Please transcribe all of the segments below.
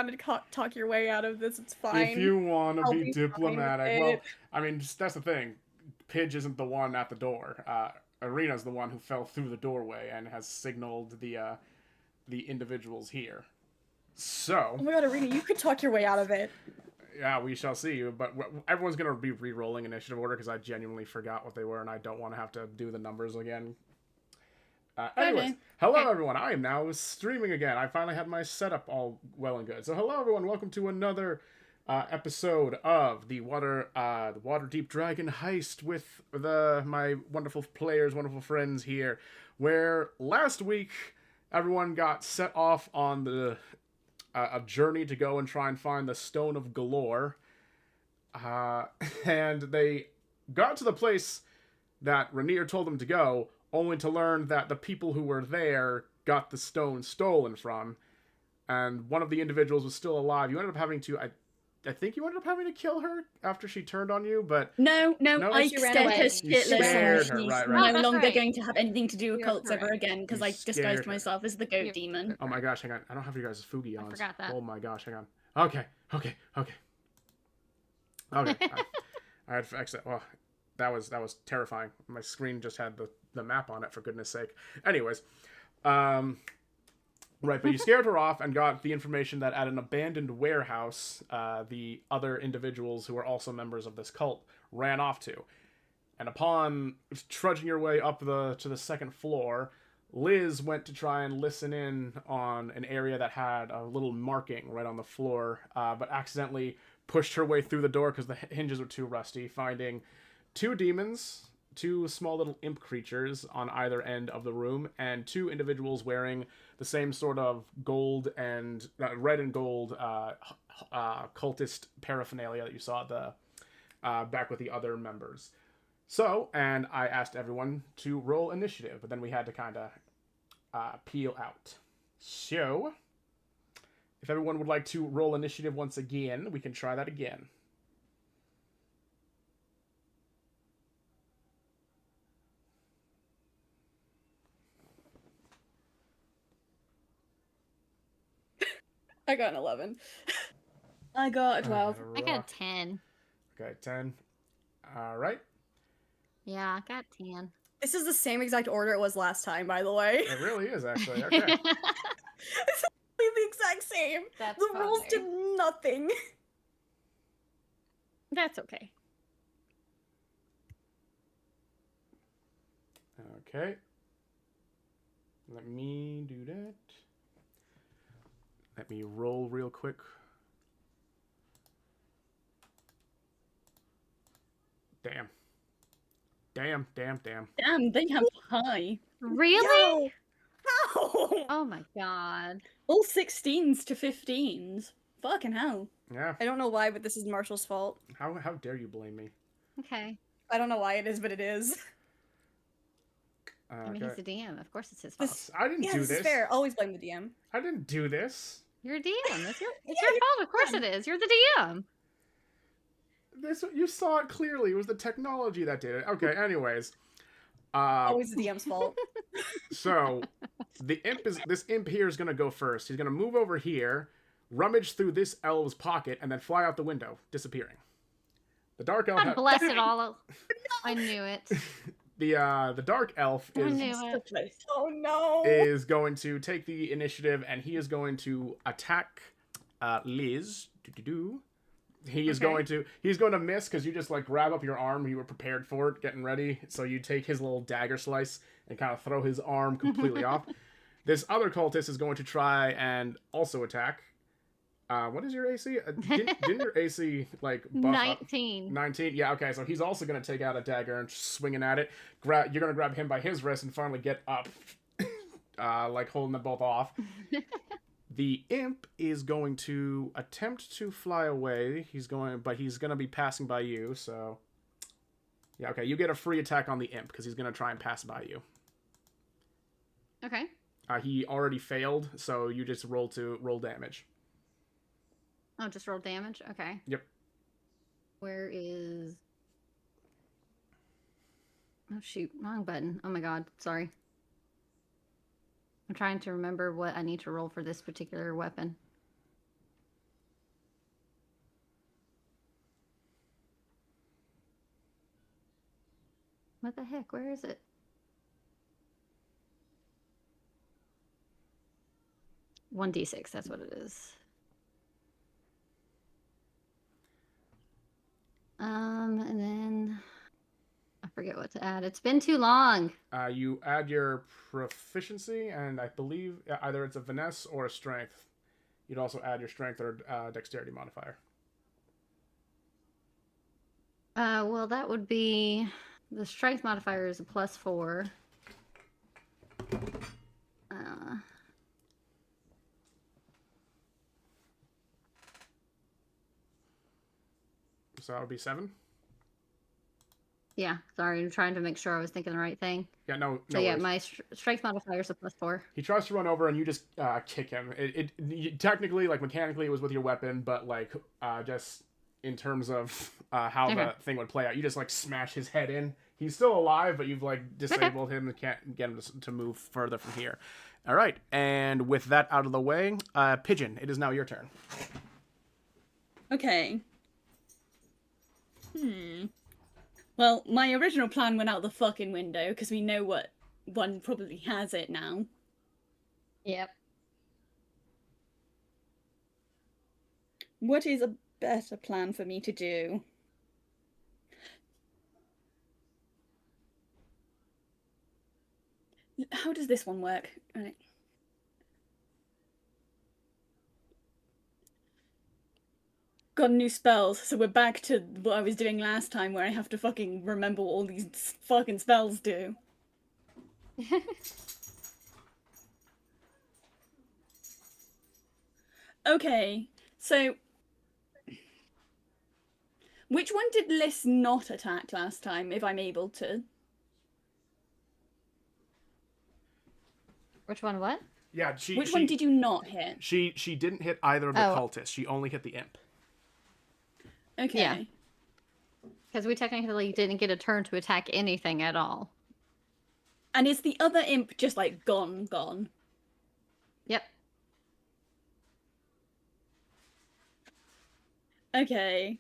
want to talk your way out of this, it's fine. If you want to I'll be be fine with diplomatic, well, it. I mean, that's the thing. Pidge isn't the one at the door. Arena's the one who fell through the doorway and has signaled the individuals here. So, Oh my god, Arena, you could talk your way out of it. yeah, we shall see. But everyone's gonna be re-rolling initiative order because I genuinely forgot what they were, and I don't want to have to do the numbers again. Anyways, Okay. hello everyone. I am now streaming again. I finally had my setup all well and good. So hello everyone. Welcome to another episode of the Waterdeep Dragon Heist with my wonderful players, wonderful friends here. Where last week everyone got set off on the a journey to go and try and find the Stone of Galore, and they got to the place that Rainier told them to go, only to learn that the people who were there got the stone stolen from, and one of the individuals was still alive. You ended up having to, I think you ended up having to kill her after she turned on you, but No, I she ran scared away. her You shitless scared and her, she's right. no that's longer right. going to have anything to do with You're cults ever correct. again because You I scared disguised her. myself as the goat You're demon. oh my gosh, hang on. I don't have your guys' foodie on. I forgot that. Oh my gosh, hang on. Okay. I had to exit. Well, that was terrifying. My screen just had the map on it, for goodness sake. Anyways, right, but you scared her off and got the information that at an abandoned warehouse, the other individuals who were also members of this cult ran off to. And upon trudging your way up to the second floor, Liz went to try and listen in on an area that had a little marking right on the floor, but accidentally pushed her way through the door because the hinges were too rusty, finding two demons, two small little imp creatures on either end of the room, and two individuals wearing the same sort of gold and red and gold cultist paraphernalia that you saw at the back with the other members. So, and I asked everyone to roll initiative, but then we had to kind of peel out. So, if everyone would like to roll initiative once again, we can try that again. I got an 11. I got a 12. I got a 10. Okay, 10. All right. Yeah, I got 10. This is the same exact order it was last time, by the way. It really is, actually. Okay. It's the exact same. That's The rules funny. did nothing. That's okay. Okay. Let me do that. Let me roll real quick. Damn. Damn. Damn, they have high. Really? Yo! How? Oh my god. All 16s to 15s. Fucking hell. Yeah. I don't know why, but this is Marshall's fault. How dare you blame me? Okay. I don't know why it is, but it is. I mean, he's the DM. Of course it's his This- fault. I didn't Yeah, do this this. is fair. Always blame the DM. I didn't do this. You're a DM. It's your Yeah, fault. Of course it is. You're the DM. This you saw it clearly. It was the technology that did it. Okay. Anyways, Always the DM's fault. so this imp here is gonna go first. He's gonna move over here, rummage through this elf's pocket, and then fly out the window, disappearing. The dark elf. God bless it all. I knew it. The dark elf I is knew So it. close. Oh no! is going to take the initiative, and he is going to attack Liz. He's going to miss because you just like grab up your arm. You were prepared for it, getting ready. So you take his little dagger slice and kind of throw his arm completely off. This other cultist is going to try and also attack. What is your AC? Didn't your AC like buff up? 19. 19. Yeah, okay. So he's also going to take out a dagger and swinging at it. You're going to grab him by his wrist and finally get up, like holding them both off. The imp is going to attempt to fly away. But he's going to be passing by you. So yeah, okay. You get a free attack on the imp because he's going to try and pass by you. Okay. He already failed, so you just roll damage. Oh, just roll damage? Okay. Yep. Where is... Oh, shoot. Wrong button. Oh my god. Sorry. I'm trying to remember what I need to roll for this particular weapon. What the heck? Where is it? One d6. That's what it is. And then I forget what to add. It's been too long. You add your proficiency, and I believe either it's a finesse or a strength. You'd also add your strength or dexterity modifier. Well, that would be the strength modifier is a +4. So that would be 7. Yeah, sorry, I'm trying to make sure I was thinking the right thing. Yeah, no. So yeah, worries. my strength modifier is a +4. He tries to run over, and you just kick him. Technically, like mechanically, it was with your weapon, but like just in terms of how the thing would play out, you just like smash his head in. He's still alive, but you've like disabled him and can't get him to move further from here. All right, and with that out of the way, Pigeon, it is now your turn. Okay. Well, my original plan went out the fucking window because we know what one probably has it now. Yep. What is a better plan for me to do? How does this one work? Right. Got new spells, so we're back to what I was doing last time where I have to fucking remember what all these fucking spells do. Okay, so which one did Liz not attack last time, if I'm able to? Which one? What? Yeah, Which one did you not hit? She didn't hit either of the cultists. She only hit the imp. Okay. Yeah. Because we technically didn't get a turn to attack anything at all. And is the other imp just like gone? Yep. Okay.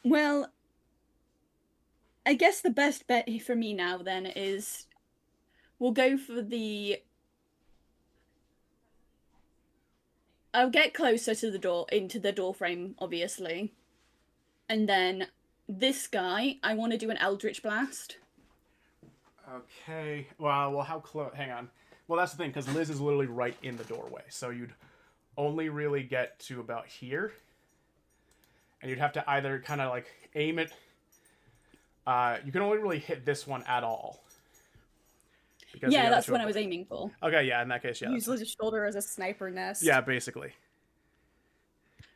Well, I guess the best bet for me now then is we'll go for the... I'll get closer to the door, into the door frame, obviously. And then this guy, I want to do an Eldritch Blast. Okay. Well, how close? Hang on. Well, that's the thing, because Liz is literally right in the doorway. So you'd only really get to about here. And you'd have to either kind of like aim it. You can only really hit this one at all. Yeah, that's what I was aiming for. Okay, yeah, in that case, yeah. Use Liz's shoulder as a sniper nest. Yeah, basically.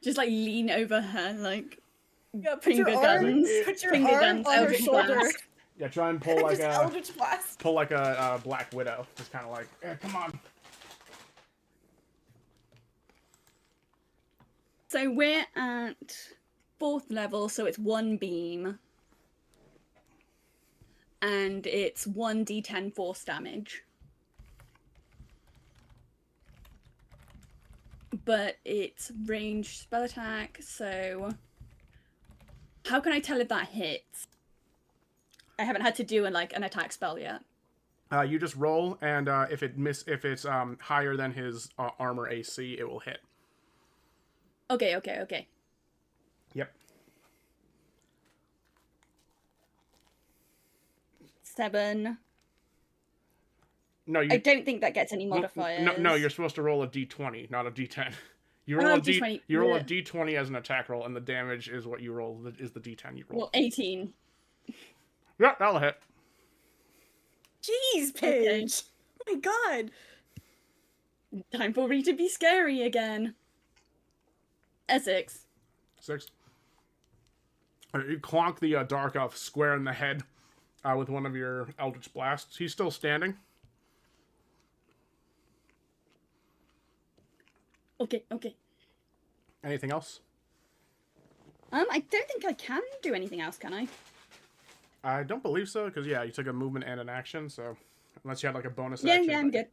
Just like lean over her, like Yeah, put finger your arm, guns. put your Finger arm guns, on her Eldritch shoulder. Blast. Yeah, try and pull like Just Eldritch Blast. a Black Widow. Just kind of like, come on. So we're at 4th level, so it's 1 beam. And it's 1d10 force damage. But it's ranged spell attack, so how can I tell if that hits? I haven't had to do an attack spell yet. You just roll, and if it's higher than his armor AC, it will hit. Okay. Yep. 7. No, I don't think that gets any modifiers. No, you're supposed to roll a d20, not a d10. You Oh, roll D20. you roll a Yeah. d20 as an attack roll, and the damage is what you roll. Is the d10 you roll? Well, 18. Yeah, that'll hit. Jeez, Paige. Oh my god. Time for me to be scary again. Essex. 6. You clonk the Dark Elf square in the head with one of your Eldritch Blasts. He's still standing. Okay. Anything else? I don't think I can do anything else, can I? I don't believe so, because, yeah, you took a movement and an action, so unless you had, like, a bonus Yeah, action. I'm good.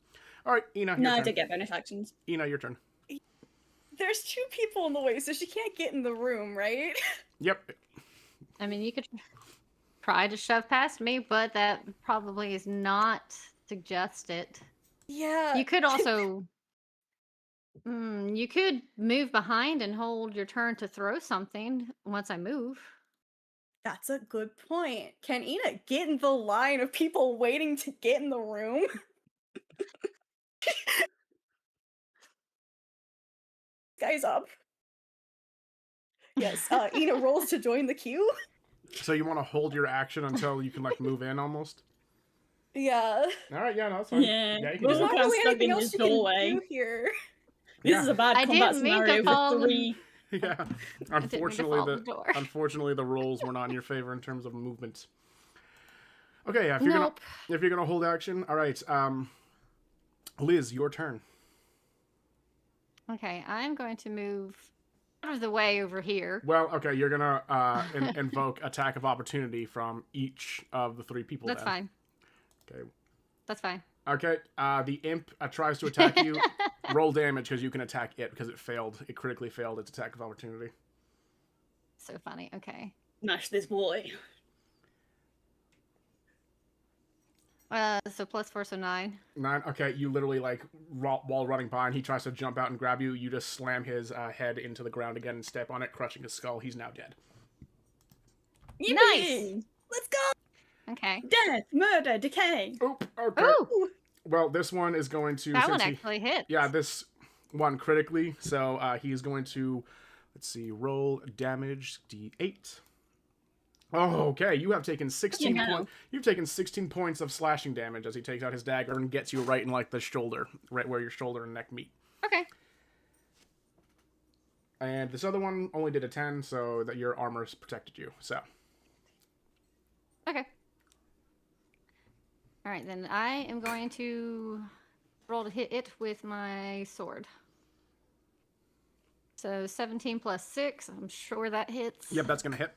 All right, Ina, your No, I turn. did get bonus actions. Ina, your turn. There's 2 people in the way, so she can't get in the room, right? Yep. I mean, you could try to shove past me, but that probably is not suggested. Yeah. You could also. You could move behind and hold your turn to throw something once I move. That's a good point. Can Ina get in the line of people waiting to get in the room? Guys up. Yes, Ina rolls to join the queue. So you want to hold your action until you can like move in almost? Yeah. All right, yeah, no, that's fine. Yeah. Yeah, you can Well, do There's we're not that. kind of really stuck anything in else this you can doorway. do here. This Yeah. is a bad I combat didn't mean to scenario fall for in- 3. Yeah. I didn't mean to fall in the door. Unfortunately the rolls were not in your favor in terms of movement. Okay, yeah, if you're gonna hold action, all right. Liz, your turn. Okay, I'm going to move out of the way over here. Well, okay, you're gonna invoke attack of opportunity from each of the 3 people. That's then. fine. Okay. That's fine. Okay. The imp tries to attack you. Roll damage because you can attack it because it failed. It critically failed its attack of opportunity. So funny. Okay. Smash this boy. So +4, so 9. 9. Okay, you literally like while running by, and he tries to jump out and grab you. You just slam his head into the ground again and step on it, crushing his skull. He's now dead. Nice. Yippee! Let's go! Okay. Death, murder, decay. Oop. Okay. Ooh, Well, this one is going to. that one since he- actually hit. Yeah, this one critically. So he's going to, let's see, roll damage d8. Oh, okay. You have taken 16 hell. points. You've taken 16 points of slashing damage as he takes out his dagger and gets you right in like the shoulder, right where your shoulder and neck meet. Okay. And this other one only did a 10, so that your armor's protected you. So Okay. All right, then I am going to roll to hit it with my sword. So 17 plus 6. I'm sure that hits. yep, that's gonna hit.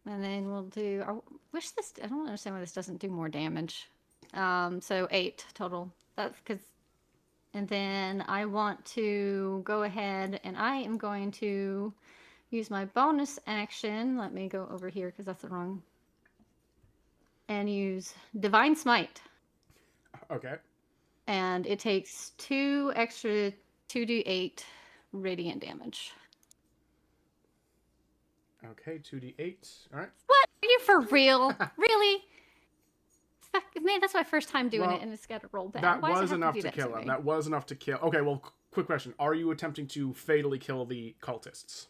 And then we'll do. I wish this. I don't understand why this doesn't do more damage. So 8 total. That's because. And then I want to go ahead and I am going to use my bonus action. Let me go over here because that's the wrong. And use Divine Smite. Okay. And it takes 2 extra 2d8 radiant damage. Okay, 2d8. All right. What? Are you for real? Really? Fuck, man, that's my first time doing Well, it, and it's got to roll bad. That Why does it was have enough do to that kill him. me? That was enough to kill. Okay, well, quick question. Are you attempting to fatally kill the cultists?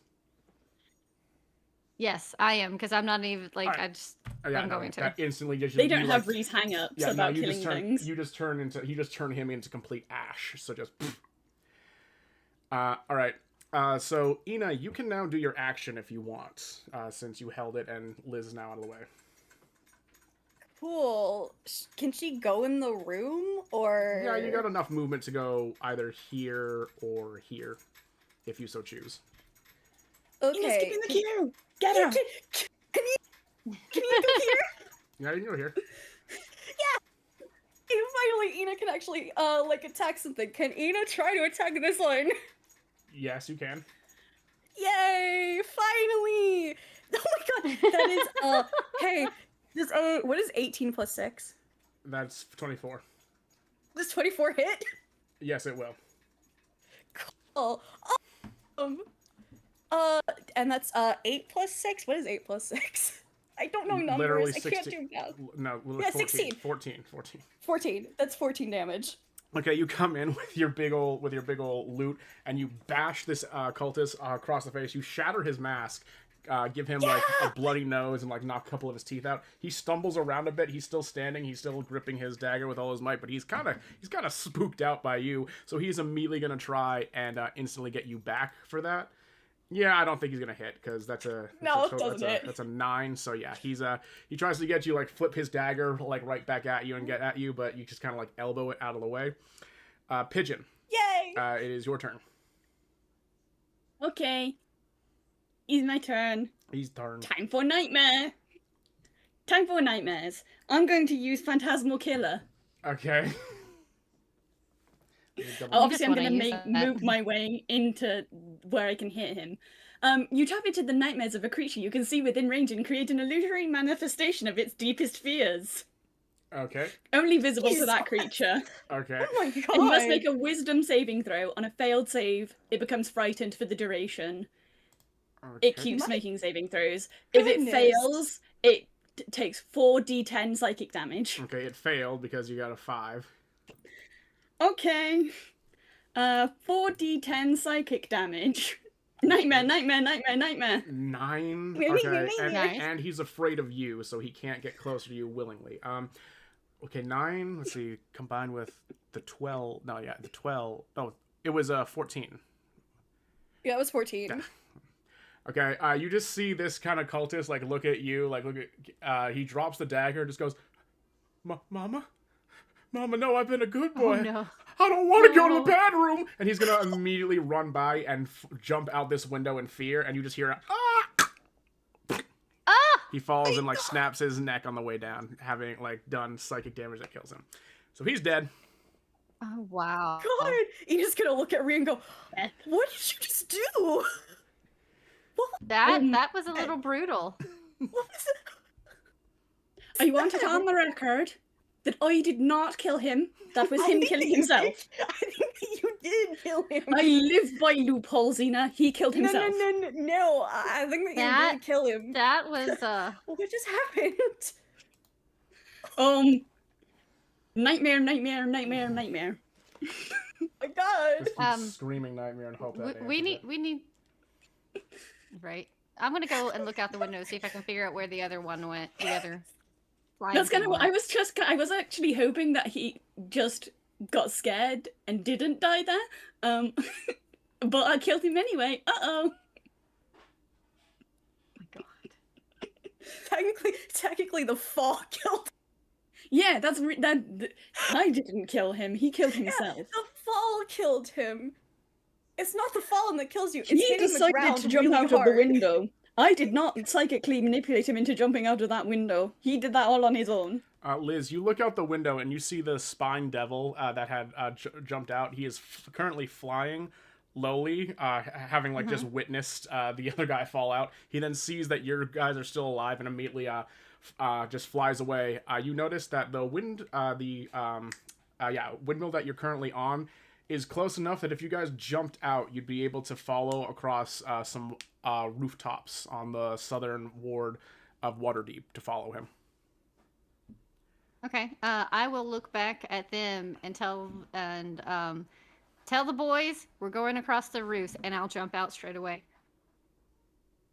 Yes, I am, because I'm not even, like, Alright. I just, Yeah, I'm no, going to. that instantly gives you. They don't you, have like, Reese hang-ups yeah, no, about you killing just turn. things. You just turn him into complete ash. So just. All right. So Ina, you can now do your action if you want, since you held it and Liz is now out of the way. Cool. Can she go in the room, or... Yeah, you got enough movement to go either here or here, if you so choose. Okay. Ina's skipping the queue. Get her. Can you go here? Yeah, you can go here. And finally, Ina can actually, like, attack something. Can Ina try to attack this one? Yes, you can. Yay! Finally! Oh my god, that is, hey, what is 18 plus 6? That's 24. Does 24 hit? Yes, it will. Cool. And that's, 8 plus 6? What is 8 plus 6? I don't know numbers. Literally I 16. can't do math. No, Yeah, 14. 16. 14. 14. That's 14 damage. Okay, you come in with your big old loot, and you bash this cultist across the face. You shatter his mask, give him like a bloody nose, and like knock a couple of his teeth out. He stumbles around a bit. He's still standing. He's still gripping his dagger with all his might, but he's kind of spooked out by you. So he's immediately gonna try and instantly get you back for that. Yeah, I don't think he's gonna hit because that's a 9. So yeah, he tries to get you, like flip his dagger like right back at you and get at you, but you just kind of like elbow it out of the way. Pigeon. Yay! It is your turn. Okay. It's my turn. He's turn. Time for nightmare. Time for nightmares. I'm going to use Phantasmal Killer. Okay. Obviously, I'm wanna going use to that. move my way into where I can hear him. You tap into the nightmares of a creature you can see within range and create an illusory manifestation of its deepest fears. Okay. Only visible to Jesus. that creature. Okay. Oh my god. You must make a wisdom saving throw. On a failed save, it becomes frightened for the duration. Okay. It keeps My making saving throws. If it goodness. fails, it takes 4d10 psychic damage. Okay, it failed because you got a 5. Okay. 4d10 psychic damage. Nightmare, nightmare, nightmare, nightmare. 9. Me, me, Okay, me, and, Nice. and he's afraid of you, so he can't get closer to you willingly. Okay, 9. Let's see. Combined with the 12. No, yeah, the 12. Oh, it was 14. Yeah, it was 14. Yeah. Okay, you just see this kind of cultist like look at you, like look at. He drops the dagger, just goes, "Mama, Mama, no, I've been a good boy. Oh no. I don't want to go to No. the bedroom." And he's gonna immediately run by and jump out this window in fear, and you just hear ah. Ah! He falls and like snaps his neck on the way down, having like done psychic damage that kills him. So he's dead. Oh wow. God, you're just gonna look at Rhea and go, "What did you just do? That was a little brutal. What was it?" I want it on the record that I did not kill him. That was him killing himself. I think that you did kill him. I live by loophole, Xena. He killed No, himself. no. I think that you That- did kill him. That was What just happened? Nightmare, nightmare, nightmare, nightmare. Oh my god. Just keep screaming nightmare and hope that we answers need it. right. I'm gonna go and look out the window, see if I can figure out where the other one went. The other. That's kind of what one. I was actually hoping that he just got scared and didn't die there. But I killed him anyway. Uh-oh. Oh my god. Technically, the fall killed. Yeah, I didn't kill him. He killed himself. The fall killed him. It's not the fallen that kills you. It's He hitting the decided ground to jump really out of the hard. window. I did not psychically manipulate him into jumping out of that window. He did that all on his own. Liz, you look out the window and you see the spine devil that had jumped out. He is currently flying lowly, having like just witnessed the other guy fall out. He then sees that your guys are still alive and immediately just flies away. You notice that the windmill that you're currently on is close enough that if you guys jumped out, you'd be able to follow across some rooftops on the southern ward of Waterdeep to follow him. Okay. I will look back at them and tell the boys we're going across the roof, and I'll jump out straight away.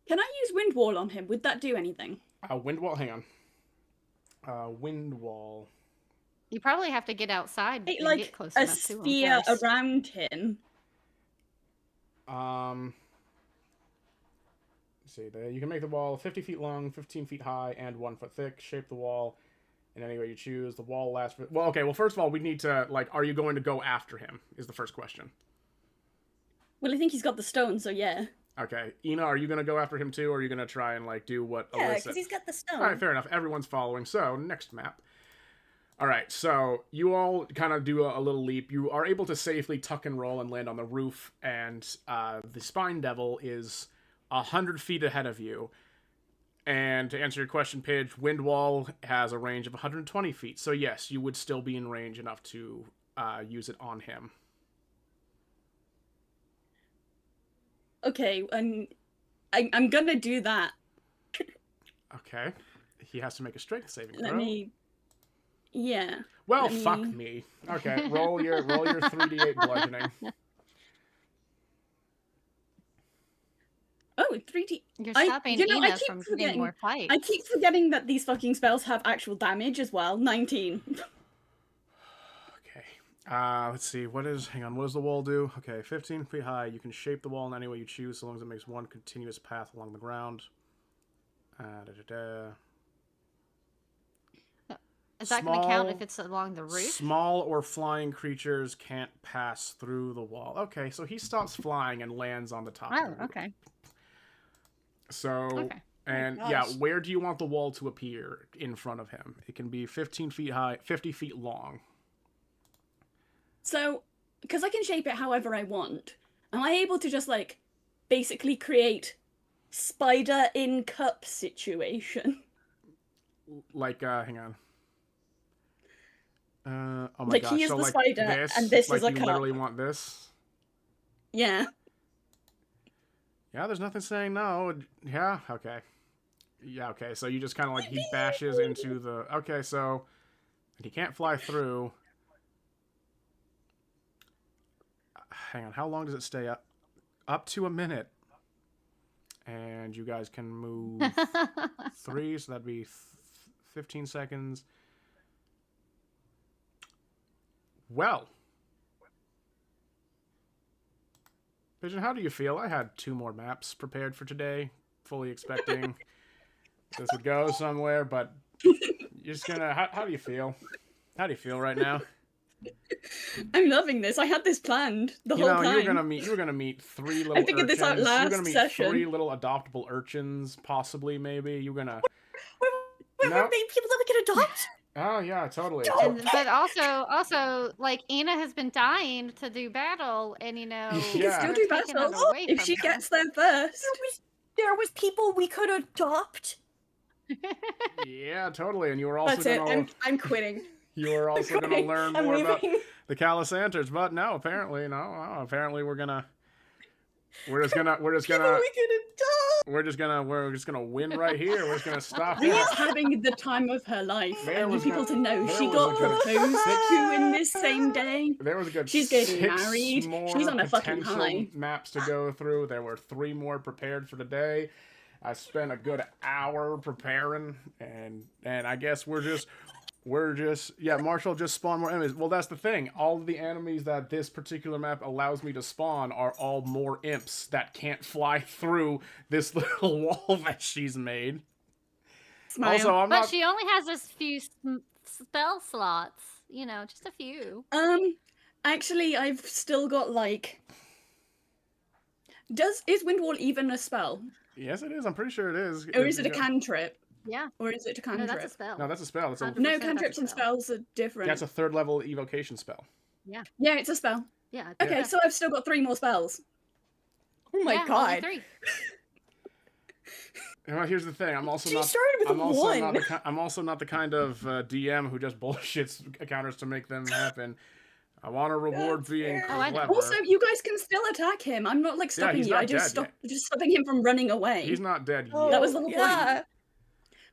Can I use wind wall on him? Would that do anything? Wind wall, hang on. Wind wall. You probably have to get outside It, and like get close a enough to him sphere first. around him. Let's see, you can make the wall 50 feet long, 15 feet high, and 1 foot thick. Shape the wall in any way you choose. The wall lasts for... Well, okay, well, first of all, we need to, like, are you going to go after him, is the first question. Well, I think he's got the stone, so yeah. Okay, Ina, are you going to go after him too, or are you going to try and, like, do what Yeah, Alyssa... because he's got the stone. Alright, fair enough. Everyone's following. So, next map. Alright, so you all kind of do a little leap. You are able to safely tuck and roll and land on the roof, and the spine devil is 100 feet ahead of you. And to answer your question, Paige, wind wall has a range of 120 feet. So yes, you would still be in range enough to use it on him. Okay, and I'm gonna do that. Okay. He has to make a strength saving throw. Let me... Yeah. Well, let me- fuck me. Okay, roll your 3d8 bludgeoning. Oh, 3D... You're I- stopping you know, I Ina keep from getting forgetting- more fight. I keep forgetting that these fucking spells have actual damage as well. 19. Okay. Let's see. What does the wall do? Okay, 15 feet high. You can shape the wall in any way you choose, so long as it makes one continuous path along the ground. Is that going to count small- if it's along the roof? Small or flying creatures can't pass through the wall. Okay, so he stops flying and lands on the top of the Oh, roof. okay. So, Okay. and Oh my yeah, gosh. where do you want the wall to appear in front of him? It can be 15 feet high, 50 feet long. So, because I can shape it however I want, am I able to just like basically create spider in cup situation? Like, hang on. Oh my Like, gosh. he is so the like spider, this, and this like is a you cup. literally want this? Yeah. Yeah, there's nothing saying no. Yeah, okay. Yeah, okay. So you just kind of like, he bashes into the... Okay, so he can't fly through. Hang on, how long does it stay up? Up to a minute. And you guys can move 3, so that'd be 15 seconds. Well. Vision, how do you feel? I had 2 more maps prepared for today, fully expecting this would go somewhere, but you're just gonna... How do you feel? How do you feel right now? I'm loving this. I had this planned the You whole know, time. you're gonna meet 3 little I figured urchins. this out You're last gonna meet session. 3 little adoptable urchins, possibly, maybe. You're gonna... We're No. people that we can adopt. Oh, yeah, totally. But also, like, Ina has been dying to do battle, and you know, You can still we're do taking battle it away if from she her. gets there first. There was people we could adopt. Yeah, totally. And you were also That's it. gonna... I'm quitting. You were also gonna quitting. learn I'm more about leaving. the Calisanters, but no, apparently, no. Apparently we're just gonna People we could adopt. we're just gonna win right here. We're just gonna stop Rhea it. is having the time of her life. There I need was people no- to know there she was got a good proposed 6 to in this same day. There was a good She's 6 getting married. more She's on a fucking potential high. maps to go through. There were 3 more prepared for today. I spent a good hour preparing, and I guess we're just yeah, Marshall just spawned more enemies. Well, that's the thing. All of the enemies that this particular map allows me to spawn are all more imps that can't fly through this little wall that she's made. Smile. Also, I'm But not... she only has a few spell slots. You know, just a few. Actually, I've still got like. Is Windwall even a spell, Yes, it is. I'm pretty sure it is. or is it a cantrip, Yeah. or is it a No, cantrip? that's a spell. No, that's a spell. That's a... 100%. No, that's a cantrips and spell. spells are different. That's a 3rd level evocation spell. Yeah, it's a spell. Yeah. Okay, yeah. so I've still got 3 more spells. Oh my Yeah, only god. 3. Well, here's the thing. I'm also She not. started with I'm also one. not. I'm also not the kind of DM who just bullshits encounters to make them happen. I want to reward That's being fair. Oh, I know. clever. Also, you guys can still attack him. I'm not like stopping he's you. not I just dead just stopping him from running away. He's not dead Oh, yet. That was the whole point. yeah.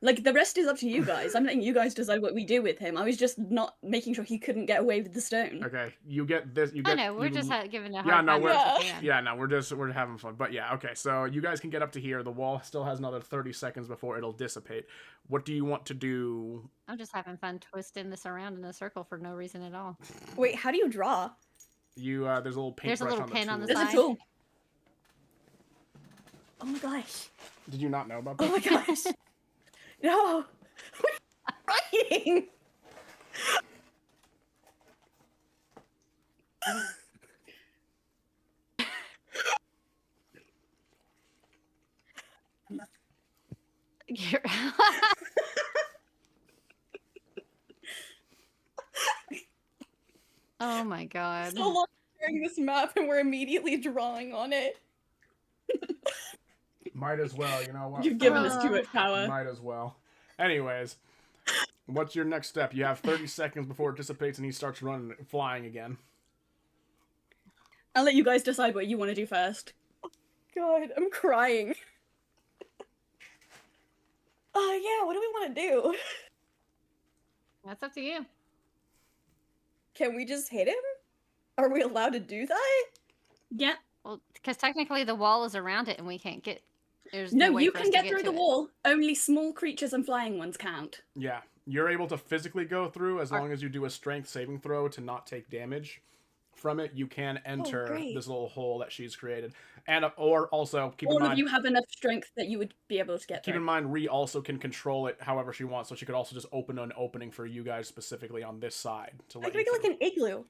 Like, the rest is up to you guys. I'm letting you guys decide what we do with him. I was just not making sure he couldn't get away with the stone. Okay, you get this. You I get. know, we're you- just giving a hard Yeah, no, time. we're- as we can. Yeah, no, we're having fun. But yeah, okay. So you guys can get up to here. The wall still has another 30 seconds before it'll dissipate. What do you want to do? I'm just having fun twisting this around in a circle for no reason at all. Wait, how do you draw? You there's a little paintbrush There's a little on the pin on the tool. There's a side. tool. Oh my gosh. Did you not know about Oh that? my gosh. No. Writing. You're- oh my god. So long sharing this map and we're immediately drawing on it. Might as well. You know what? You've given us too much power. Might as well. Anyways, what's your next step? You have 30 seconds before it dissipates and he starts running, flying again. I'll let you guys decide what you want to do first. God, I'm crying. Yeah, what do we want to do? That's up to you. Can we just hit him? Are we allowed to do that? Yeah. Well, because technically the wall is around it and we can't get. There's No, way you for us can to get through to the it. wall. Only small creatures and flying ones count. Yeah, you're able to physically go through as long as you do a strength saving throw to not take damage from it. You can enter great. this little hole that she's created, and or also keep in All of mind. you have enough strength that you would be able to get Keep through. in mind, Ree also can control it however she wants, so she could also just open an opening for you guys specifically on this side to I let could make you it like an igloo. With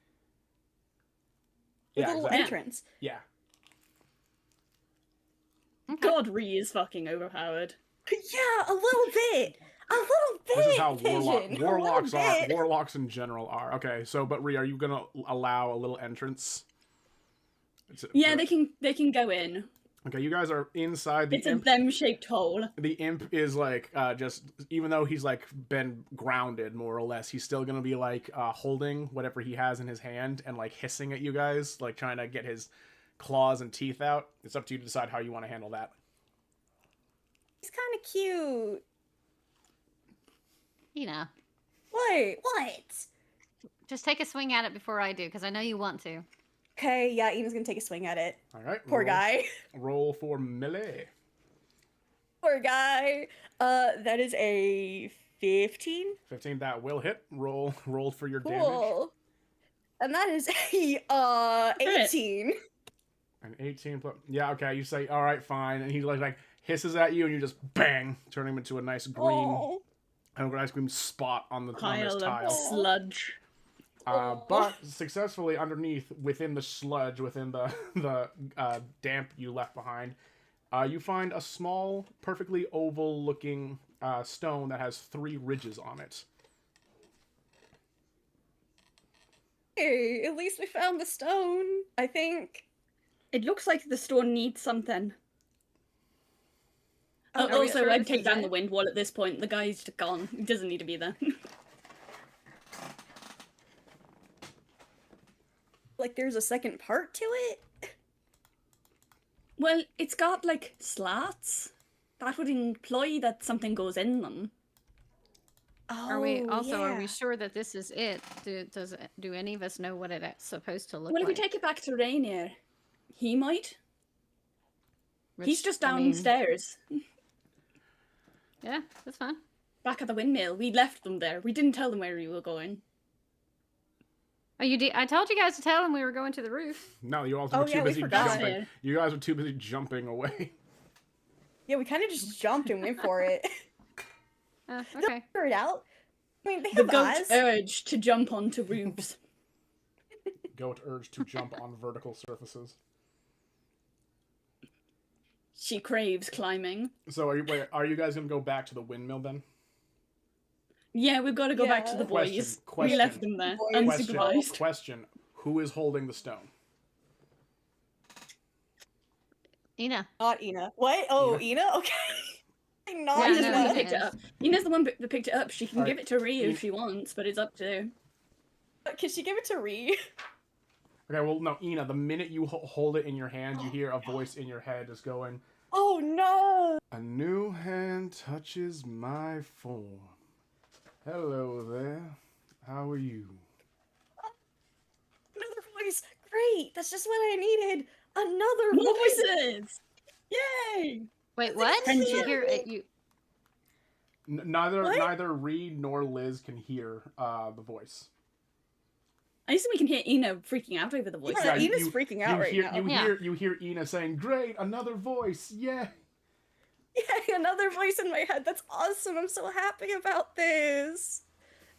Yeah, a little exactly. entrance. Yeah. Okay. God, Ree is fucking overpowered. Yeah, a little bit. A little bit. This is how Pigeon. warlocks A are. little bit. Warlocks in general are. Okay, so but Rhea, are you gonna allow a little entrance? Yeah, they can go in. Okay, you guys are inside the It's a imp. them-shaped hole. The imp is like just even though he's like been grounded more or less, he's still gonna be like holding whatever he has in his hand and like hissing at you guys, like trying to get his claws and teeth out. It's up to you to decide how you want to handle that. He's kind of cute. You know, What? just take a swing at it before I do, because I know you want to. Okay, yeah, Ina's gonna take a swing at it. All right. Poor guy. Roll for melee. Poor guy. That is a 15. 15. That will hit. Roll for your damage. Cool. And that is a 18. An 18 plus. Yeah. Okay. You say all right, fine, and he like hisses at you, and you just bang, turn him into a nice green, an ice cream spot on this Pile of tile. sludge. But successfully underneath, within the sludge, within the damp you left behind, you find a small, perfectly oval-looking stone that has 3 ridges on it. Hey, at least we found the stone, I think. It looks like the stone needs something. Oh, are we Also, sure I'd this take is down it? the wind wall at this point. The guy's gone. He doesn't need to be there. Like there's a second part to it? Well, it's got, like, slats. That would imply that something goes in them. Oh, Are we also? Are yeah. we sure that this is it? Do any of us know what it's supposed to look Well, if like? we take it back to Rainier, he might. He's Which, just I mean, downstairs. yeah, that's fine. Back at the windmill. We left them there. We didn't tell them where we were going. Oh, you did. I told you guys to tell them we were going to the roof. No, you all Oh, were too yeah, we busy forgot. jumping. Yeah. You guys were too busy jumping away. Yeah, we kind of just jumped and went for it. Okay. Figure it out. I mean, they The have goat's eyes. urge to jump onto roofs. Goat urge to jump on vertical surfaces. She craves climbing. So are you guys gonna go back to the windmill then? Yeah, we've got to go back to Yeah. the boys. Question. We left them there, Boys. unsupervised. Question. Who is holding the stone? Ina. Not Ina. What? Oh, Ina? Okay. Not Yeah, Ina's no, the one Ina that picked it is. up. Ina's the one that picked it up. She can Alright. give it to Rhea if she wants, but it's up to. Can she give it to Ree? Okay, well, no, Ina, the minute you hold it in your hand, you hear a voice in your head just going, Oh no! "A new hand touches my form. Hello there. How are you?" Another voice. Great. That's just what I needed. Another More voice. voices! Yay! Wait, what? And Did you you- hear it? You. What? Neither Reed nor Liz can hear the voice. I assume we can hear Ina freaking out over the voice. Yeah, you- Ina's you- freaking out right hear, now. Yeah. You hear Ina saying, "Great, another voice, yeah." Yeah, another voice in my head. That's awesome. I'm so happy about this.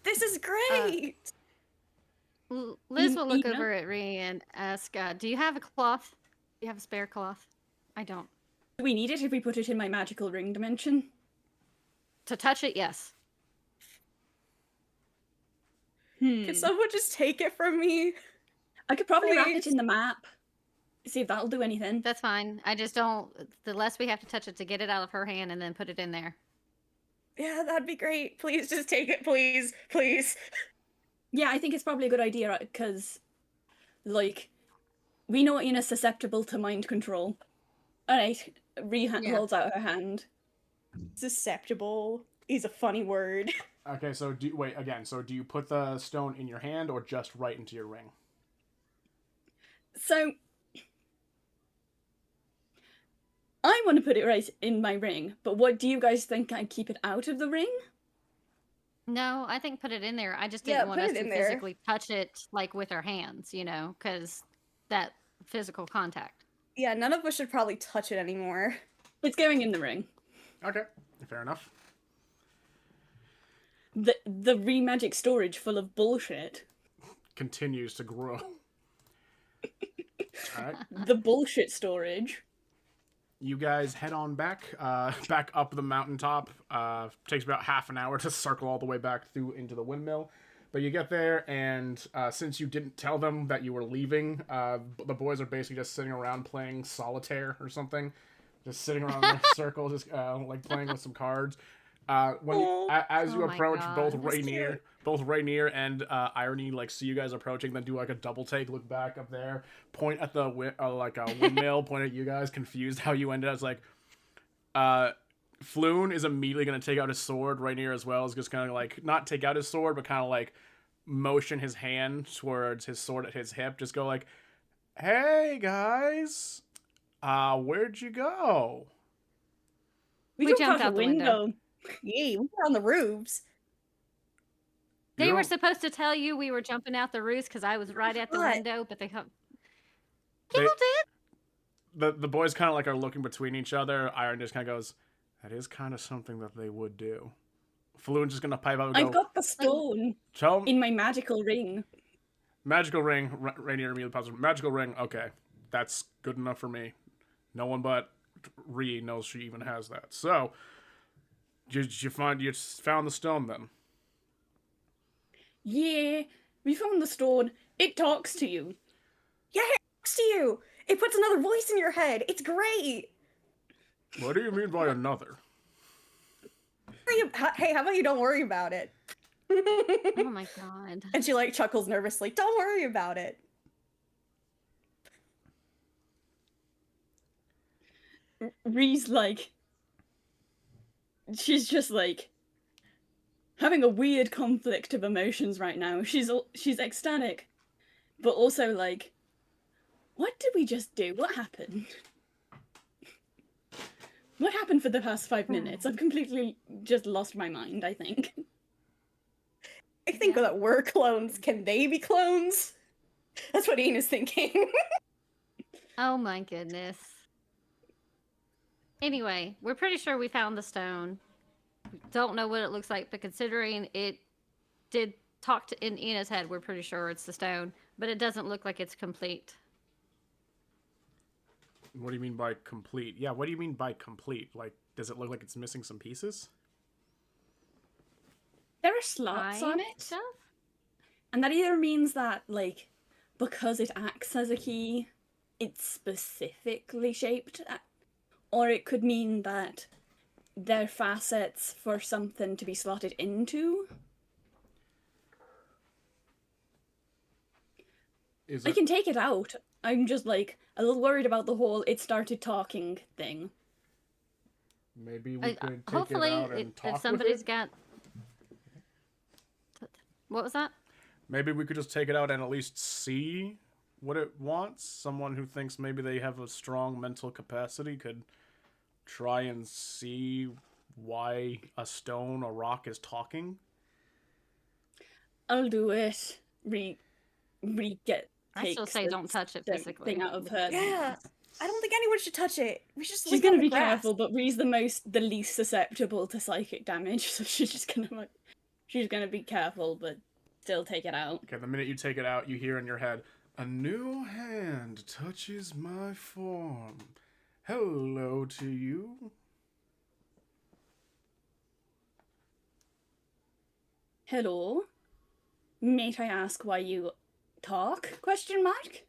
This is great. Liz will look Ina? over at Ree and ask, "Do you have a cloth? Do you have a spare cloth?" I don't. Do we need it if we put it in my magical ring dimension? To touch it, yes. Can someone just take it from me? I could probably wrap Please? it in the map. See if that'll do anything. That's fine. I just don't. The less we have to touch it to get it out of her hand and then put it in there. Yeah, that'd be great. Please just take it, please. Please. Yeah, I think it's probably a good idea because, like, we know Ina's susceptible to mind control. Alright, Yeah. holds out her hand. Susceptible is a funny word. Okay, so do you put the stone in your hand or just right into your ring? So, I want to put it right in my ring, but what do you guys think? I keep it out of the ring? No, I think put it in there. I just Yeah, didn't want put us it to in there. physically touch it like with our hands, because that physical contact. Yeah, none of us should probably touch it anymore. It's going in the ring. Okay, fair enough. The re-magic storage full of bullshit. Continues to grow. All right. The bullshit storage. you guys head on back, back up the mountaintop. Takes about half an hour to circle all the way back through into the windmill. But you get there, and since you didn't tell them that you were leaving, the boys are basically just sitting around playing solitaire or something. Just sitting around in a circle, just like playing with some cards. As you Oh my approach, God. both Rainier and Irony like see you guys approaching, then do like a double take, look back up there, point at the like a windmill, point at you guys, confused how you ended up. It's like, Floon is immediately gonna take out his sword. Rainier as well is just gonna like not take out his sword, but kind of like motion his hand towards his sword at his hip. Just go like, "Hey guys, where'd you go?" We We jumped out the window. Yay, we were on the roofs. They You were don't- supposed to tell you we were jumping out the roofs because I was right at the What? window, but they They- people did. the boys kind of like are looking between each other. Iron just kind of goes, "That is kind of something that they would do." Floon's just gonna pipe up and go, I've got the stone "Tell 'em- in my magical ring. magical ring." Rainier immediately pops up. Magical ring. Okay, that's good enough for me. No one but Ree knows she even has that. So, did you found the stone then? Yeah, we found the stone. It talks to you. Yeah, it talks to you. It puts another voice in your head. It's great. What do you mean by another? Hey, how about you don't worry about it? Oh my God. And she like chuckles nervously. Don't worry about it. Ree's like, she's just like having a weird conflict of emotions right now. She's ecstatic, but also like, what did we just do? What happened? What happened for the past 5 minutes? I've completely just lost my mind, I think. I think that we're clones. Can they be clones? That's what Ian is thinking. Oh my goodness. Anyway, we're pretty sure we found the stone. Don't know what it looks like, but considering it did talk to in Ina's head, we're pretty sure it's the stone. But it doesn't look like it's complete. What do you mean by complete? Yeah, what do you mean by complete? Like, does it look like it's missing some pieces? There are slots on Kind it, of? and that either means that, like, because it acts as a key, it's specifically shaped, or it could mean that they're facets for something to be slotted into. Is I it? can take it out. I'm just, like, a little worried about the whole it started talking thing. Maybe we could take Hopefully, it out and talk if somebody's with it? got. What was that? Maybe we could just take it out and at least see what it wants. Someone who thinks maybe they have a strong mental capacity could try and see why a stone or rock is talking. I'll do it. I still say don't touch it physically. Thing out of her. Yeah. I don't think anyone should touch it. We should just She's leave it gonna on the be grass. careful, but Ree's the least susceptible to psychic damage, so she's gonna be careful, but still take it out. Okay, the minute you take it out, you hear in your head, "A new hand touches my form. Hello to you." Hello? Might I ask why you talk? Question mark?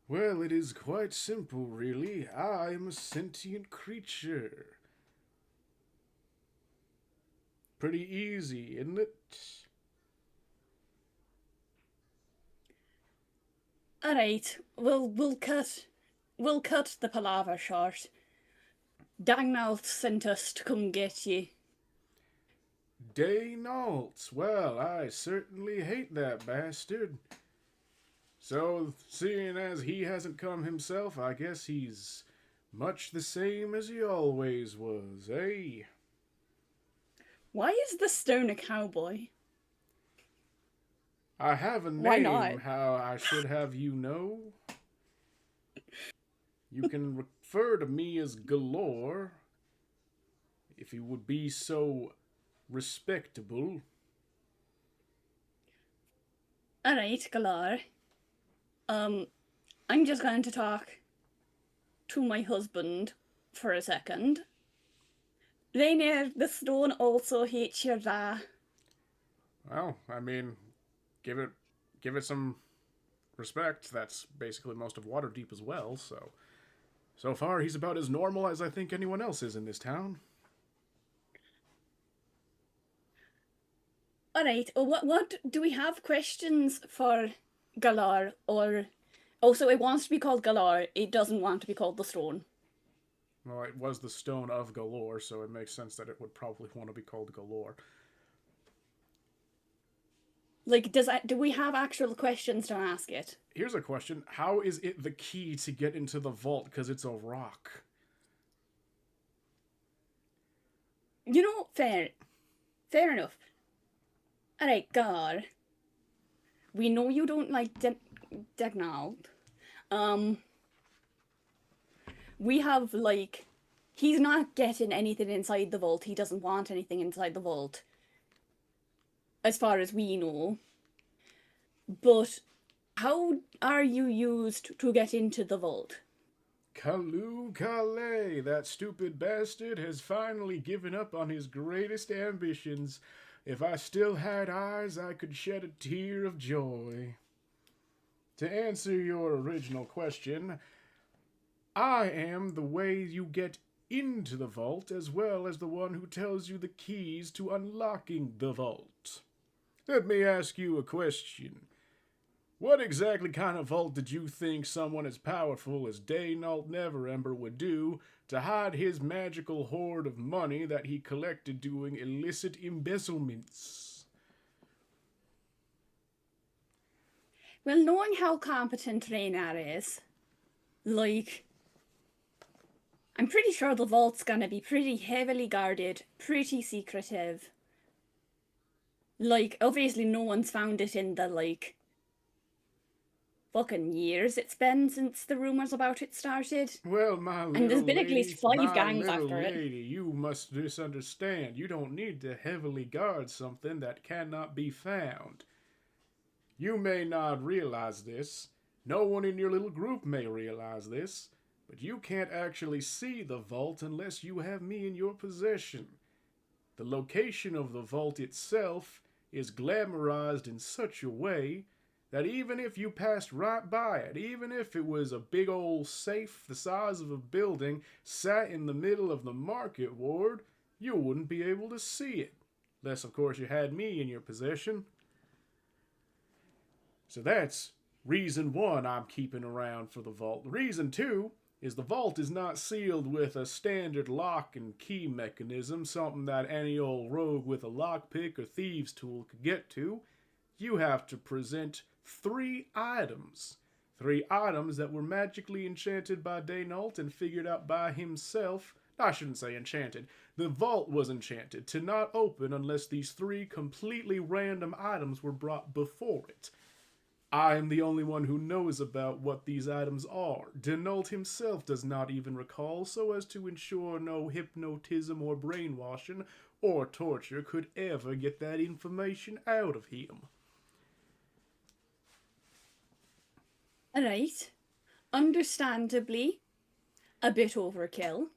Well, it is quite simple, really. I am a sentient creature. Pretty easy, isn't it? Alright, we'll cut the palaver short. Dagnalth sent us to come get you. Daynalt. Well, I certainly hate that bastard. So, seeing as he hasn't come himself, I guess he's much the same as he always was, eh? Why is the stone a cowboy? I have a Why name, not? how I should have you know. You can refer to me as Galore, if you would be so respectable. Alright, Galar. I'm just going to talk to my husband for a second. Rainier, the stone also hates your da. Well, I mean, give it some respect. That's basically most of Waterdeep as well, so far he's about as normal as I think anyone else is in this town. Alright, what do we have questions for Galar? Or also it wants to be called Galar, it doesn't want to be called the Stone. Well, it was the Stone of Galore, so it makes sense that it would probably want to be called Galore. Like, do we have actual questions to ask it? Here's a question. How is it the key to get into the vault? Because it's a rock. You know, fair enough. Alright, Gar. We know you don't like Dagnall. We have, like... He's not getting anything inside the vault. He doesn't want anything inside the vault. As far as we know. But how are you used to get into the vault? Kalu Kale, that stupid bastard, has finally given up on his greatest ambitions. If I still had eyes, I could shed a tear of joy. To answer your original question, I am the way you get into the vault, as well as the one who tells you the keys to unlocking the vault. Let me ask you a question. What exactly kind of vault did you think someone as powerful as Daynalt Neverember would do to hide his magical hoard of money that he collected doing illicit embezzlements? Well, knowing how competent Raynar is, like... I'm pretty sure the vault's gonna be pretty heavily guarded, pretty secretive. Like, obviously no one's found it in the, like... fucking years it's been since the rumours about it started. Well, my little And there's been at lady, least 5 my gangs little after it. lady, you must misunderstand. You don't need to heavily guard something that cannot be found. You may not realize this. No one in your little group may realize this. But you can't actually see the vault unless you have me in your possession. The location of the vault itself is glamorized in such a way that even if you passed right by it, even if it was a big old safe the size of a building sat in the middle of the market ward, you wouldn't be able to see it. Unless, of course, you had me in your possession. So that's reason 1 I'm keeping around for the vault. Reason 2 is the vault is not sealed with a standard lock and key mechanism, something that any old rogue with a lockpick or thieves tool could get to. You have to present 3 items. 3 items that were magically enchanted by Daynalt and figured out by himself. I shouldn't say enchanted. The vault was enchanted to not open unless these 3 completely random items were brought before it. I am the only one who knows about what these items are. Daynalt himself does not even recall, so as to ensure no hypnotism or brainwashing or torture could ever get that information out of him. Alright. Understandably, a bit overkill.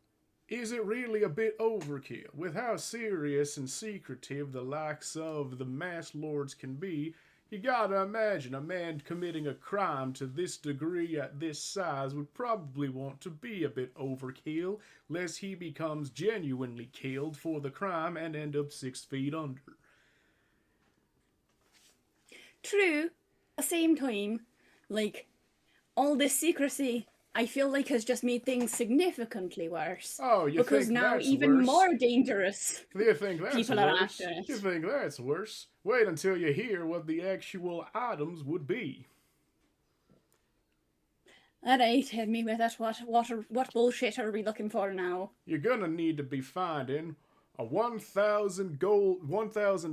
Is it really a bit overkill? With how serious and secretive the likes of the Mass Lords can be, you gotta imagine a man committing a crime to this degree at this size would probably want to be a bit overkill, lest he becomes genuinely killed for the crime and end up 6 feet under. True. At the same time, like, all this secrecy, I feel like has just made things significantly worse. Oh, you because think now that's even worse? more dangerous You think that's people worse? are after it. You think that's worse? Wait until you hear what the actual items would be. Alright, hit me with it. What bullshit are we looking for now? You're gonna need to be finding a 1,000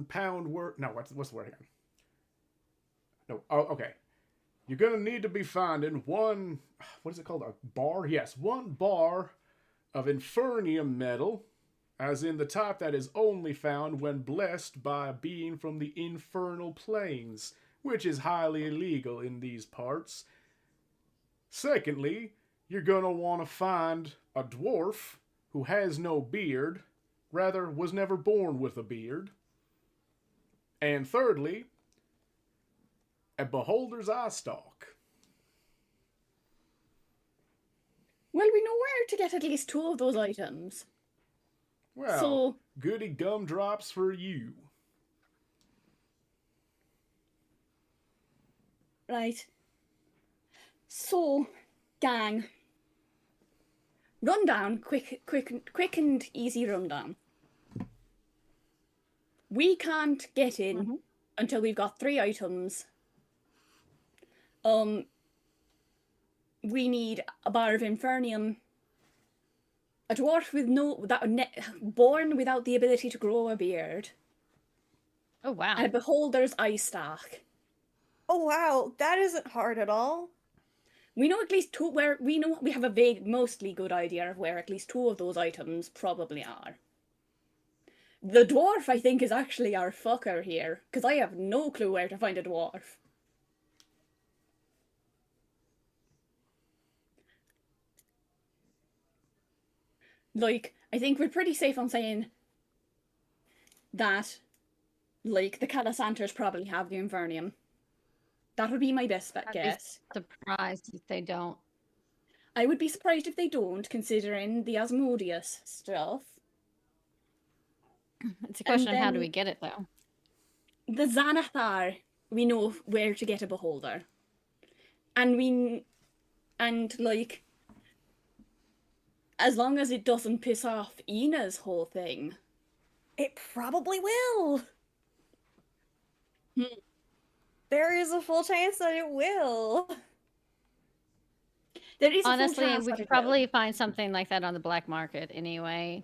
pound worth. No, what's the word again? No, oh, okay. You're gonna need to be finding one. What is it called? A bar? Yes, 1 bar of Infernium metal, as in the type that is only found when blessed by a being from the infernal planes, which is highly illegal in these parts. Secondly, you're gonna want to find a dwarf who has no beard, rather, was never born with a beard. And thirdly, a beholder's eye stalk. Well, we know where to get at least 2 of those items. Well, So- goody gumdrops for you. Right. So, gang. Rundown, quick and easy rundown. We can't get in until we've got 3 items. We need a bar of Infernium, a dwarf with born without the ability to grow a beard, Oh wow. and a beholder's eye stalk. Oh wow, that isn't hard at all. We know at least 2 where we have a vague, mostly good idea of where at least 2 of those items probably are. The dwarf, I think, is actually our fucker here, because I have no clue where to find a dwarf. Like, I think we're pretty safe on saying that, like, the Calasanters probably have the Infernium. That would be my best I'd be guess. surprised if they don't. I would be surprised if they don't, considering the Asmodeus stuff. It's a question of how do then- we get it though. The Xanathar, we know where to get a beholder. And like, as long as it doesn't piss off Ina's whole thing. It probably will. Hmm. There is a full chance that it will. There is a full Honestly, chance we that could it will. probably find something like that on the black market anyway.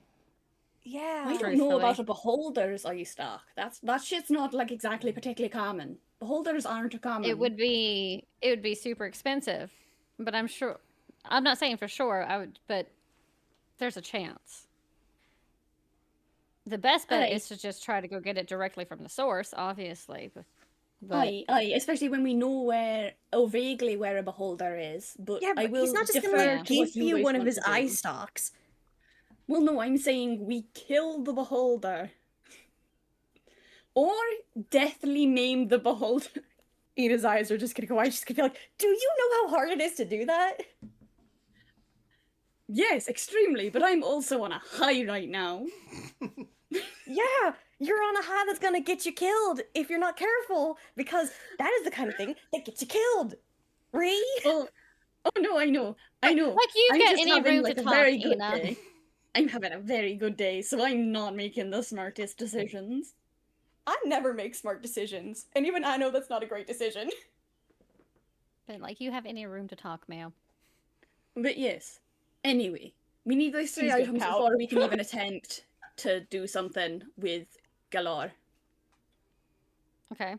Yeah. I don't know about truthfully. a beholder's eye stalk. That shit's not like exactly particularly common. Beholders aren't a common. It would be super expensive, but I'm sure. I'm not saying for sure. But there's a chance. The best bet Alright. is to just try to go get it directly from the source, obviously. But Aye, especially when we know vaguely where a beholder is. But Yeah, I but will he's not just defer gonna to what give you guys one of want his to do. eye stalks. Well, no, I'm saying we kill the beholder. Or deathly maim the beholder. Ina's eyes are just gonna go wide. She's gonna be like, do you know how hard it is to do that? Yes, extremely, but I'm also on a high right now. Yeah, you're on a high that's gonna get you killed if you're not careful, because that is the kind of thing that gets you killed. Ree? Oh no, I know. like you've I'm got just any having, room like, to a talk, very good Ina. day. I'm having a very good day, so I'm not making the smartest decisions. I never make smart decisions, and even I know that's not a great decision. But like you have any room to talk, ma'am. But yes. Anyway, we need those 3 She's gonna items pout. before we can even attempt to do something with Galar. Okay.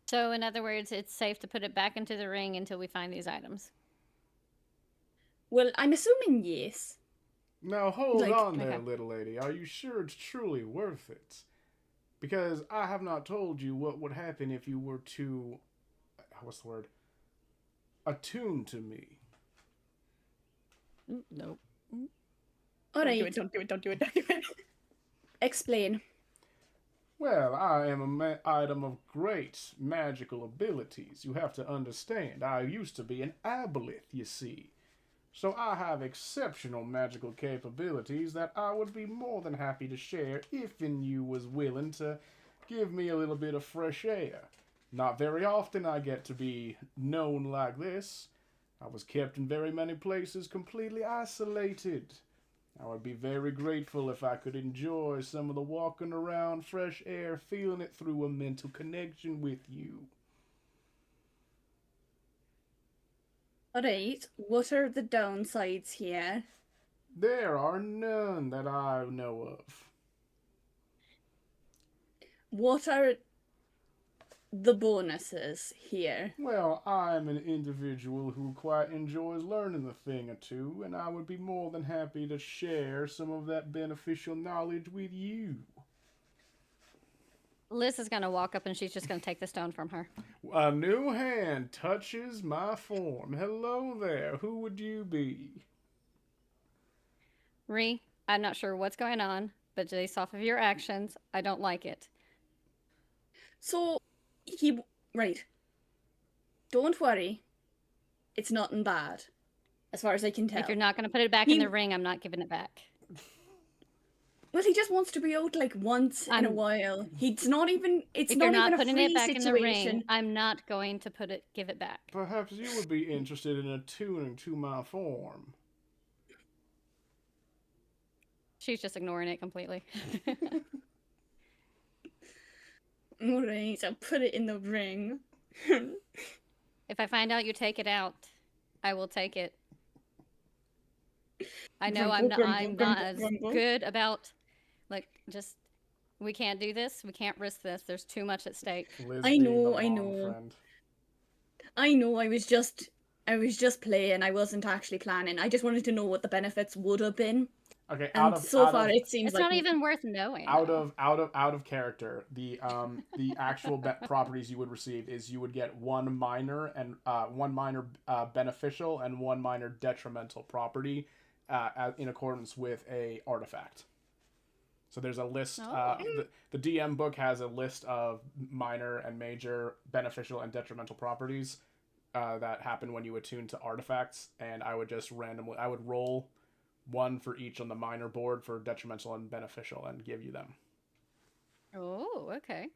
So in other words, it's safe to put it back into the ring until we find these items. Well, I'm assuming yes. Now hold Like, on there, okay. little lady. Are you sure it's truly worth it? Because I have not told you what would happen if you were to, what's the word? Attune to me. Nope. Alright, Don't do it, don't do it, don't do it. explain. Well, I am an item of great magical abilities. You have to understand, I used to be an aboleth, you see. So I have exceptional magical capabilities that I would be more than happy to share if you was willing to give me a little bit of fresh air. Not very often I get to be known like this. I was kept in very many places completely isolated. I would be very grateful if I could enjoy some of the walking around, fresh air, feeling it through a mental connection with you. Alright, what are the downsides here? There are none that I know of. What are the bonuses here? Well, I'm an individual who quite enjoys learning a thing or two, and I would be more than happy to share some of that beneficial knowledge with you. Liz is gonna walk up and she's just gonna take the stone from her. A new hand touches my form. Hello there. Who would you be? Ree, I'm not sure what's going on, but based off of your actions, I don't like it. So, right. Don't worry. It's nothing bad. As far as I can tell. If you're not gonna put it back in the ring, I'm not giving it back. Well, he just wants to be out like once in a while. It's not even a free putting it back situation. in the ring, I'm not going to give it back. Perhaps you would be interested in attuning to my form. She's just ignoring it completely. Alright, I'll put it in the ring. If I find out you take it out, I will take it. I know I'm not as good about, like, just, we can't do this, we can't risk this, there's too much at stake. Liz I being know, the I mom know. friend. I know, I was just playing, I wasn't actually planning. I just wanted to know what the benefits would have been. Okay, And it seems It's like not even worth knowing. out of character. The actual properties you would receive is you would get one minor beneficial and one minor detrimental property, in accordance with a artifact. So there's a list. The DM book has a list of minor and major beneficial and detrimental properties that happen when you attune to artifacts, and I would just I would roll one for each on the minor board for detrimental and beneficial and give you them. Oh, okay.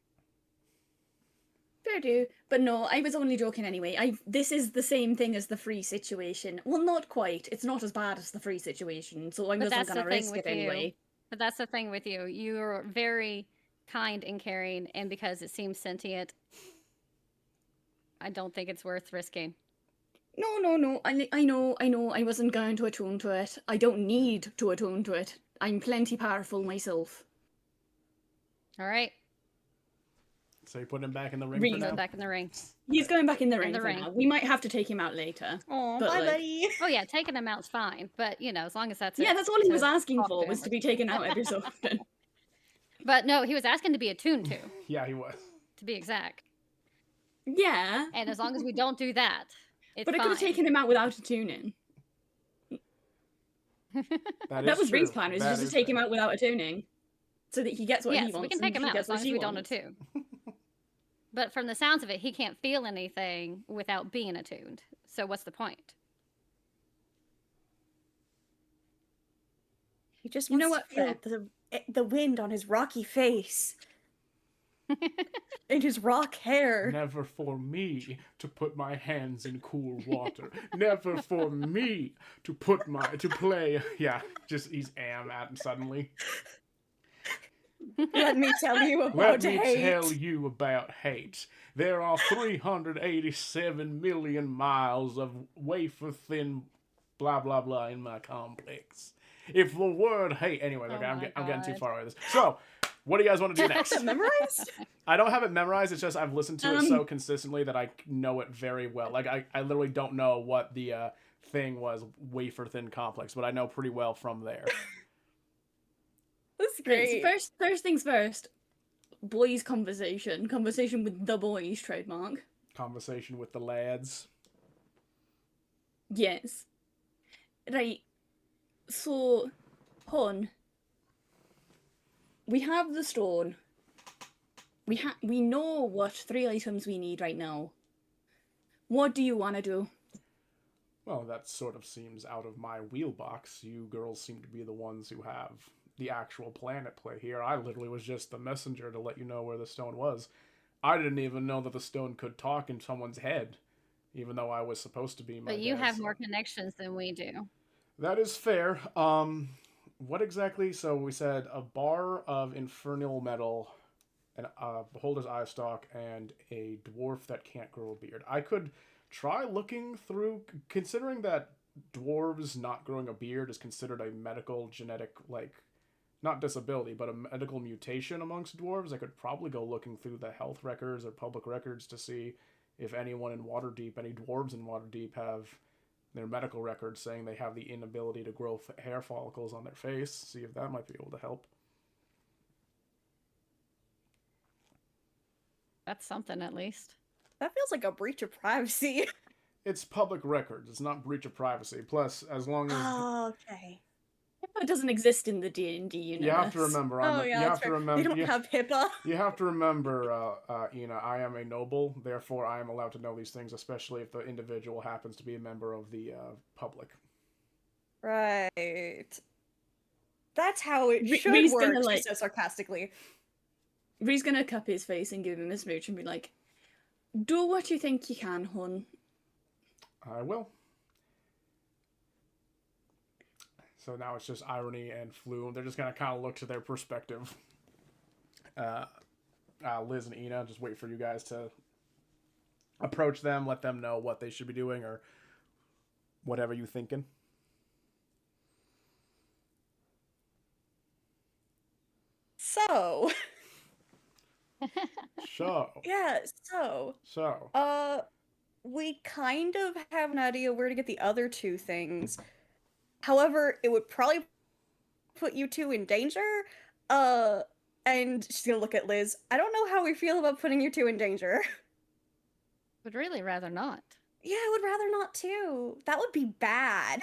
fair do. But no, I was only joking anyway. This is the same thing as the free situation. Well, not quite. It's not as bad as the free situation, so I wasn't going to risk it anyway. But that's the thing with you. You're very kind and caring, and because it seems sentient, I don't think it's worth risking. No. I know. I wasn't going to attune to it. I don't need to attune to it. I'm plenty powerful myself. All right. So you put him back in the ring Ring for him now? Back in the ring. He's going back in the ring. ring. Now. We might have to take him out later. Oh, But, bye, like- buddy. Oh yeah, taking him out's fine, but as long as that's Yeah, it, that's all he was to asking talk for, to was him. to be taken out every so often. But no, he was asking to be attuned to Yeah, he was. be exact. Yeah, And as long as we don't do that, it's but I could have fine. taken him out without attuning. That was Ree's plan, was just to take him out without attuning. So that he gets what he Yes, wants. we can and take him she out gets as long what as she we don't wants. attune. But from the sounds of it, he can't feel anything without being attuned. So what's the point? He just You know wants to what, feel the wind on his rocky face and his rock hair. Never for me to put my hands in cool water. Never for me to play. Yeah, just he's at suddenly. Let me tell you about Let me hate. tell you about hate. There are 387 million miles of wafer thin blah blah blah in my complex. If the word hate, anyways, okay, I'm getting too far away with this. So, what do you guys want to do next? Is that memorized? I don't have it memorized. It's just I've listened to it so consistently that I know it very well. Like I literally don't know what the thing was, wafer thin complex, but I know pretty well from there. That's Great. great. So first things first. Boys conversation. Conversation with the boys trademark. Conversation with the lads. Yes. Right. So, hon. We have the stone. We know what 3 items we need right now. What do you want to do? Well, that sort of seems out of my wheelbox. You girls seem to be the ones who have the actual plan at play here. I literally was just the messenger to let you know where the stone was. I didn't even know that the stone could talk in someone's head, even though I was supposed to be my But you dad, have so. more connections than we do. That is fair. What exactly? So we said a bar of infernal metal, a beholder's eye stalk, and a dwarf that can't grow a beard. I could try looking through, considering that dwarves not growing a beard is considered a medical genetic, like, not disability, but a medical mutation amongst dwarves. I could probably go looking through the health records or public records to see if anyone in Waterdeep, any dwarves in Waterdeep, have their medical records saying they have the inability to grow hair follicles on their face. See if that might be able to help. That's something at least. That feels like a breach of privacy. It's public records. It's not breach of privacy. Plus, as long as Oh, okay. HIPAA doesn't exist in the D&D universe. you have to remember, Oh, yeah, you that's have to right. remember, They don't have HIPAA. you have to remember, Ina, I am a noble, therefore I am allowed to know these things, especially if the individual happens to be a member of the public. Right. That's how it Re- should Ree's work, gonna, she like- says sarcastically. Ree's gonna cup his face and give him a smooch and be like, do what you think you can, hon. I will. So now it's just Irony and Flume. They're just gonna kind of look to their perspective. Liz and Ina just wait for you guys to approach them, let them know what they should be doing or whatever you thinking. So. Yeah, So. We kind of have an idea where to get the other two things. However, it would probably put you two in danger. And she's gonna look at Liz. I don't know how we feel about putting you two in danger. Would really rather not. Yeah, I would rather not too. That would be bad.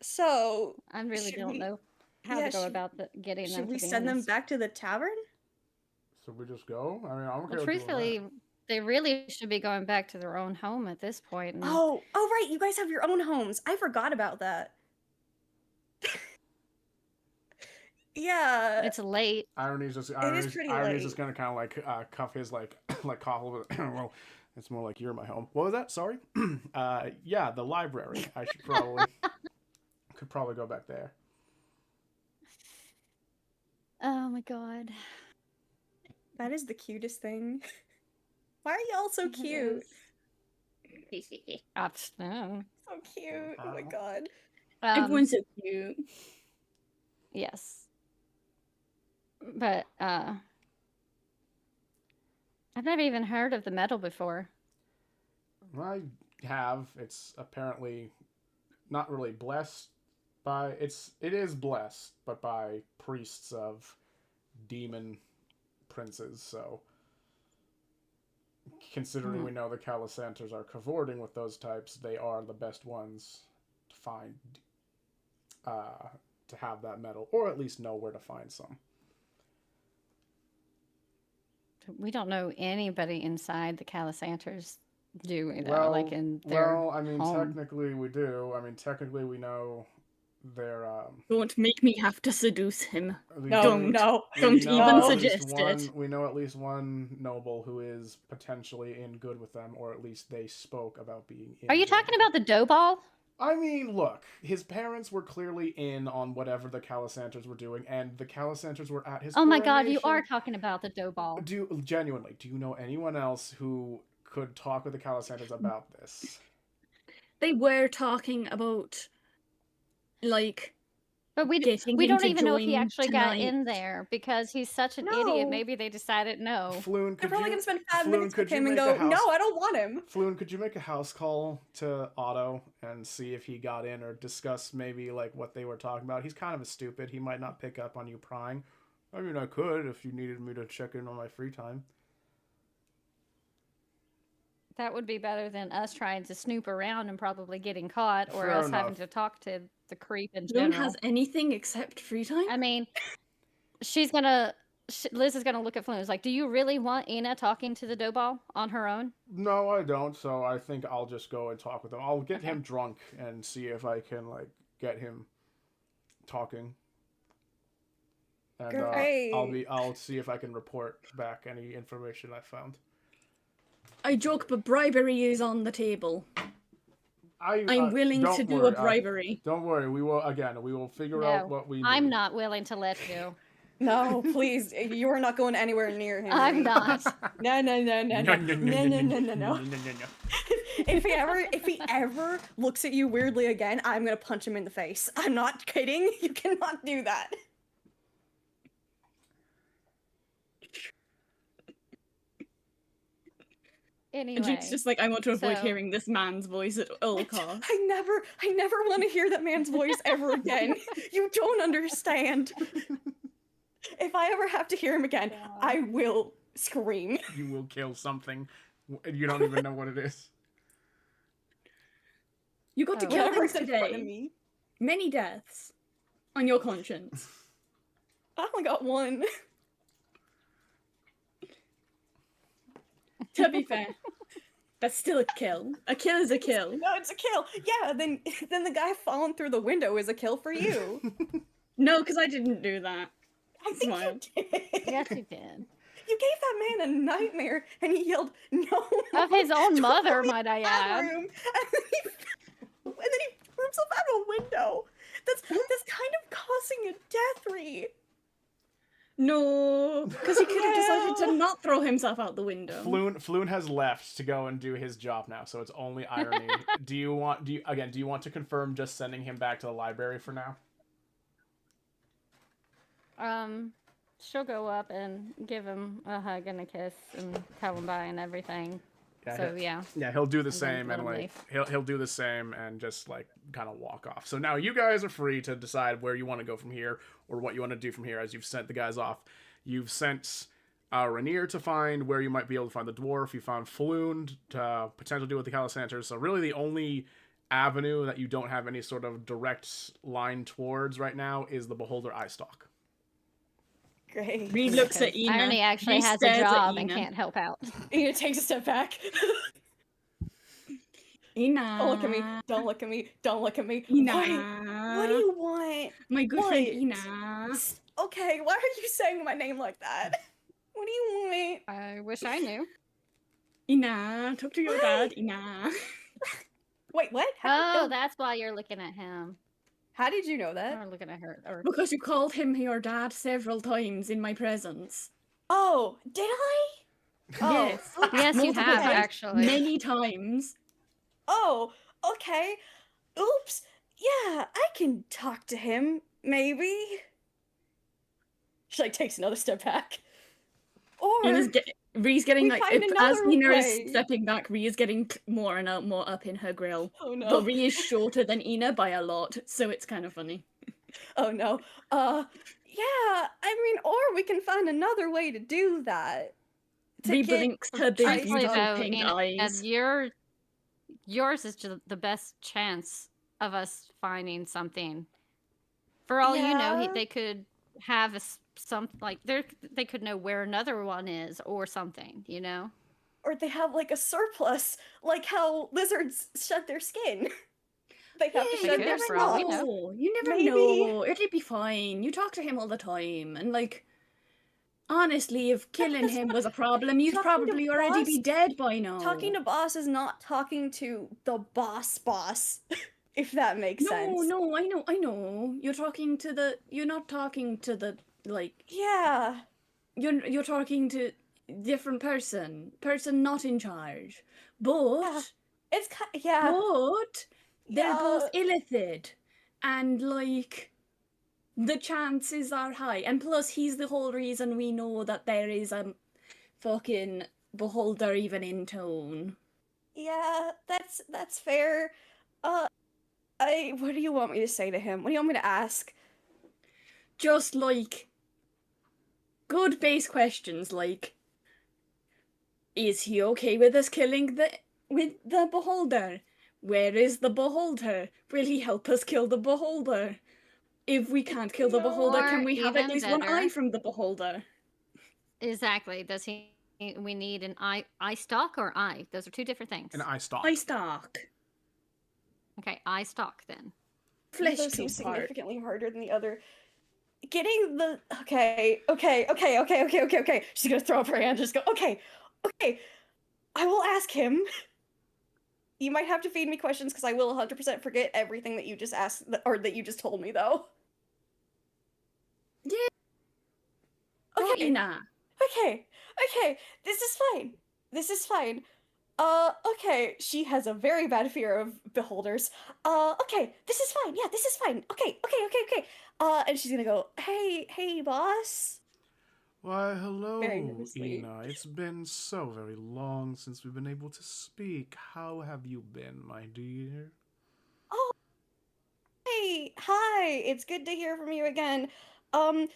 So, I really should don't we- know how yeah, to go should- about getting them. should we to be send them honest. back to the tavern? so we just go. I mean, I'm okay. Well, with doing truthfully, that. they really should be going back to their own home at this point. And Oh, right, you guys have your own homes. I forgot about that. Yeah. it's late. Irony's just pretty Irony's late. just gonna kind of like cuff his like cough a little bit. Well, it's more like you're my home. What was that? Sorry. Yeah, the library. I should probably could probably go back there. Oh my god. That is the cutest thing. Why are y'all so cute? No. So cute. Oh my god. Everyone's so cute. Yes. But I've never even heard of the metal before. I have. It's apparently not really blessed by it is blessed, but by priests of demon princes, so considering we know the Calisanters are cavorting with those types, they are the best ones to find to have that metal, or at least know where to find some. We don't know anybody inside the Calisanters, do we? Though? Well, Like in their I mean, home. technically we do. I mean, technically we know their Don't make me have to seduce him. we No, do- no. Don't we know even at least suggest one- it. We know at least one noble who is potentially in good with them, or at least they spoke about being in Are you good talking with about the dough ball? I mean, look, his parents were clearly in on whatever the Calisanters were doing, and the Calisanters were at his Oh my god, you coronation. are talking about the dough ball. Do you know anyone else who could talk with the Calisanters about this? They were talking about, like, But we getting don't him to even know if he join actually got tonight. in there because he's such an No. idiot. Maybe they decided no. Floon, They're could probably you gonna spend 5 Floon, minutes could with you him and make a go, house- no, I don't want him. Floon, could you make a house call to Otto and see if he got in, or discuss maybe like what they were talking about? He's kind of a stupid. He might not pick up on you prying. I mean, I could if you needed me to check in on my free time. That would be better than us trying to snoop around and probably getting caught, or Fair us having enough. to talk to the creep in no one general. has anything except free time. I mean, Liz is gonna look at Flume. It's like, do you really want Ina talking to the dough ball on her own? No, I don't. So I think I'll just go and talk with him. I'll get him drunk and see if I can like get him talking. And Great. I'll see if I can report back any information I found. I joke, but bribery is on the table. I'm uh, willing don't to do worry, a bribery. Don't worry. We will figure out what we need. I'm not willing to let you. No, please. You are not going anywhere near him. I'm not. No, no, no, no, no. No, no, no, no, no. no. If he ever looks at you weirdly again, I'm gonna punch him in the face. I'm not kidding. You cannot do that. Anyway, And Jake's just like, I want to avoid so- hearing this man's voice at all costs. I never want to hear that man's voice ever again. You don't understand. if I ever have to hear him again, I will scream. You will kill something. You don't even know what it is. You got to kill Whatever's things in front of today. me. Many deaths on your conscience. I only got one. To be fair, that's still a kill. A kill is a kill. No, it's a kill. Yeah, then the guy falling through the window is a kill for you. No, because I didn't do that. I think Smile. you did. Yes, you did. You gave that man a nightmare, and he yelled, "No!" Of his own mother, might I room, add. and then he threw himself out a window. That's kind of causing a death rate. No, because he could have decided to not throw himself out the window. Floon has left to go and do his job now, so it's only irony. Do you want to confirm just sending him back to the library for now? She'll go up and give him a hug and a kiss and tell him bye and everything. Yeah, So yeah. Yeah, he'll do the then same let and him like leave. he'll do the same and just like kind of walk off. So now you guys are free to decide where you want to go from here or what you want to do from here as you've sent the guys off. You've sent Rainier to find where you might be able to find the dwarf. You found Floon to potentially deal with the Calisanters. So really the only avenue that you don't have any sort of direct line towards right now is the Beholder Eye Stalk. Great. Reed looks at Ina. Irony actually Reed has a stares at job and Ina. can't help out. Ina takes a step back. Ina. Don't look at me. Don't look at me. Don't look at me. Ina. What do you want? My good What? friend Ina. Okay, why are you saying my name like that? What do you want? I wish I knew. Ina, talk to your dad, Ina. Wait, what? Oh, that's why you're looking at him. How did you know that? Or looking at her. Or... Because you called him your dad several times in my presence. Oh, did I? Oh, Yes. Yes, you Multiple have, times. actually. Many times. Oh, okay. Oops. Yeah, I can talk to him, maybe. She like takes another step back. Or Ree's getting we like find as another Ina way. is stepping back, Ree is getting more and more up in her grill. oh no. But Ree is shorter than Ina by a lot, so it's kind of funny. Oh no. Yeah, I mean, or we can find another way to do that. To Ree get blinks her big, Ice Truthfully, beautiful Dog. though, pink and eyes. yours is the best chance of us finding something. For all you know, Yeah. they could have some like they could know where another one is or something. You know. Or they have like a surplus, like how lizards shed their skin. They have to Yeah, shed you their never for all we spots. know. You never Maybe. know. It'll be fine. You talk to him all the time, and like, honestly, if killing That's him not- was a problem, you'd talking to probably already be boss- dead by now. Talking to boss is not talking to the boss, if that makes sense. No, I know. You're talking to the. You're not talking to the like. Yeah. You're talking to different person not in charge, but Yeah. It's yeah. but they're both Yeah. illithid, and like the chances are high. And plus, he's the whole reason we know that there is a fucking beholder even in town. Yeah, that's fair. What do you want me to say to him? What do you want me to ask? Just like good base questions like, is he okay with us killing the beholder? Where is the beholder? Will he help us kill the beholder? If we can't kill the beholder, can we have at even least one better- eye from the beholder? Exactly. Does he? We need an eye stalk or eye. Those are two different things. An eye stalk. Eye stalk. Okay, eye stalk then. Flesh Those seem tooth part. significantly harder than the other. Getting the okay. She's gonna throw up her hand. Just go. Okay. I will ask him. You might have to feed me questions because I will 100% forget everything that you just asked or that you just told me though. Yeah. Okay. Ina. Okay. This is fine. Okay. She has a very bad fear of beholders. Okay. This is fine. Yeah, this is fine. Okay. And she's gonna go, hey, boss. Why, hello, Very nervously. Ina. It's been so very long since we've been able to speak. How have you been, my dear? Hey, hi. It's good to hear from you again. The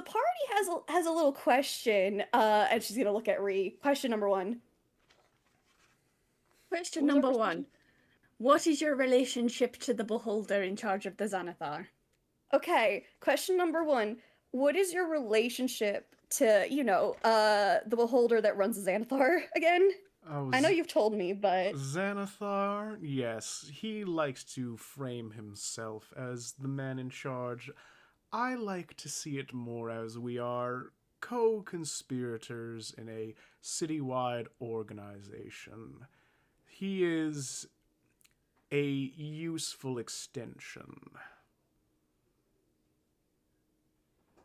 party has a little question, and she's gonna look at Ree. Question number one. Question What was our number first one. question? What is your relationship to the beholder in charge of the Xanathar? Okay, question number one. What is your relationship to, the beholder that runs Xanathar again? Oh, I know you've told me, but Xanathar? Yes, he likes to frame himself as the man in charge. I like to see it more as we are co-conspirators in a citywide organization. He is a useful extension.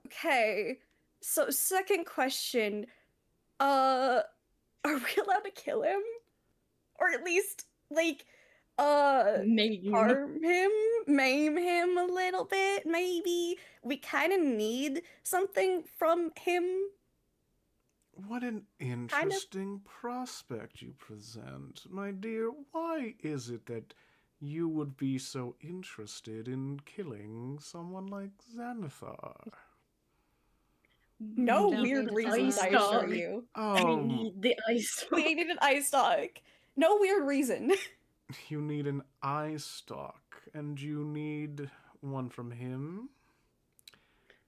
okay. So, second question. Uh, are we allowed to kill him? Or at least, like, Maim. harm him, maim him a little bit, maybe? We kind of need something from him, What an kind of. interesting prospect you present. My dear, why is it that you would be so interested in killing someone like Xanathar? No Don't weird need to tell reasons, Ice I us. assure dog. you. I Oh, need the ice dog. We need an eye stock. No weird reason. you need an eye stalk, and you need one from him?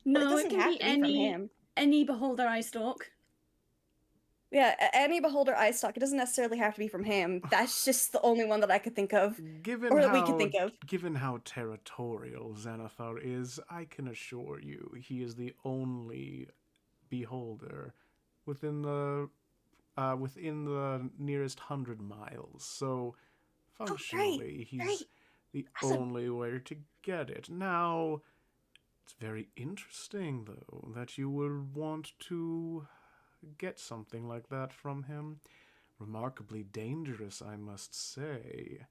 Well, it No, it doesn't can have be to be from him. any beholder eye stalk. Yeah, any beholder eye stock. It doesn't necessarily have to be from him. That's just the only one that I could think of, Given or that we could how think of. given how territorial Xanathar is, I can assure you he is the only beholder within the nearest 100 miles. So Oh, great, functionally, great, he's the awesome. only way to get it. Now, it's very interesting though that you would want to get something like that from him. Remarkably dangerous, I must say.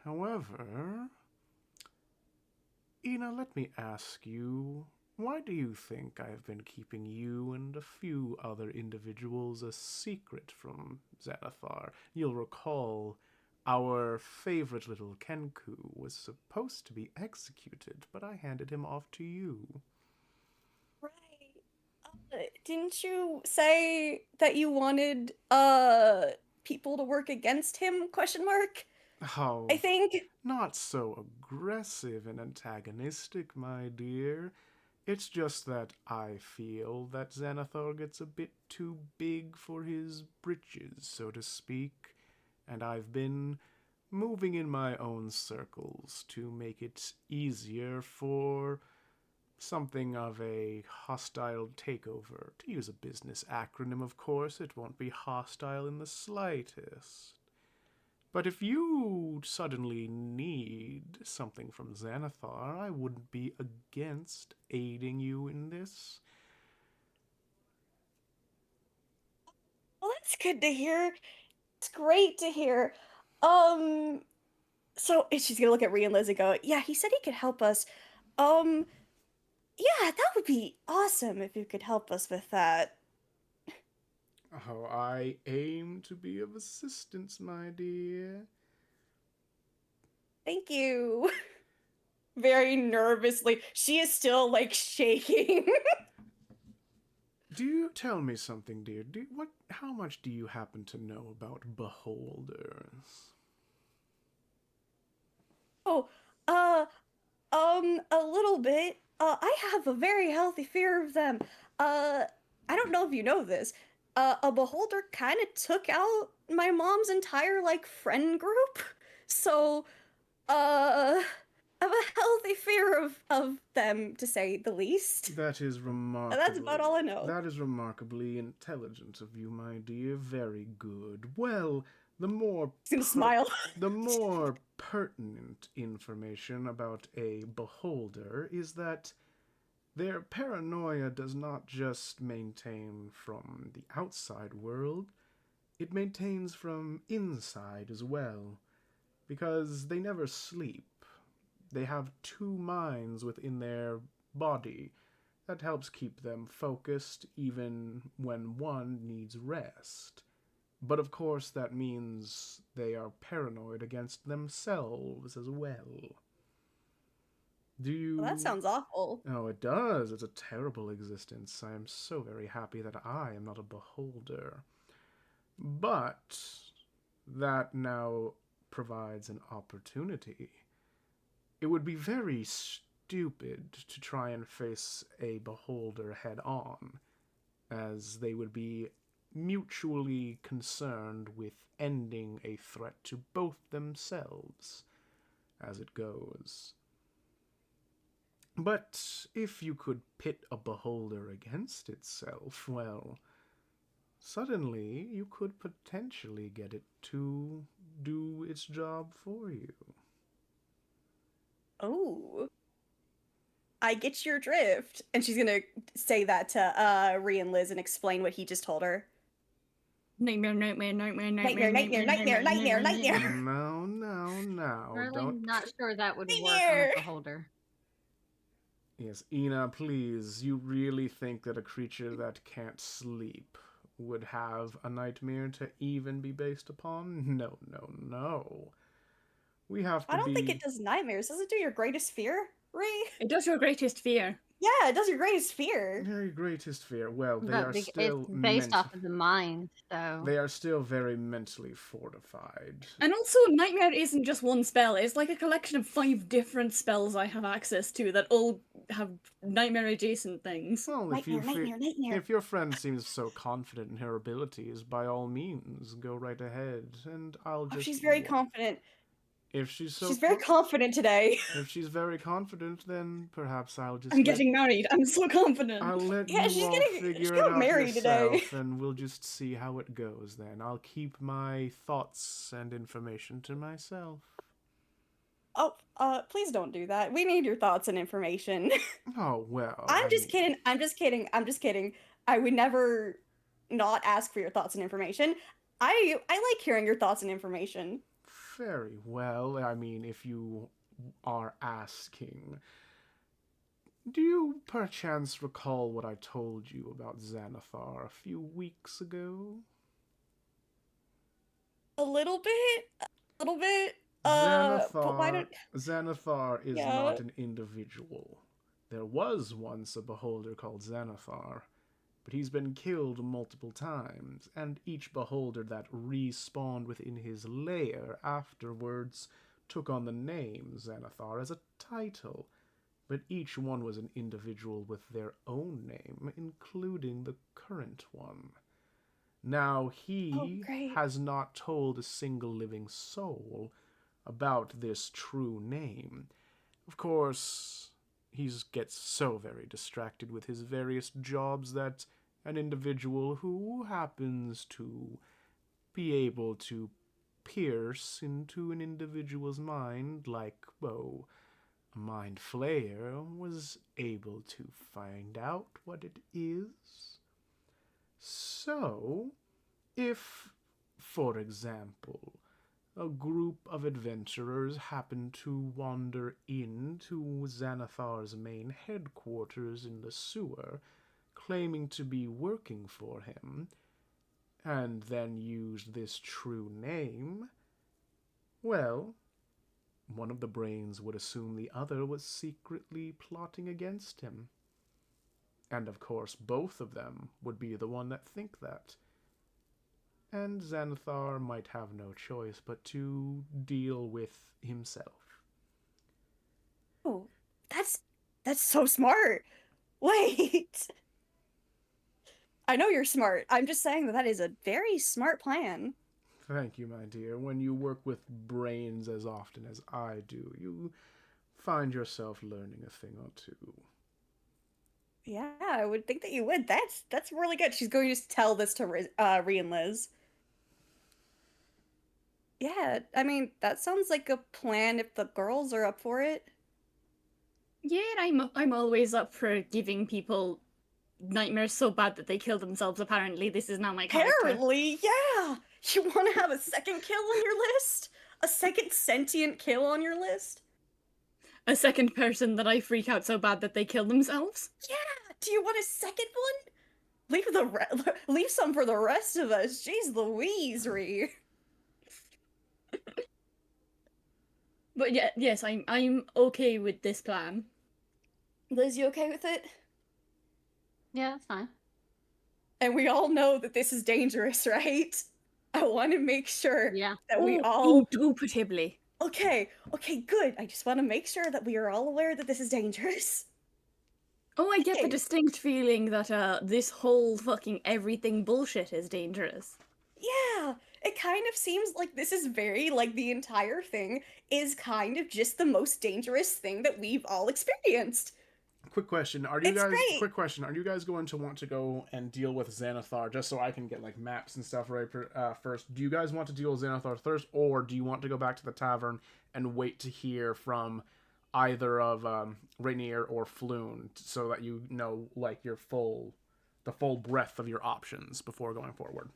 However, Ina, let me ask you, why do you think I've been keeping you and a few other individuals a secret from Xanathar? You'll recall our favorite little Kenku was supposed to be executed, but I handed him off to you. Right. Didn't you say that you wanted people to work against him? Question mark. I Oh, think. not so aggressive and antagonistic, my dear. It's just that I feel that Xanathar gets a bit too big for his britches, so to speak, and I've been moving in my own circles to make it easier for something of a hostile takeover. To use a business acronym, of course, it won't be hostile in the slightest. But if you suddenly need something from Xanathar, I wouldn't be against aiding you in this. Well, that's good to hear. It's great to hear. Um, so she's gonna look at Rhea and Liz and go, yeah, he said he could help us. Um, yeah, that would be awesome if you could help us with that. Oh, I aim to be of assistance, my dear. Thank you. Very nervously. She is still like shaking. Do you tell me something, dear? How much do you happen to know about beholders? Oh, uh, a little bit. I have a very healthy fear of them. Uh, I don't know if you know this. A beholder kind of took out my mom's entire like friend group. So, I have a healthy fear of them, to say the least. That is That's about remarkably. all I know. That is remarkably intelligent of you, my dear. Very good. Well, the more He's gonna smile. the more pertinent information about a beholder is that their paranoia does not just maintain from the outside world, it maintains from inside as well, because they never sleep. They have two minds within their body. That helps keep them focused even when one needs rest. But of course, that means they are paranoid against themselves as well. Do you... Well, that sounds awful. Oh, it does. It's a terrible existence. I am so very happy that I am not a beholder. But that now provides an opportunity. It would be very stupid to try and face a beholder head on, as they would be mutually concerned with ending a threat to both themselves, as it goes. But if you could pit a beholder against itself, well, suddenly you could potentially get it to do its job for you. Oh. I get your drift. And she's gonna say that to Rhea and Liz and explain what he just told her. Nightmare, nightmare, nightmare, Nightmare, nightmare, nightmare, nightmare, nightmare. No. Really Don't... not sure that would work on Nightmare. a beholder. Yes, Ina, please. You really think that a creature that can't sleep would have a nightmare to even be based upon? No. We have to I don't be... think it does nightmares. Does it do your greatest fear, Rhea? It does your greatest fear. Yeah, it does your greatest fear. Very greatest fear. Well, they But are still it's based off of the mind, so They are still very mentally fortified. And also, Nightmare isn't just one spell, it's like a collection of 5 different spells I have access to that all have nightmare-adjacent things. Well, Nightmare. if your friend seems so confident in her abilities, by all means, go right ahead, and I'll just... Oh, she's very confident. If she's so... She's very confident today. If she's very confident, then perhaps I'll just... I'm getting married, I'm so confident. I'll let Yeah, you she's all getting figure it out married yourself, today. and we'll just see how it goes then. I'll keep my thoughts and information to myself. Oh, please don't do that. We need your thoughts and information. Oh, well... I'm just kidding. I would never not ask for your thoughts and information. I like hearing your thoughts and information. Very well. I mean, if you are asking... Do you perchance recall what I told you about Xanathar a few weeks ago? A little bit. Xanathar, But why don't... Xanathar is Yeah. not an individual. There was once a beholder called Xanathar, but he's been killed multiple times, and each beholder that respawned within his lair afterwards took on the name Xanathar as a title, but each one was an individual with their own name, including the current one. Now, he great. has not told a single living soul about this true name. Of course, he gets so very distracted with his various jobs that an individual who happens to be able to pierce into an individual's mind, like, a mind flayer, was able to find out what it is. So, if, for example, a group of adventurers happen to wander into Xanathar's main headquarters in the sewer, claiming to be working for him, and then used this true name, well, one of the brains would assume the other was secretly plotting against him. And of course, both of them would be the one that think that. And Xanathar might have no choice but to deal with himself. Oh, that's so smart. Wait. I know you're smart. I'm just saying that is a very smart plan. Thank you, my dear. When you work with brains as often as I do, you find yourself learning a thing or two. Yeah, I would think that you would. That's really good. She's going to tell this to Rhea and Liz. Yeah, I mean, that sounds like a plan if the girls are up for it. Yeah, I'm always up for giving people nightmares so bad that they kill themselves. Apparently, this is now my character. Apparently, yeah! You want to have a second kill on your list? A second sentient kill on your list? A second person that I freak out so bad that they kill themselves? Yeah! Do you want a second one? Leave some for the rest of us. Jeez Louise, Rhea. But yeah, yes, I'm okay with this plan. Liz, you okay with it? Yeah, that's fine. And we all know that this is dangerous, right? I want to make sure Yeah. that we all... Indubitably. Okay, good. I just want to make sure that we are all aware that this is dangerous. Oh, I get the Okay. distinct feeling that this whole fucking everything bullshit is dangerous. Yeah, it kind of seems like this is very, like, the entire thing is kind of just the most dangerous thing that we've all experienced. Quick question: Are you guys going to want to go and deal with Xanathar just so I can get like maps and stuff right first? Do you guys want to deal with Xanathar first, or do you want to go back to the tavern and wait to hear from either of Rainier or Floon so that you know like the full breadth of your options before going forward?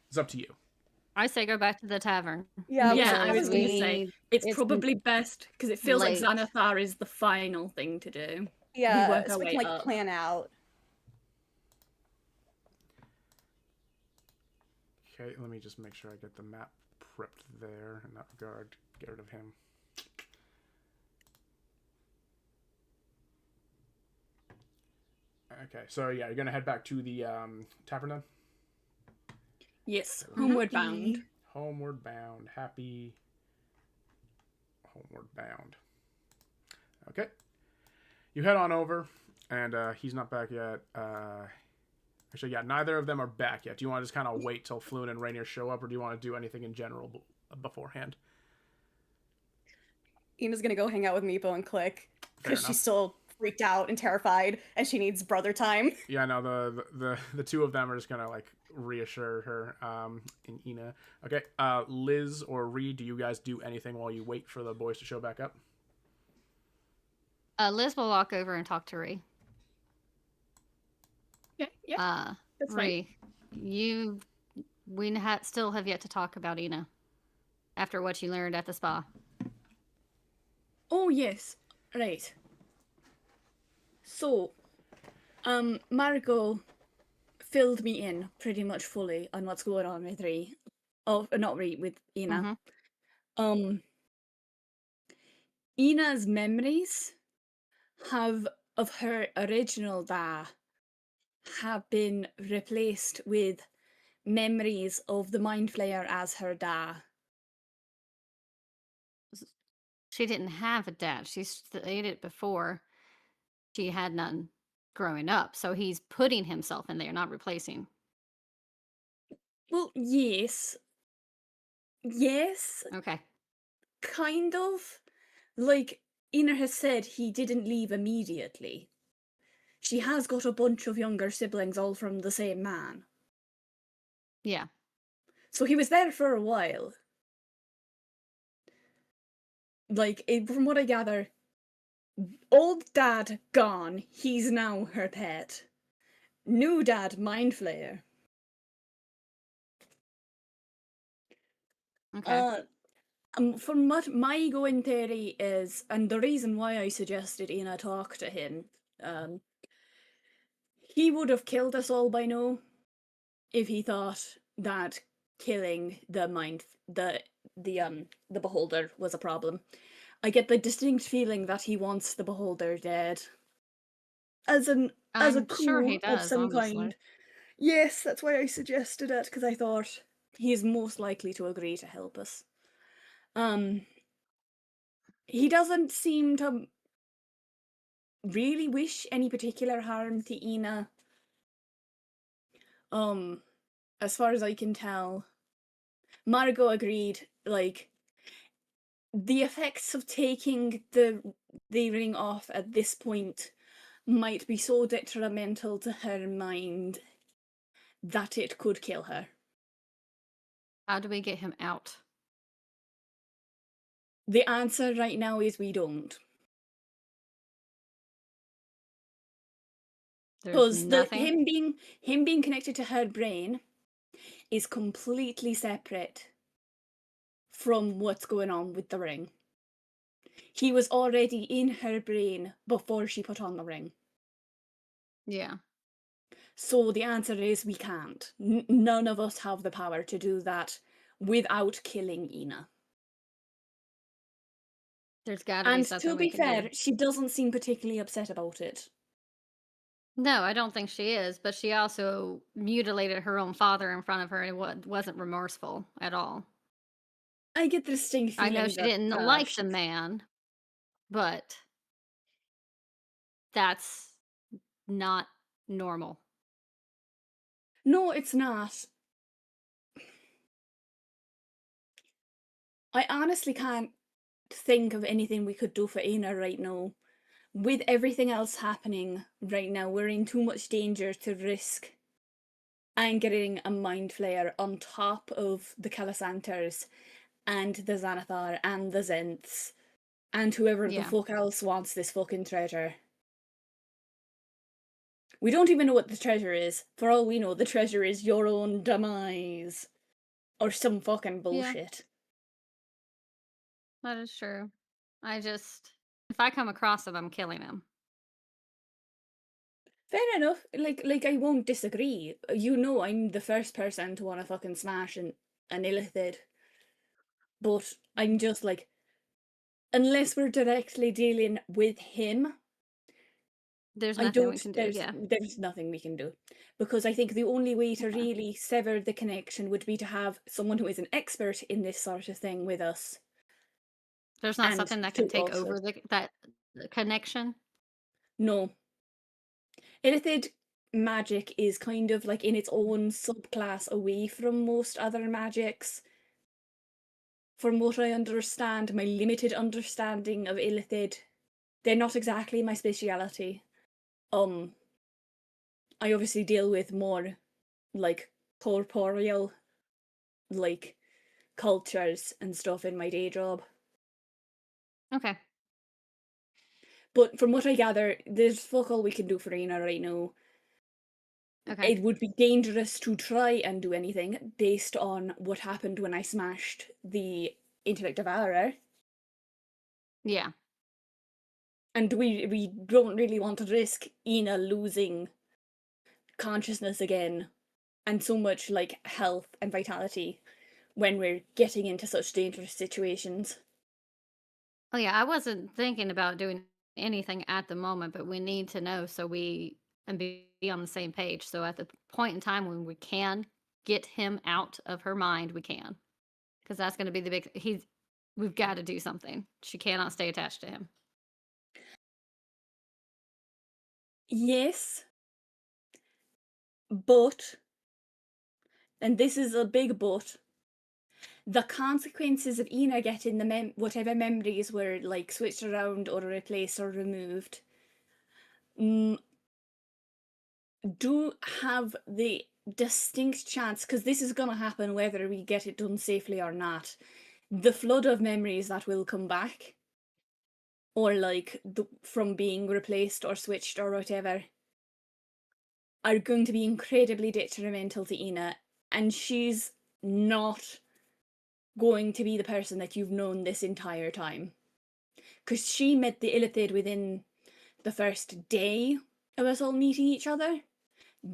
It's up to you. I say go back to the tavern. Yeah, I was going to we- say it's probably best because it feels late. like Xanathar is the final thing to do. yeah, work so our we can way like up. plan out. Okay, let me just make sure I get the map prepped there in that regard. Get rid of him. Okay, so yeah, you're gonna head back to the tavern then? Yes, homeward bound. Homeward bound. Happy. Homeward bound. Okay. You head on over, and he's not back yet. Actually, yeah, neither of them are back yet. Do you want to just kind of wait till Floon and Rainier show up, or do you want to do anything in general beforehand? Ina's gonna go hang out with Meepo and Click because enough. she's still freaked out and terrified, and she needs brother time. Yeah, no, the two of them are just gonna like reassure her. In Ina. Okay, Liz or Reed, do you guys do anything while you wait for the boys to show back up? Liz will walk over and talk to Ree. Yeah, that's Ree, we still have yet to talk about Ina after what you learned at the spa. Oh yes, right. So, Margot filled me in pretty much fully on what's going on with Ree. Oh, not Ree, with Ina. Ina's memories of her original Da have been replaced with memories of the Mind Flayer as her Da. She didn't have a dad. She stated it before. She had none growing up. So he's putting himself in there, not replacing. Well, yes. Yes, Okay. kind of. Like, Ina has said he didn't leave immediately. She has got a bunch of younger siblings all from the same man. Yeah. So he was there for a while. Like, from what I gather, old dad gone, he's now her pet. New dad, Mind Flayer. Okay. From what my going theory is, and the reason why I suggested Ina talk to him, he would have killed us all by now if he thought that killing the beholder was a problem. I get the distinct feeling that he wants the beholder dead. As a I'm coup sure he of does, some honestly. kind. Yes, that's why I suggested it, because I thought he's most likely to agree to help us. He doesn't seem to really wish any particular harm to Ina. As far as I can tell, Margot agreed, like, the effects of taking the ring off at this point might be so detrimental to her mind that it could kill her. How do we get him out? The answer right now is we don't. Because him being connected to her brain is completely separate from what's going on with the ring. He was already in her brain before she put on the ring. Yeah. So the answer is we can't. None of us have the power to do that without killing Ina. There's got to be And something to we be can do. fair, she doesn't seem particularly upset about it. No, I don't think she is, but she also mutilated her own father in front of her and wasn't remorseful at all. I get the distinct I know feeling she that didn't like the she's... man, but that's not normal. No, it's not. I honestly can't think of anything we could do for Ina right now. With everything else happening right now, we're in too much danger to risk and getting a mind flayer on top of the Calisanters and the Xanathar and the Zents and whoever the Yeah. fuck else wants this fucking treasure. We don't even know what the treasure is. For all we know, the treasure is your own demise. Or some fucking Yeah, bullshit. that is true. If I come across him, I'm killing him. Fair enough. Like I won't disagree. You know I'm the first person to want to fucking smash an illithid. But I'm just like, unless we're directly dealing with him, There's I nothing we don't can do. there's Yeah. there's nothing we can do. Because I think the only way to really sever the connection would be to have someone who is an expert in this sort of thing with us. There's not And something that to can take also over that connection. no. Illithid magic is kind of like in its own subclass away from most other magics. From what I understand, my limited understanding of Illithid, they're not exactly my speciality. I obviously deal with more like corporeal, like cultures and stuff in my day job. Okay. But from what I gather, there's fuck all we can do for Ina right now. Okay. It would be dangerous to try and do anything based on what happened when I smashed the Intellect Devourer. Yeah. And we don't really want to risk Ina losing consciousness again and so much like health and vitality when we're getting into such dangerous situations. Oh yeah, I wasn't thinking about doing anything at the moment, but we need to know so we and be on the same page. So at the point in time when we can get him out of her mind, we can. Because that's going to be the big we've got to do something. She cannot stay attached to him. Yes, but, and this is a big but, the consequences of Ina getting the whatever memories were like switched around or replaced or removed mm, do have the distinct chance, because this is going to happen whether we get it done safely or not, the flood of memories that will come back, or like from being replaced or switched or whatever, are going to be incredibly detrimental to Ina, and she's not going to be the person that you've known this entire time. Because she met the Illithid within the first day of us all meeting each other.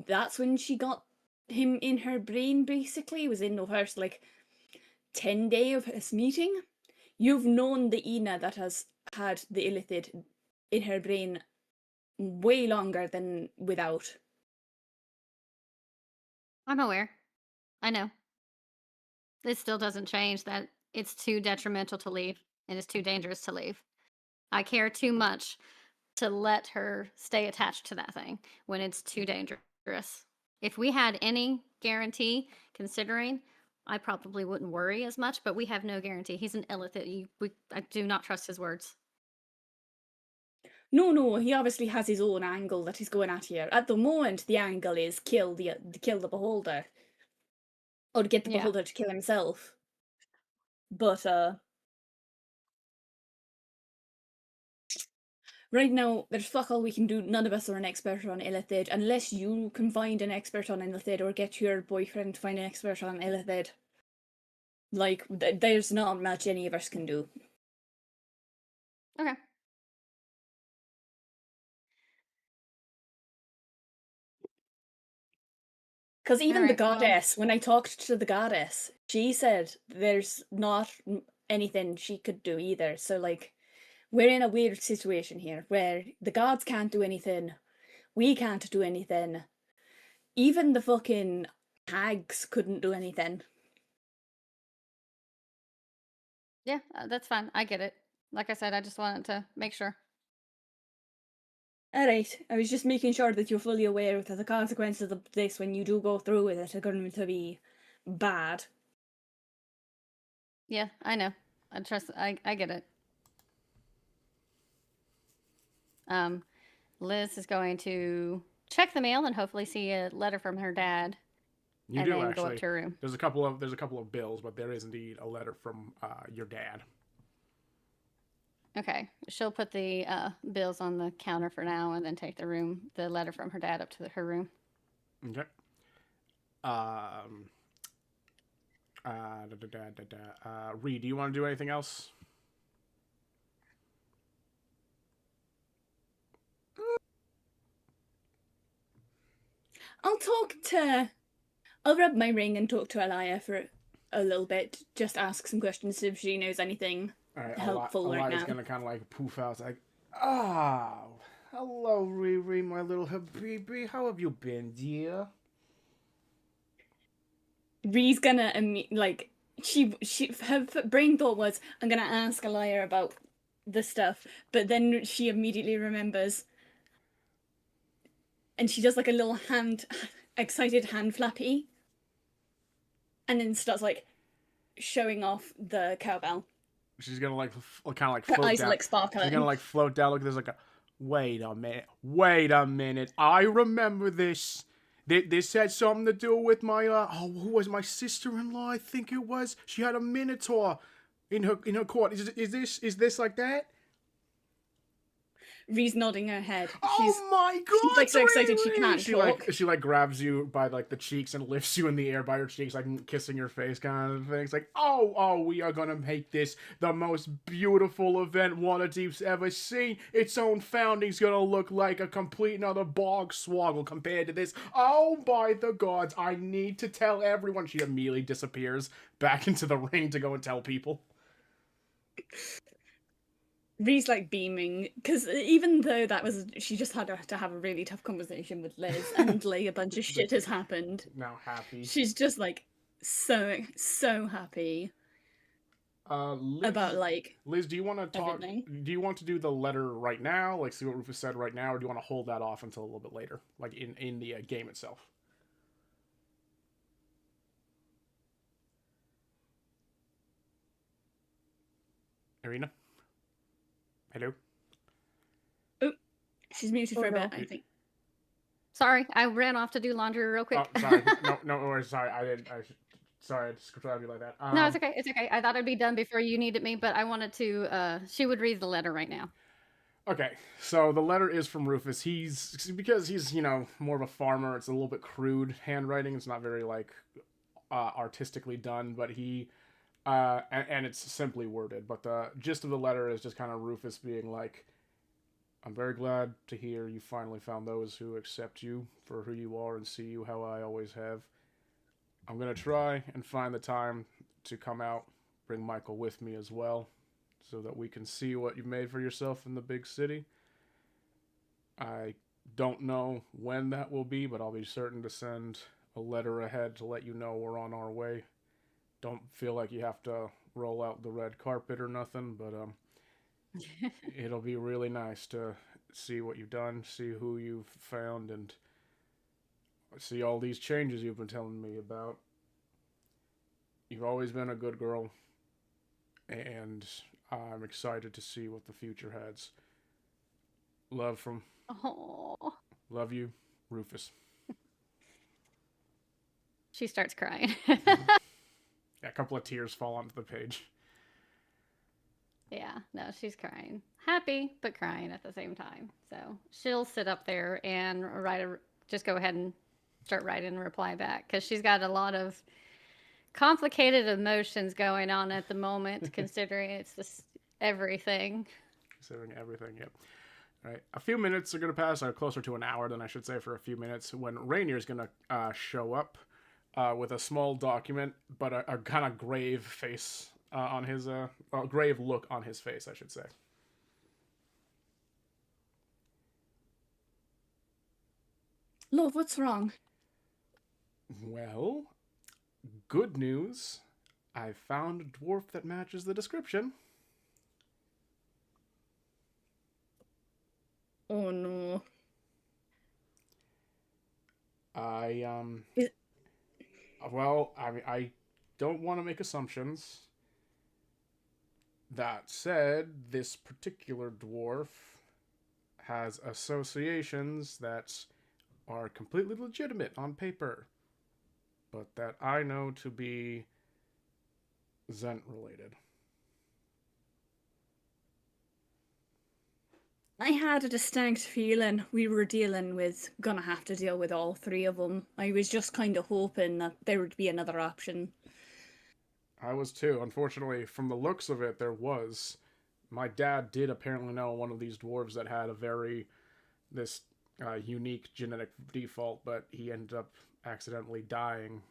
That's when she got him in her brain, basically. It was in the first, like, 10 day of us meeting. You've known the Ina that has had the Illithid in her brain way longer than without. I'm aware. I know. It still doesn't change that it's too detrimental to leave and it's too dangerous to leave. I care too much to let her stay attached to that thing when it's too dangerous. If we had any guarantee, considering, I probably wouldn't worry as much, but we have no guarantee. He's an illithid. I do not trust his words. No, he obviously has his own angle that he's going at here. At the moment, the angle is kill the beholder, or to get the Yeah. beholder to kill himself. But right now, there's fuck all we can do. None of us are an expert on Illithid, unless you can find an expert on Illithid or get your boyfriend to find an expert on Illithid. Like, there's not much any of us can do. Okay. Because All even the right. Well, goddess, when I talked to the goddess, she said there's not anything she could do either. So, like, we're in a weird situation here where the gods can't do anything, we can't do anything, even the fucking hags couldn't do anything. Yeah, that's fine. I get it. Like I said, I just wanted to make sure. Alright, I was just making sure that you're fully aware that the consequences of this when you do go through with it are going to be bad. Yeah, I know. I trust. I get it. Liz is going to check the mail and hopefully see a letter from her dad. You and do then actually go up to her room. There's a couple of bills, but there is indeed a letter from your dad. Okay, she'll put the bills on the counter for now, and then take the letter from her dad up to her room. Okay. Reed, do you want to do anything else? I'll rub my ring and talk to Elia for a little bit, just ask some questions if she knows anything helpful right now. Elia's gonna kind of like poof out. It's like, oh, hello, Riri, my little habibi. How have you been, dear? Ree's gonna her brain thought was, I'm gonna ask Elia about the stuff, but then she immediately remembers, and she does like a little excited hand flappy, and then starts like showing off the cowbell. She's gonna like kind of like her float eyes down. Are like sparkling. She's gonna like float down. Look, there's like a wait a minute. I remember this. This had something to do with my who was my sister-in-law? I think it was. She had a minotaur in her court. Is this like that? Ree's nodding her head. Oh my god! She's like so excited she can't talk. She like grabs you by like the cheeks and lifts you in the air by her cheeks, like kissing your face, kind of thing. It's like, oh, we are gonna make this the most beautiful event Waterdeep's ever seen. Its own founding's gonna look like a complete another bog swoggle compared to this. Oh, by the gods! I need to tell everyone. She immediately disappears back into the ring to go and tell people. Ree's like beaming, because even though she just had to have a really tough conversation with Liz, and like a bunch of shit has happened. Now happy. She's just like so happy. Liz, about like Liz, do you want to talk? everything. Do you want to do the letter right now, like see what Rufus said right now, or do you want to hold that off until a little bit later, like in the game itself? Irina? Hello? Oh, she's muted for a bit, I think. Sorry, I ran off to do laundry real quick. Oh, sorry. No worries. Sorry, sorry, I just grabbed you like that. No, it's okay. It's okay. I thought it'd be done before you needed me, but I wanted to. She would read the letter right now. Okay, so the letter is from Rufus. Because he's more of a farmer. It's a little bit crude handwriting. It's not very like artistically done, but and it's simply worded. But the gist of the letter is just kind of Rufus being like, I'm very glad to hear you finally found those who accept you for who you are and see you how I always have. I'm going to try and find the time to come out, bring Michael with me as well, so that we can see what you've made for yourself in the big city. I don't know when that will be, but I'll be certain to send a letter ahead to let you know we're on our way. Don't feel like you have to roll out the red carpet or nothing, but it'll be really nice to see what you've done, see who you've found, and see all these changes you've been telling me about. You've always been a good girl, and I'm excited to see what the future has. Love from... Oh. Love you, Rufus. She starts crying. Yeah, a couple of tears fall onto the page. Yeah, no, she's crying. Happy, but crying at the same time. So she'll sit up there and just go ahead and start writing a reply back, because she's got a lot of complicated emotions going on at the moment, considering it's just everything. Considering everything, yep. All right, a few minutes are going to pass, or closer to an hour than I should say for a few minutes, when Rainier's going to show up with a small document, but a kind of grave face on his grave look on his face, I should say. Love, what's wrong? Well, good news. I found a dwarf that matches the description. Oh no. Is- Well, I mean, I don't want to make assumptions. That said, this particular dwarf has associations that are completely legitimate on paper, but that I know to be Zent related. I had a distinct feeling we were gonna have to deal with all three of them. I was just kind of hoping that there would be another option. I was too. Unfortunately, from the looks of it, there was. My dad did apparently know one of these dwarves that had this unique genetic default, but he ended up accidentally dying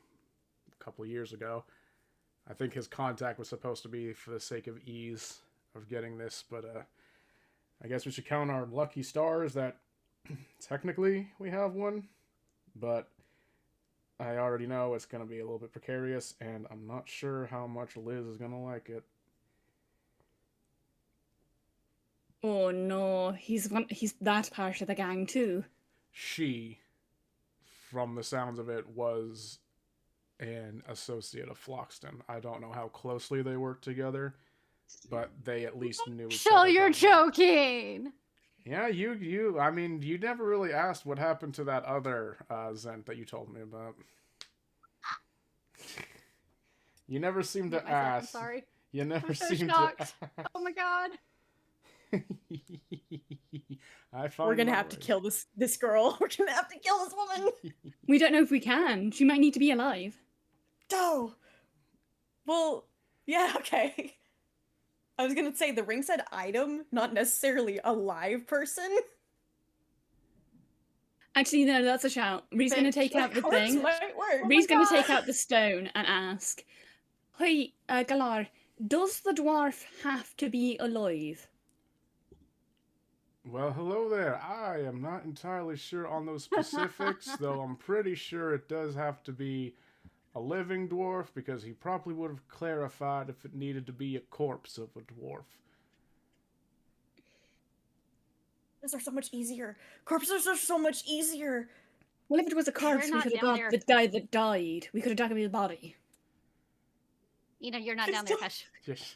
a couple of years ago. I think his contact was supposed to be for the sake of ease of getting this, but I guess we should count our lucky stars that technically we have one, but I already know it's going to be a little bit precarious, and I'm not sure how much Liz is going to like it. Oh no, he's that part of the gang too. She, from the sounds of it, was an associate of Floxton. I don't know how closely they worked together, but they at least knew each So other. you're joking. Yeah, I mean, you never really asked what happened to that other Zent that you told me about. You never seemed to ask. I'm sorry. You never I'm so seemed shocked. to ask. Oh my god. We're gonna have to kill this girl. We're gonna have to kill this woman. We don't know if we can. She might need to be alive. Oh. Well, yeah, okay. I was gonna say the ring said item, not necessarily a live person. Actually, no, that's a shout. Ree's gonna take out the thing. Ree's gonna take out the stone and ask, "Hey, Galar, does the dwarf have to be alive?" Well, hello there. I am not entirely sure on those specifics, though I'm pretty sure it does have to be a living dwarf, because he probably would have clarified if it needed to be a corpse of a dwarf. Those are so much easier. Corpses are so much easier. Well, if it was a corpse, we could have got the guy that died. We could have dug up his body. You know, you're not down there, Hush. Yes.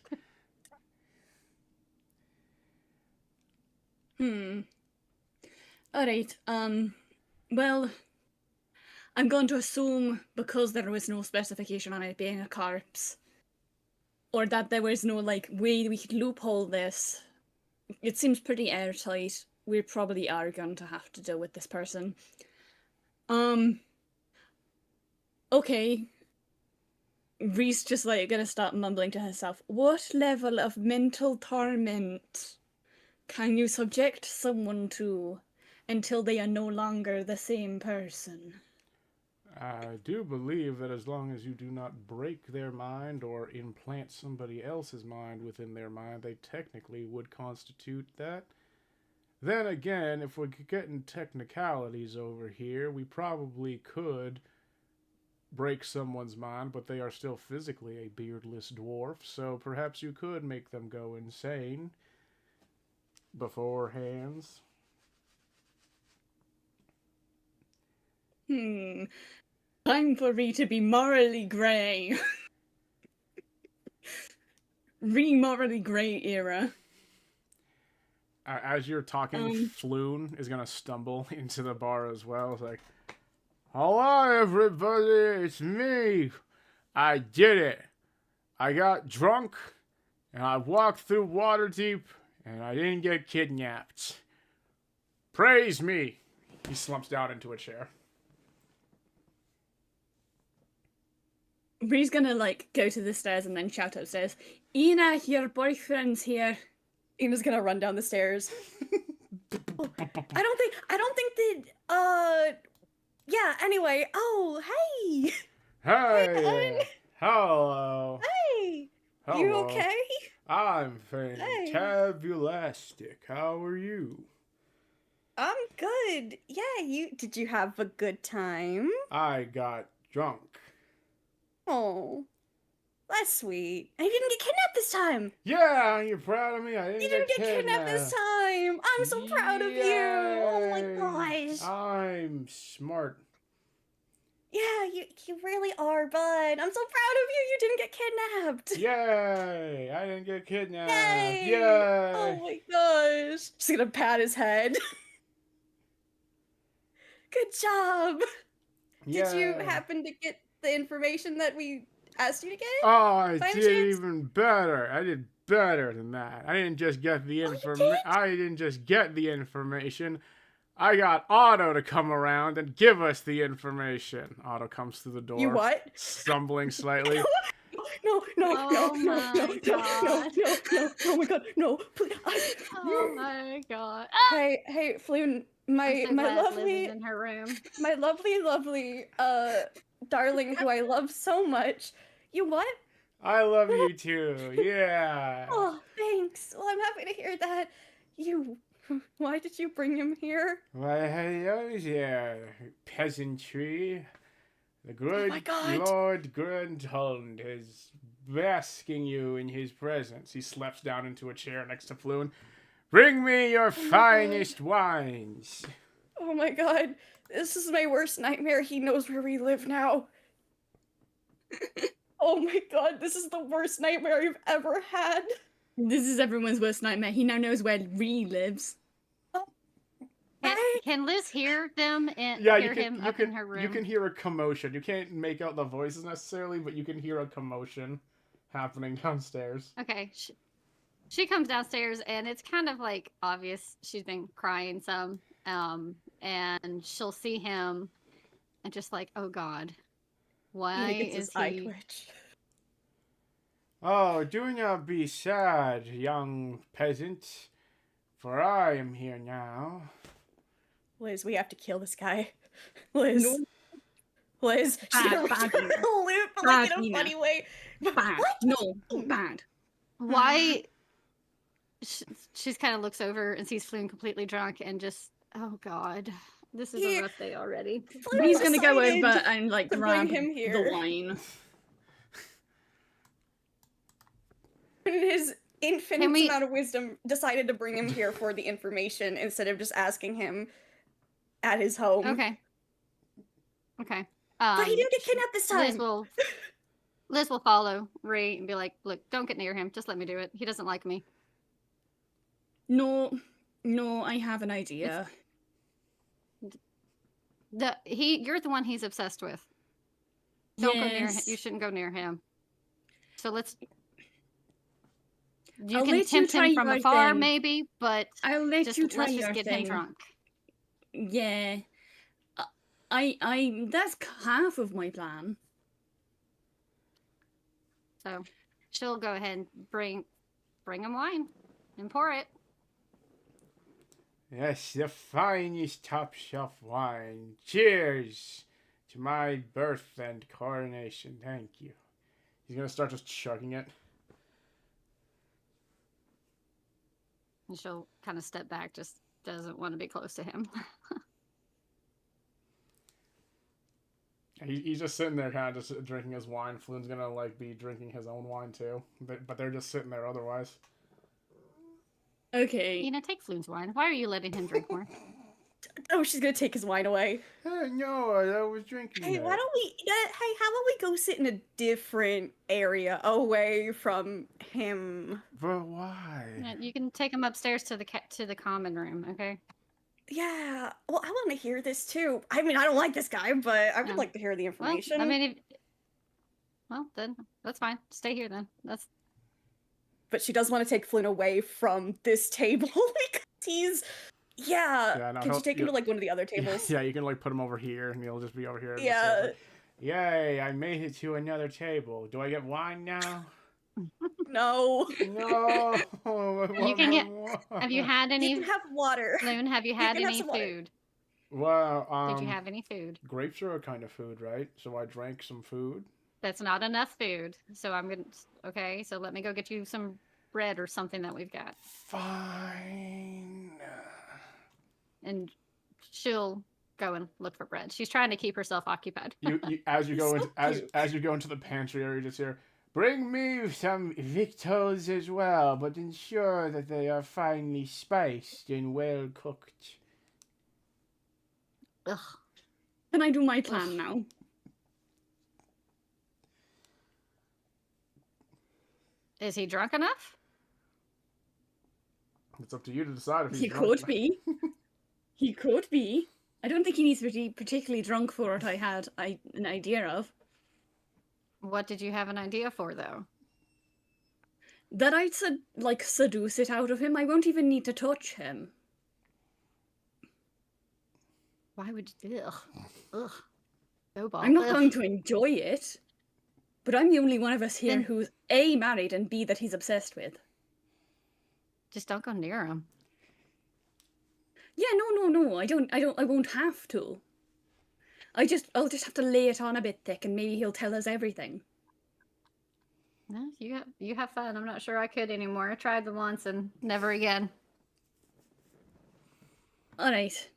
Alright, well, I'm going to assume because there was no specification on it being a corpse, or that there was no, like, way we could loophole this, it seems pretty airtight. We probably are going to have to deal with this person. Okay. Reese just, like, gonna start mumbling to herself. What level of mental torment can you subject someone to until they are no longer the same person? I do believe that as long as you do not break their mind or implant somebody else's mind within their mind, they technically would constitute that. Then again, if we're getting technicalities over here, we probably could break someone's mind, but they are still physically a beardless dwarf, so perhaps you could make them go insane beforehand. Time for Ree to be morally grey. Re-morally grey era. As you're talking, Floon is gonna stumble into the bar as well. It's like, hello everybody, it's me. I did it. I got drunk, and I walked through Waterdeep, and I didn't get kidnapped. Praise me. He slumps down into a chair. Ree's gonna, like, go to the stairs and then shout upstairs, Ina, your boyfriend's here. Ina's gonna run down the stairs. I don't think that, yeah, anyway. Oh, hey! Hey! Hello! Hey! Hello. You okay? I'm fantabulastic. How are you? I'm good. Yeah, did you have a good time? I got drunk. Oh, that's sweet. And you didn't get kidnapped this time. Yeah, you're proud of me? I You didn't didn't get get kidnapped this kidnapped. time. I'm so proud of you. Oh my Yay. gosh. I'm smart. Yeah, you really are, bud. I'm so proud of you. You didn't get kidnapped. Yay! I didn't get kidnapped. Yay! Oh Yay! my gosh. Just gonna pat his head. Good job. Did you Yay. happen to get the information that we asked you to get? Oh, I By any did chance? even better. I did better than that. I didn't just get the Oh, you information. did? I didn't just get the information. I got Otto to come around and give us the information. Otto comes through the door. You what? Stumbling slightly. No, Oh my God. no, oh my god, no, please. Oh my god. Hey, Floon, I'm my so glad Liz lovely, is in her room. my lovely, darling who I love so much. You what? I love you too. Yeah. Oh, thanks. Well, I'm happy to hear that. Why did you bring him here? Why, hello there, peasantry. The good my God. Lord Grundhund is basking you in his presence. He slaps down into a chair next to Fluin. Bring me your finest wines. Oh my god, this is my worst nightmare. He knows where we live now. Oh my god, this is the worst nightmare I've ever had. This is everyone's worst nightmare. He now knows where Ree lives. Can Liz hear them and Yeah, hear him up in her room? You can hear a commotion. You can't make out the voices necessarily, but you can hear a commotion happening downstairs. Okay. She comes downstairs and it's kind of like obvious she's been crying some. And she'll see him and just like, oh god. Why is eye he twitch. Oh, do not be sad, young peasant, for I am here now. Liz, we have to kill this guy. Liz. No. Liz. She's gonna Bad, return Nina. the loot, but like Bad, in a Nina. funny way. Bad. What? No, bad. why she's kind of looks over and sees Floon completely drunk and just, oh god, this is a rough day already. Ree's gonna go decided over and like to grab bring him the here. wine. In his infinite Can we- amount of wisdom, decided to bring him here for the information instead of just asking him at his home. Okay. Okay. But he didn't get kidnapped this time. Liz will follow Ray and be like, look, don't get near him. Just let me do it. He doesn't like me. No, I have an idea. You're the one he's obsessed with. Don't go near him. Yes. You shouldn't go near him. So let's. You I'll can let you tempt try him from your afar, thing. maybe, but I'll let just you try let's just your get thing. him drunk. Yeah. I that's half of my plan. So she'll go ahead and bring him wine and pour it. Yes, the finest top shelf wine. Cheers to my birth and coronation. Thank you. He's gonna start just chugging it. And she'll kind of step back, just doesn't want to be close to him. He's just sitting there kind of just drinking his wine. Floon's gonna like be drinking his own wine too. But they're just sitting there otherwise. Okay. Take Floon's wine. Why are you letting him drink more? Oh, she's gonna take his wine away. Hey, no, I was drinking Hey, that. why don't we? Hey, how about we go sit in a different area away from him? But why? Yeah, you can take him upstairs to the common room, okay? Yeah. Well, I want to hear this too. I mean, I don't like this guy, but I would Yeah. like to hear the Well, information. I mean, well, then that's fine. Stay here then. That's but she does want to take Flynn away from this table because he's. Yeah. no, Can she take him to like one of the other tables? Yeah, you can like put him over here, and he'll just be over here. Yeah. Yay! I made it to another table. Do I get wine now? No. No. You can get- have you had You any can have water. Loon, have you had can have any some water. food? Well, Did you have any food? grapes are a kind of food, right? So I drank some food. That's not enough food. So I'm gonna okay, so let me go get you some bread or something that we've got. Fine. and she'll go and look for bread. She's trying to keep herself occupied. As you go So into as you go into the pantry area, you just hear, "Bring me some victuals as well, but ensure that they are finely spiced and well cooked." Ugh. Can I do my plan now? Is he drunk enough? It's up to you to decide if he's He drunk. could be. He could be. I don't think he needs to be particularly drunk for what I had an idea of. What did you have an idea for, though? That I'd seduce it out of him. I won't even need to touch him. Why would you? Ugh. No ball. I'm not going to enjoy it. But I'm the only one of us here Then- who's A, married, and B, that he's obsessed with. Just don't go near him. Yeah, no. I won't have to. I'll just have to lay it on a bit thick, and maybe he'll tell us everything. No, you have fun. I'm not sure I could anymore. I tried the once and never again. All right.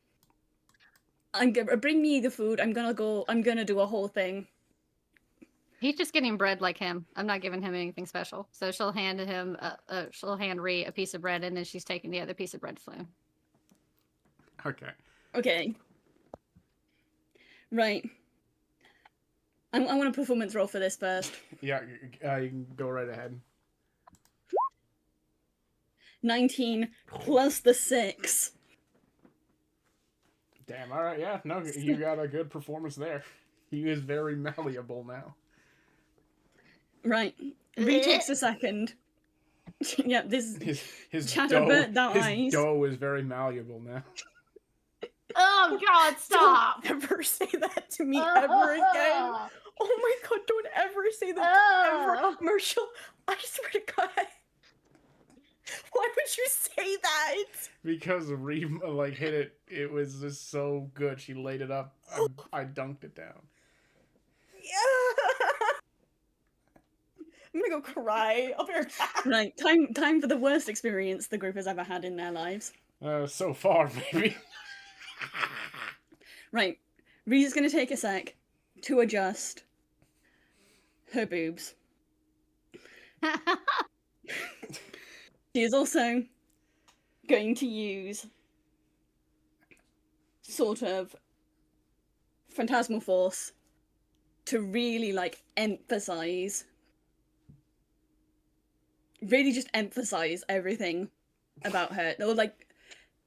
Bring me the food. I'm gonna do a whole thing. He's just getting bread like him. I'm not giving him anything special. So she'll hand him, she'll hand Ree a piece of bread, and then she's taking the other piece of bread to Floon. Okay. Okay. Right. I want a performance roll for this first. Yeah, you can go right ahead. 19 plus the 6. Damn. All right. Yeah. No, you got a good performance there. He is very malleable now. Right. Ree takes a second. Yeah, this His chatter dough, burnt that his eyes. dough is very malleable now. Oh God! Stop! Don't ever say that to me ever again. Oh my god, don't ever say that ever. Marshall, I swear to God. Why would you say that? Because Reem hit it. It was just so good. She laid it up. I dunked it down. Yeah. I'm gonna go cry. I'll be right back. Right, time for the worst experience the group has ever had in their lives. So far, maybe. Right, Ree's gonna take a sec to adjust her boobs. She is also going to use sort of phantasmal force to really emphasize, really just emphasize everything about her. Or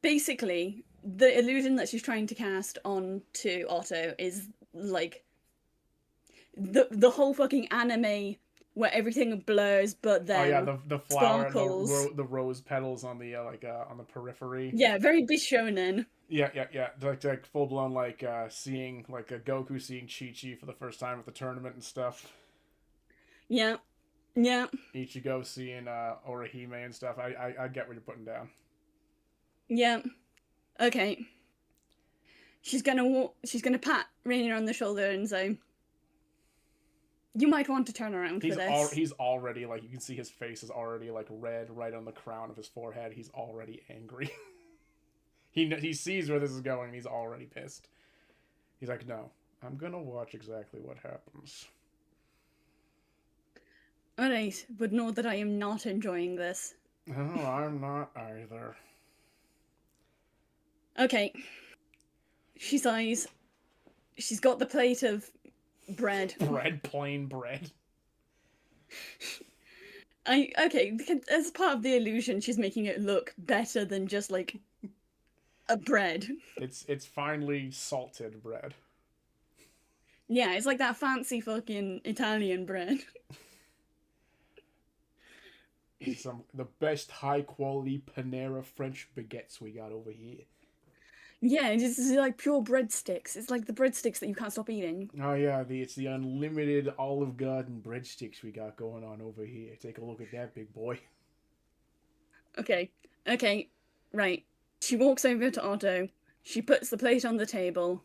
basically the illusion that she's trying to cast onto Otto is the whole fucking anime where everything blurs, but then the flower, sparkles. the rose petals on the on the periphery. Yeah, very Bishonen. Yeah. Like full blown seeing a Goku seeing Chi-Chi for the first time at the tournament and stuff. Yeah. Ichigo seeing Orihime and stuff. I get what you're putting down. Yeah. Okay. She's gonna pat Rainier on the shoulder and say, "You might want to turn around for this." He's already you can see his face is already red right on the crown of his forehead. He's already angry. He sees where this is going and he's already pissed. He's like, "No, I'm gonna watch exactly what happens." Alright, but know that I am not enjoying this. No, I'm not either. Okay. She sighs. She's got the plate of bread. Plain bread. Okay, as part of the illusion, she's making it look better than just a bread. It's finely salted bread. Yeah, it's like that fancy fucking Italian bread. The best high quality Panera French baguettes we got over here. Yeah, it's like pure breadsticks. It's like the breadsticks that you can't stop eating. Oh yeah, it's the unlimited Olive Garden breadsticks we got going on over here. Take a look at that, big boy. Okay, right. She walks over to Otto. She puts the plate on the table.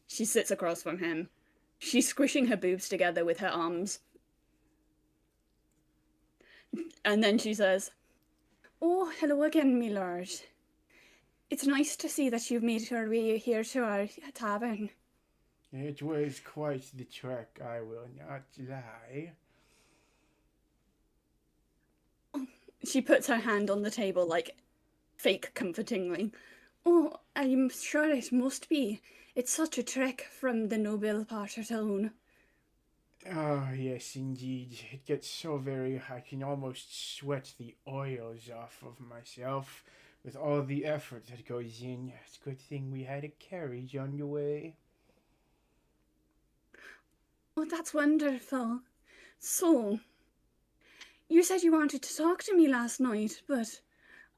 She sits across from him. She's squishing her boobs together with her arms. And then she says, "Oh, hello again, my lord. It's nice to see that you've made your way here to our tavern. It was quite the trek, I will not lie. She puts her hand on the table, like, fake comfortingly. Oh, I'm sure it must be. It's such a trek from the noble part of town. Oh, yes, indeed. It gets so very... I can almost sweat the oils off of myself with all the effort that goes in. It's a good thing we had a carriage on the way. Oh, that's wonderful. So, you said you wanted to talk to me last night, but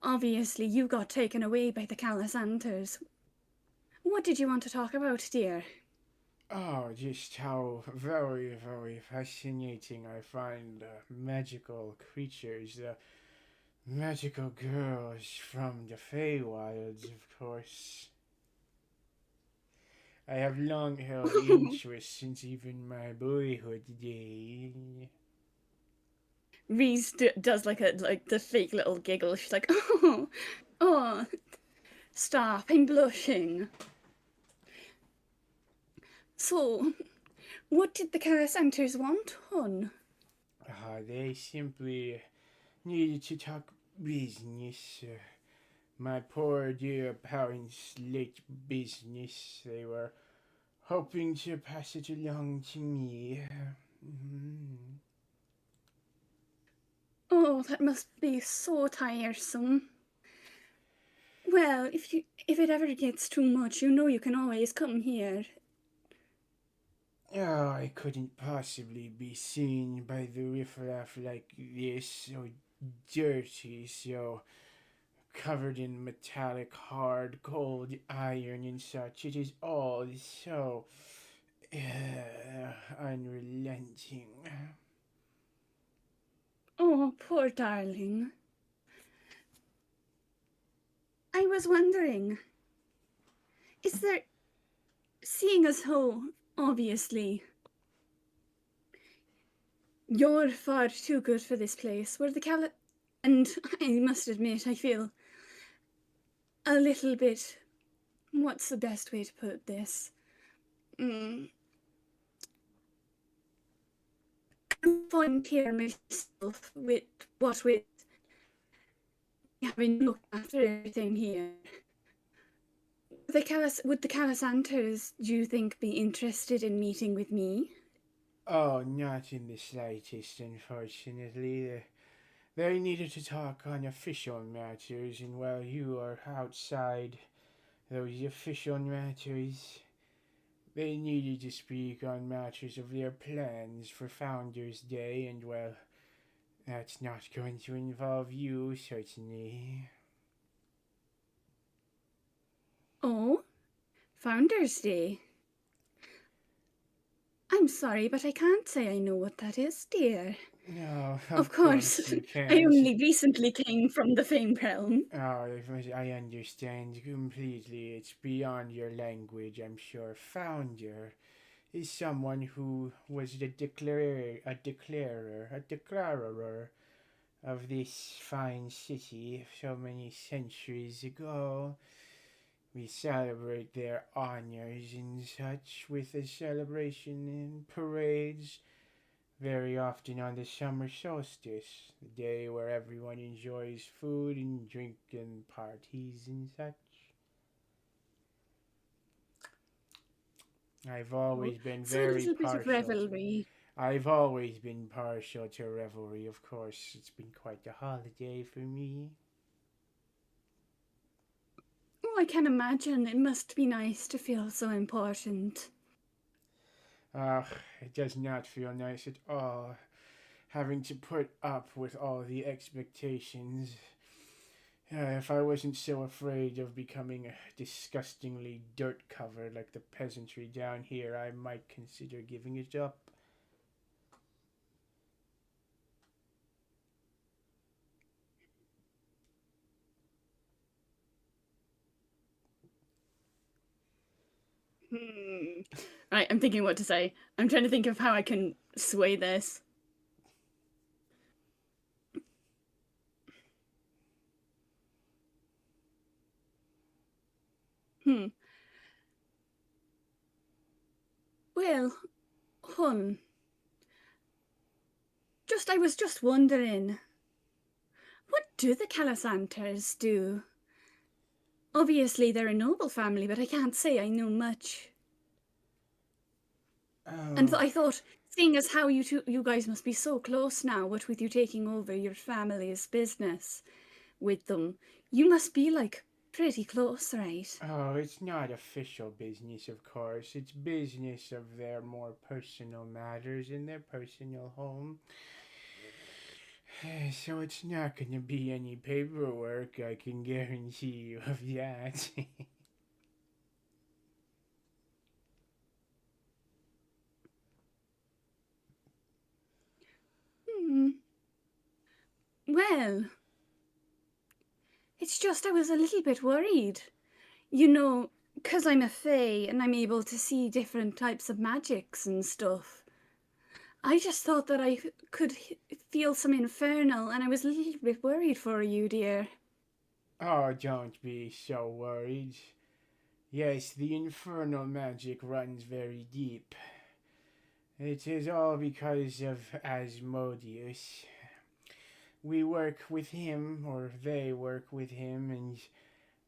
obviously you got taken away by the Calisanters. What did you want to talk about, dear? Oh, just how very, very fascinating I find magical creatures, magical girls from the Feywilds, of course. I have long held interest since even my boyhood days. Reese does like the fake little giggle. She's like, oh, stop! I'm blushing. So, what did the Calisanters want, hon? They simply needed to talk business. My poor dear parents' late business. They were hoping to pass it along to me. Oh, that must be so tiresome. Well, if it ever gets too much, you know you can always come here. Oh, I couldn't possibly be seen by the riffraff like this, so dirty, so covered in metallic hard cold iron and such. It is all so unrelenting. Oh, poor darling. I was wondering, is there, seeing as how, obviously, you're far too good for this place, were the and I must admit, I feel a little bit, what's the best way to put this? I'm volunteer myself with having looked after everything here. Would the Calisanters, do you think, be interested in meeting with me? Oh, not in the slightest, unfortunately. They needed to talk on official matters, and while you are outside those official matters, they needed to speak on matters of their plans for Founders Day, and well, that's not going to involve you, certainly. Oh, Founders Day. I'm sorry, but I can't say I know what that is, dear. No, Of course, you can't. I only recently came from the Fame Realm. Oh, I understand completely. It's beyond your language, I'm sure. Founder is someone who was a declarer of this fine city so many centuries ago. We celebrate their honors and such with a celebration and parades, very often on the summer solstice, the day where everyone enjoys food and drink and parties and such. I've always been So a very little bit of partial. revelry. I've always been partial to revelry, of course. It's been quite a holiday for me. Oh, I can imagine. It must be nice to feel so important. It does not feel nice at all. Having to put up with all the expectations. If I wasn't so afraid of becoming disgustingly dirt covered like the peasantry down here, I might consider giving it up. Right, I'm thinking what to say. I'm trying to think of how I can sway this. Well, I was just wondering, what do the Calasanters do? Obviously, they're a noble family, but I can't say I know much. And I thought, seeing as how you guys must be so close now, what with you taking over your family's business with them, you must be, like, pretty close, right? Oh, it's not official business, of course. It's business of their more personal matters in their personal home. So it's not going to be any paperwork, I can guarantee you of that. Well, it's just I was a little bit worried. You know, 'cause I'm a fae and I'm able to see different types of magics and stuff. I just thought that I could feel some infernal, and I was a little bit worried for you, dear. Oh, don't be so worried. Yes, the infernal magic runs very deep. It is all because of Asmodeus. We work with him, or they work with him, and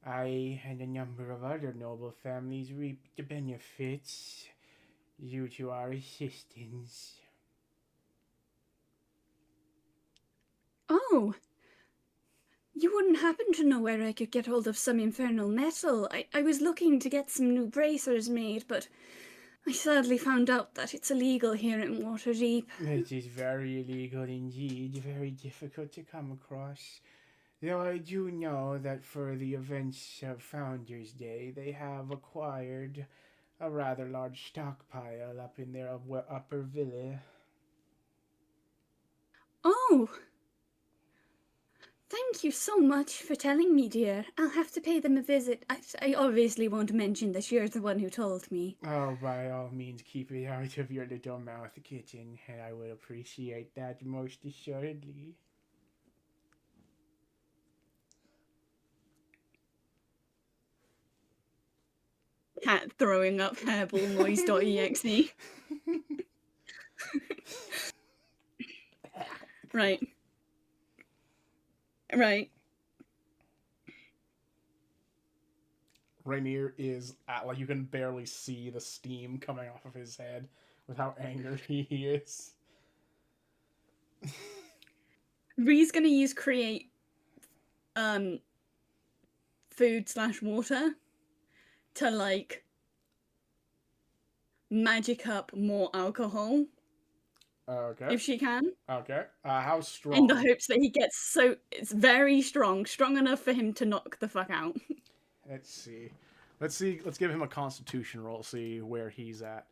I and a number of other noble families reap the benefits due to our assistance. Oh, you wouldn't happen to know where I could get hold of some infernal metal? I was looking to get some new bracers made, but I sadly found out that it's illegal here in Waterdeep. It is very illegal indeed, very difficult to come across. Though I do know that for the events of Founders Day, they have acquired a rather large stockpile up in their upper villa. Oh! Thank you so much for telling me, dear. I'll have to pay them a visit. I obviously won't mention that you're the one who told me. Oh, by all means, keep it out of your little mouth, kitten, and I will appreciate that most assuredly. Cat throwing up hairball noise.exe. Right. Right. Rainier is at, like, you can barely see the steam coming off of his head with how angry he is. Ree's gonna use create food/water to, like, magic up more alcohol. Okay. If she can. Okay. How strong? In the hopes that he gets it's very strong enough for him to knock the fuck out. Let's see. Let's give him a constitution roll, see where he's at.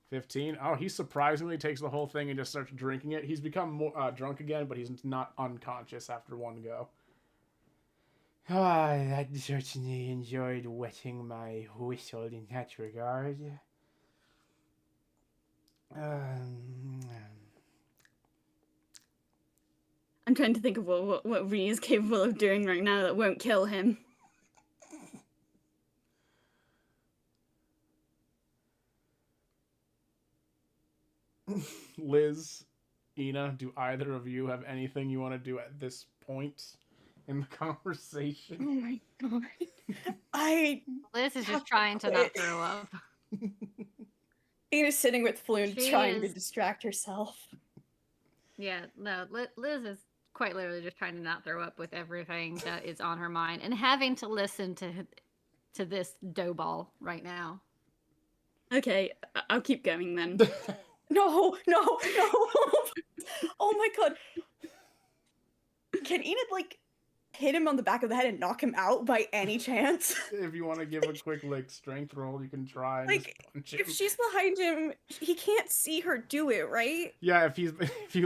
15. Oh, he surprisingly takes the whole thing and just starts drinking it. He's become more drunk again, but he's not unconscious after one go. Ah, I certainly enjoyed wetting my whistle in that regard. I'm trying to think of what Ree is capable of doing right now that won't kill him. Liz, Ina, do either of you have anything you want to do at this point in the conversation? Oh my god. Liz is just trying to not throw up. Ina's sitting with Floon She trying to is- distract herself. Yeah, no, Liz is quite literally just trying to not throw up with everything that is on her mind and having to listen to this dough ball right now. Okay, I'll keep going then. No. Oh my god. Can Enid, like, hit him on the back of the head and knock him out by any chance? If you want to give a quick, like, strength roll, you can try and Like, just punch him. if she's behind him, he can't see her do it, right? Yeah, if you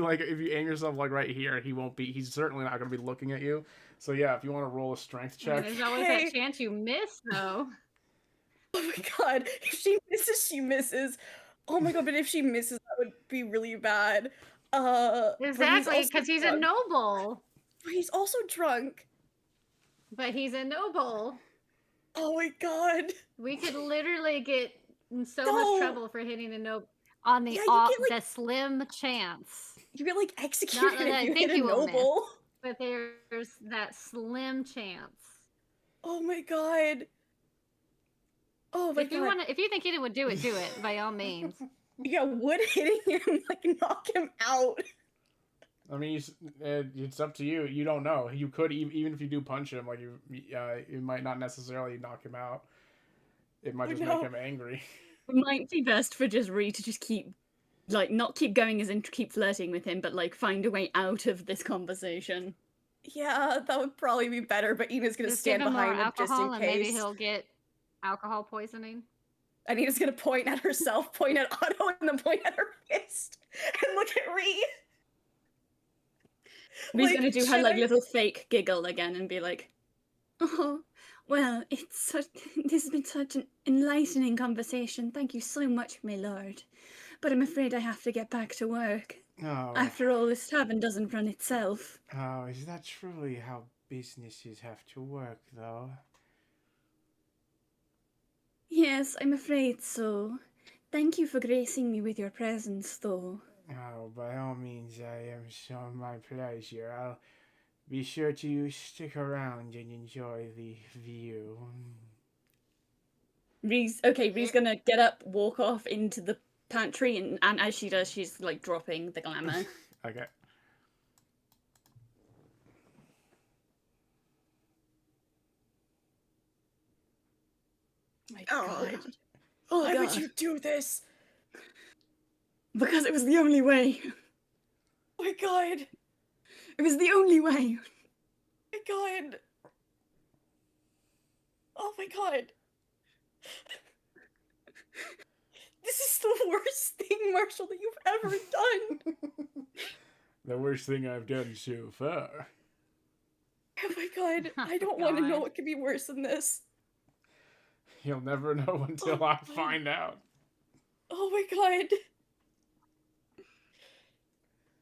aim yourself, like, right here, he's certainly not going to be looking at you. So yeah, if you want to roll a strength check. There's always that chance you miss, though. Oh my god, if she misses, she misses. Oh my god, but if she misses, that would be really bad. Exactly, because he's a noble. But he's also drunk. But he's a noble. Oh my god. We could literally get in so No. much trouble for hitting a noble on the Yeah, you get, like, the slim chance. you get like Not executed that if I you think hit a you will miss, noble. but there's that slim chance. Oh my god. Oh my If you god. want to, if you think anyone would do it by all means. Yeah, would hitting him like knock him out? I mean, it's up to you. You don't know. You could even if you do punch him, like it might not necessarily knock him out. It might just make him angry. It might be best for just Ree to just keep, like, not keep going as in keep flirting with him, but like find a way out of this conversation. Yeah, that would probably be better, but Ina's gonna Just stand give him more behind him just in alcohol, and maybe case. he'll get alcohol poisoning. And Ina's gonna point at herself, point at Otto, and then point at her fist. And look at Ree. Ree's Like, gonna do her should like I- little fake giggle again and be like, "Oh, well, this has been such an enlightening conversation. Thank you so much, my lord. But I'm afraid I have to get back to work. Oh, After all, this tavern doesn't run itself." oh, is that truly how businesses have to work, though? Yes, I'm afraid so. Thank you for gracing me with your presence, though. Oh, by all means, I am so my pleasure. I'll be sure to stick around and enjoy the view. Ree's gonna get up, walk off into the pantry, and as she does, she's like dropping the glamour. Okay. My Oh. God. Oh, Why would God. you do this? Because it was the only way. Oh my god. It was the only way. Oh my god. Oh my god. This is the worst thing, Marshall, that you've ever done. The worst thing I've done so far. Oh my god. I don't want to know what could be worse than this. You'll never know until I find out. Oh my god.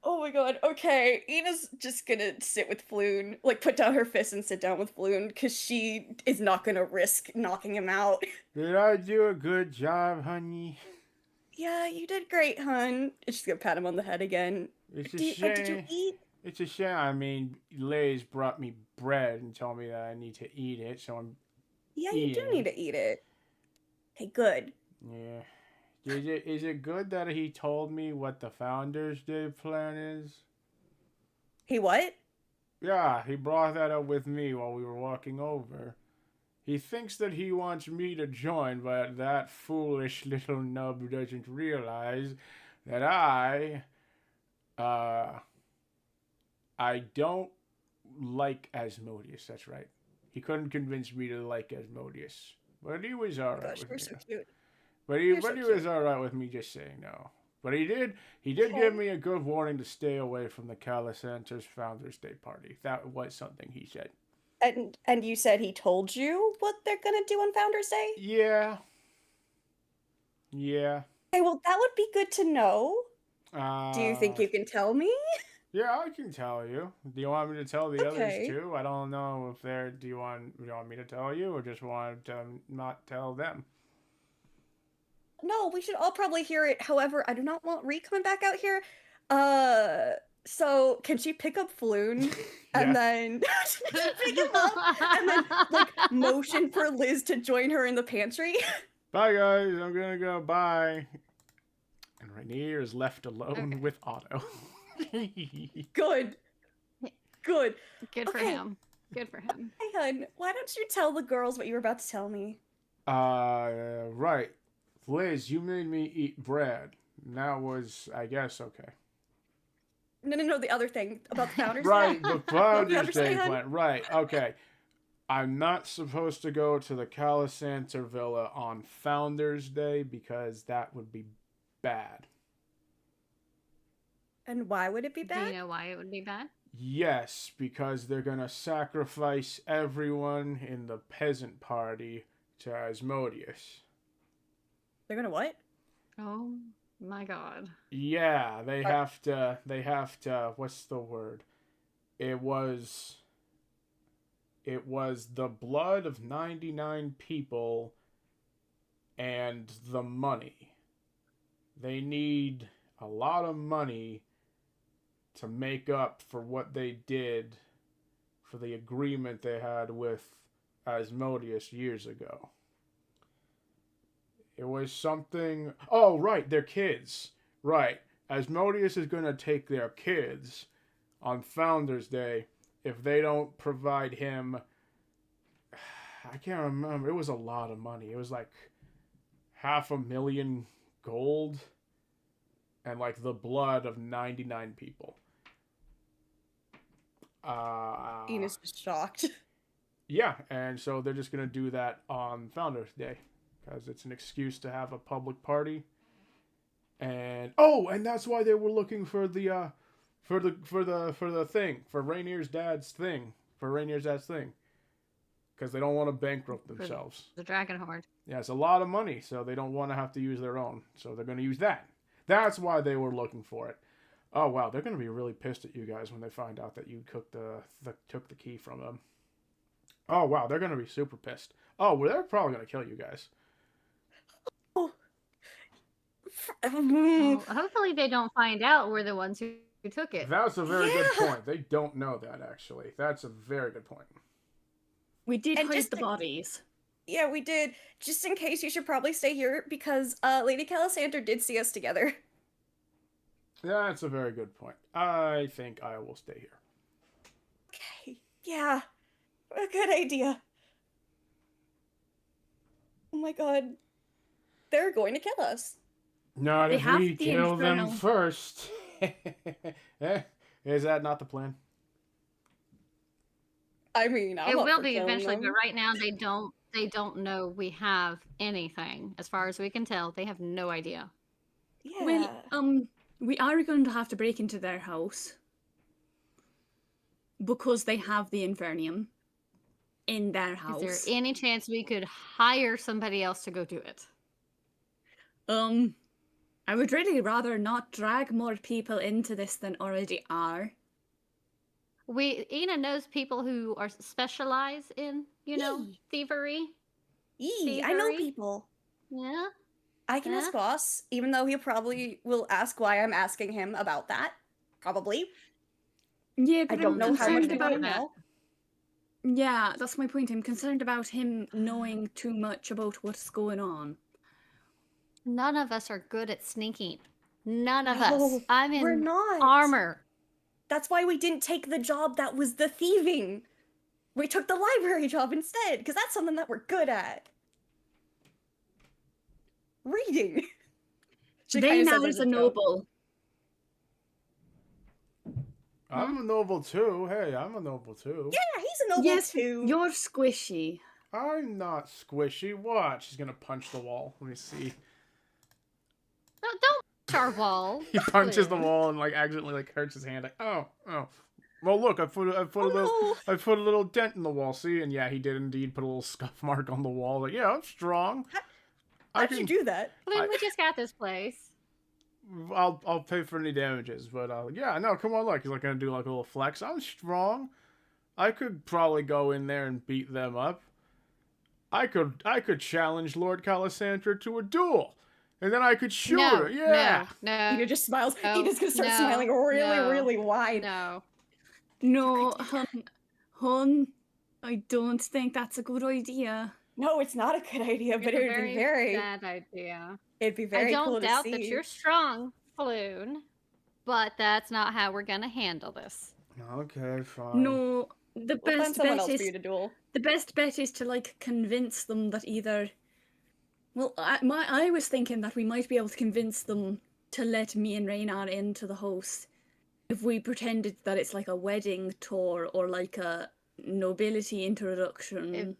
Oh my god. Okay, Ina's just gonna sit with Floon, like put down her fist and sit down with Floon, because she is not gonna risk knocking him out. Did I do a good job, honey? Yeah, you did great, hun. And she's gonna pat him on the head again. It's a Did you shame. eat? It's a shame. I mean, Lay's brought me bread and told me that I need to eat it, so I'm. Yeah, you do eating. need to eat it. Okay, good. Yeah. Is it good that he told me what the Founders Day plan is? He what? Yeah, he brought that up with me while we were walking over. He thinks that he wants me to join, but that foolish little nub doesn't realize that I don't like Asmodeus, that's right. He couldn't convince me to like Asmodeus. But he was alright Gosh, with you're me. so cute. But You're he so was alright with me just saying no. But he did give me a good warning to stay away from the Calisanter's Founders Day party. That was something he said. And you said he told you what they're gonna do on Founders Day? Yeah. Yeah. Okay, well that would be good to know. Do you think you can tell me? Yeah, I can tell you. Do you want me to tell the Okay. others too? I don't know if they're. Do you want me to tell you, or just want to not tell them? No, we should all probably hear it. However, I do not want Ree coming back out here. So can she pick up Floon and then pick him up and then like motion for Liz to join her in the pantry? Bye, guys. I'm gonna go. Bye. And Rainier is left alone with Otto. Good. Good. Good for Okay. him. Good for him. Hey, hun, why don't you tell the girls what you were about to tell me? Right. Liz, you made me eat bread. And that was, I guess, okay. No, the other thing about the Founders Day. Right, the Founders Day understand? plan. Right, okay. I'm not supposed to go to the Calisanter Villa on Founders Day because that would be bad. And why would it be Do bad? you know why it would be bad? Yes, because they're gonna sacrifice everyone in the peasant party to Asmodeus. They're gonna what? Oh my god. Yeah, they have to, what's the word? It was, It was the blood of 99 people and the money. They need a lot of money to make up for what they did for the agreement they had with Asmodeus years ago. It was something. Oh, right, their kids. Right. Asmodeus is going to take their kids on Founders Day if they don't provide him. I can't remember. It was a lot of money. It was like 500,000 gold and like the blood of 99 people. Ian just shocked. Yeah, and so they're just gonna do that on Founders Day because it's an excuse to have a public party. And and that's why they were looking for the thing for Rainier's dad's thing because they don't want to bankrupt themselves. The Dragon Horde. Yeah, it's a lot of money, so they don't want to have to use their own, so they're going to use that. That's why they were looking for it. Oh wow, they're going to be really pissed at you guys when they find out that you took the key from them. Oh wow, they're going to be super pissed. Oh, well, they're probably going to kill you guys. Well, hopefully they don't find out we're the ones who took it. That's a very good point. They don't know that, actually. That's a very good point. We did And hide just the like- bodies. Yeah, we did. Just in case, you should probably stay here because Lady Calisander did see us together. That's a very good point. I think I will stay here. Okay, yeah, a good idea. Oh my god, they're going to kill us. Not They if have we the kill them Infernal. first. Is that not the plan? I mean, I'm It up will for be killing eventually, them. but right now they don't know we have anything. As far as we can tell, they have no idea. Yeah. Well, we are going to have to break into their house because they have the Infernium in their house. Is there any chance we could hire somebody else to go do it? I would really rather not drag more people into this than already are. Ina knows people who are specialize in, thievery. I know thievery? people. Yeah. I can ask Yeah? Boss, even though he probably will ask why I'm asking him about that. Probably. Yeah, I but don't I'm know how much concerned they about do know. Yeah, that's my point. I'm concerned about him knowing too much about what's going on. None of us are good at sneaking. None of No, us. I'm we're in not. armor. That's why we didn't take the job that was the thieving. We took the library job instead, because that's something that we're good at. Reading. She They kinda says now as is a a joke. noble. I'm a noble too. Hey, I'm a noble too. Yeah, he's a noble Yes, too. you're squishy. I'm not squishy. Watch. She's gonna punch the wall. Let me see. No, don't punch our wall. He punches the Please. wall and like accidentally like hurts his hand. Like, oh. Well, look, I put a Oh, little dent in the wall. See, and yeah, he did indeed put a little scuff mark on the wall. Like, yeah, I'm strong. how'd you do that? Flynn, we just got this place. I'll pay for any damages, but yeah, no, come on, look, he's like gonna do like a little flex. I'm strong. I could probably go in there and beat them up. I could challenge Lord Calisandra to a duel, and then I could shoot No, her. Yeah. no, Ina just smiles. no, Ina's gonna start no, smiling really, no, really wide. no. No, hun, I don't think that's a good idea. No, it's not a good idea, but It's a it would be very, bad idea. it'd be very I don't cool doubt to that see. you're strong, Floon, but that's not how we're gonna handle this. Okay, fine. No, the We'll find best someone bet else for is you to duel. the best bet is to like convince them that either. Well, I was thinking that we might be able to convince them to let me and Raynar into the house if we pretended that it's like a wedding tour or like a nobility introduction.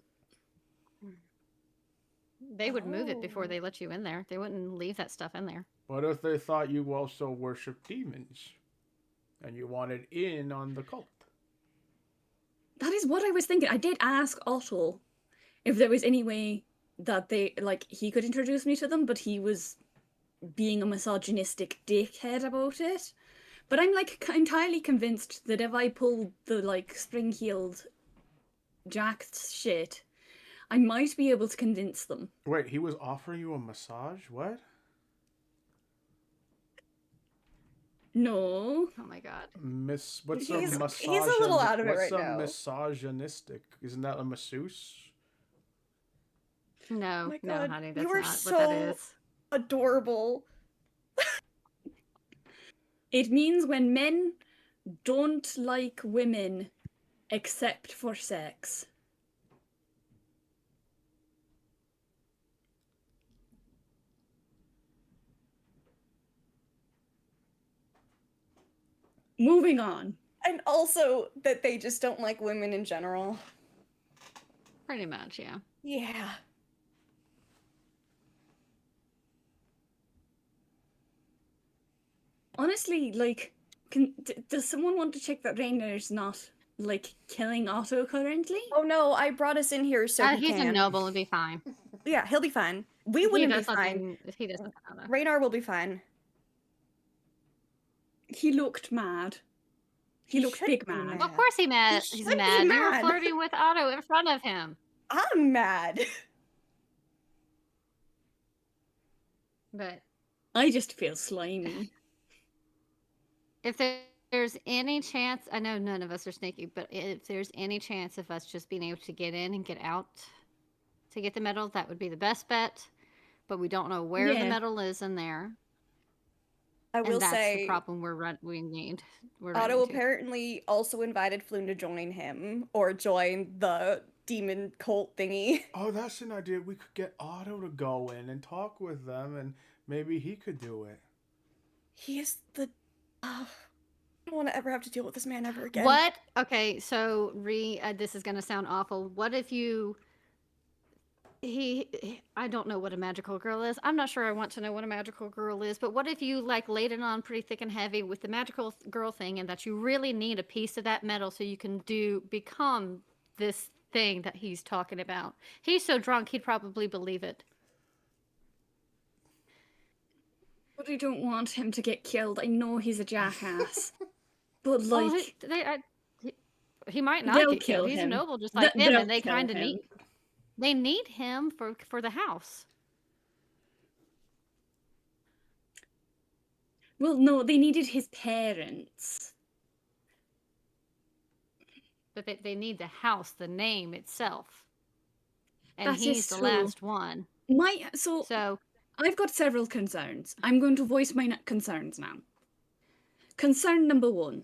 They would move it before Oh. they let you in there. They wouldn't leave that stuff in there. What if they thought you also worship demons, and you wanted in on the cult? That is what I was thinking. I did ask Otto if there was any way that he could introduce me to them, but he was being a misogynistic dickhead about it. But I'm like entirely convinced that if I pull the like spring-heeled jack shit, I might be able to convince them. Wait, he was offering you a massage? What? No. Oh my god. What's He's a a little out of it what's right a now. misogynistic? Isn't that a masseuse? Oh No, my no, god, honey, that's you are not what that so is. adorable. It means when men don't like women except for sex. Moving on. And also that they just don't like women in general. Pretty much, yeah. Yeah. Honestly, like, does someone want to check that Rainer's not, like, killing Otto currently? Oh no, I brought us in here so he He's can. a noble, it'll be fine. Yeah, he'll be fine. We wouldn't be fine. He doesn't know that. Raynar will be fine. He looked mad. He looked should big be mad. mad. Of course he's should be mad. You were mad. flirting with Otto in front of him. I'm mad. But I just feel slimy. if there's any chance, I know none of us are sneaky, but if there's any chance of us just being able to get in and get out to get the medal, that would be the best bet. But we don't know where the medal is in there. I will and that's say the problem we need. Otto apparently also invited Floon to join him or join the demon cult thingy. Oh, that's an idea. We could get Otto to go in and talk with them, and maybe he could do it. He is the... I don't want to ever have to deal with this man ever again. What? Okay, so this is going to sound awful. What if you... I don't know what a magical girl is. I'm not sure I want to know what a magical girl is, but what if you like laid it on pretty thick and heavy with the magical girl thing, and that you really need a piece of that metal so you can become this thing that he's talking about? He's so drunk he'd probably believe it. But I don't want him to get killed. I know he's a jackass. But like... he might not they'll get kill killed. He's a him. noble just like him, and they kind of him. need... They need him for the house. Well, no, they needed his parents. But they need the house, the name itself. And That he's is the true. last one. So I've got several concerns. I'm going to voice my concerns now. Concern number 1.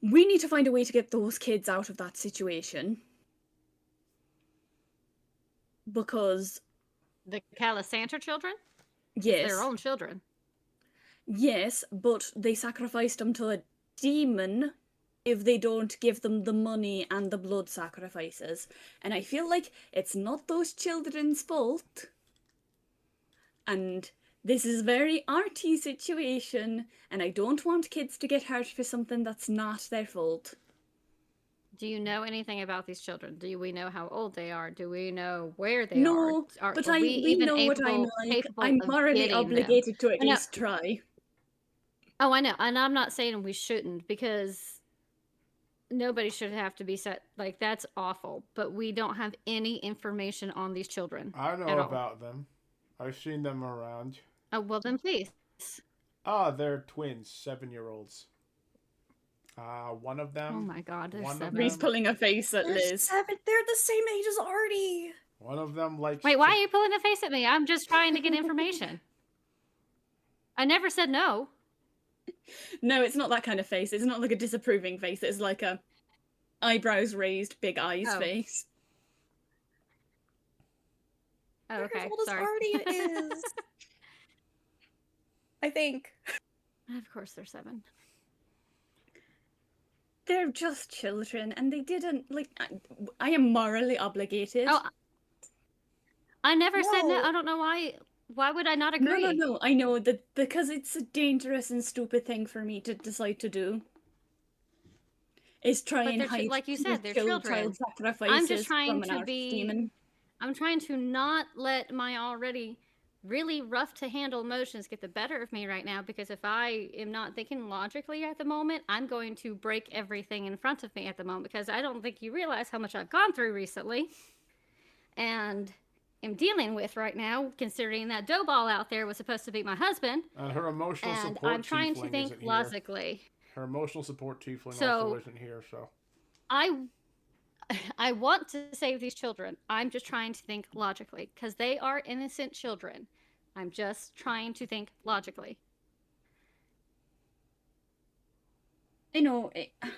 We need to find a way to get those kids out of that situation. Because... The Calisanta children? Yes. Their own children. Yes, but they sacrificed them to a demon if they don't give them the money and the blood sacrifices. And I feel like it's not those children's fault. And this is a very arty situation, and I don't want kids to get hurt for something that's not their fault. Do you know anything about these children? Do we know how old they are? Do we know where they are? No, but we know what I'm like. I'm morally obligated to at least try. Oh, I know. And I'm not saying we shouldn't, because nobody should have to be set. Like, that's awful. But we don't have any information on these children. I know about them. I've seen them around. Oh, well then please. They're twins, 7-year-olds. One of them... Oh my god, they're 7. Ree's pulling a face at Liz. They're the same age as Artie. One of them likes... Wait, why are you pulling a face at me? I'm just trying to get information. I never said no. No, it's not that kind of face. It's not like a disapproving face. It's like a eyebrows raised, big eyes face. Oh, okay. They're as old Sorry. as Artie is. I think. Of course they're 7. They're just children, and they didn't, like... I am morally obligated. Oh, I never said no. I don't know why... Why would I not agree? No. I know that because it's a dangerous and stupid thing for me to decide to do. Is try and hide, like you said, they're children. Child sacrifices I'm just trying from an to be. demon. I'm trying to not let my already really rough to handle emotions get the better of me right now, because if I am not thinking logically at the moment, I'm going to break everything in front of me at the moment, because I don't think you realize how much I've gone through recently and am dealing with right now, considering that dough ball out there was supposed to be my husband. And her emotional And support I'm trying to tiefling think isn't here. logically. Her emotional support tiefling So, also isn't here, so. I want to save these children. I'm just trying to think logically, because they are innocent children. I'm just trying to think logically. I know,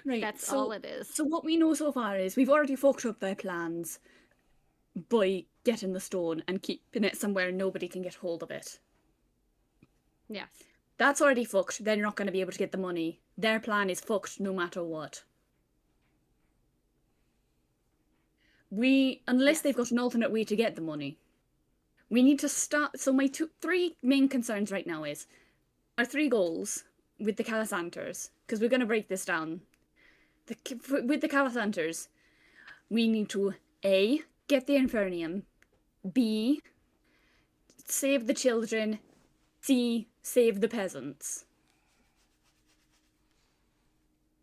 right. That's all it is. So what we know so far is we've already fucked up their plans by getting the stone and keeping it somewhere nobody can get hold of it. Yes. That's already fucked. They're not going to be able to get the money. Their plan is fucked no matter what. Unless they've got an alternate way to get the money. We need to start. So my three main concerns right now is our 3 goals with the Calisanters, because we're going to break this down. With the Calisanters, we need to A, get the Infernium, B, save the children, C, save the peasants.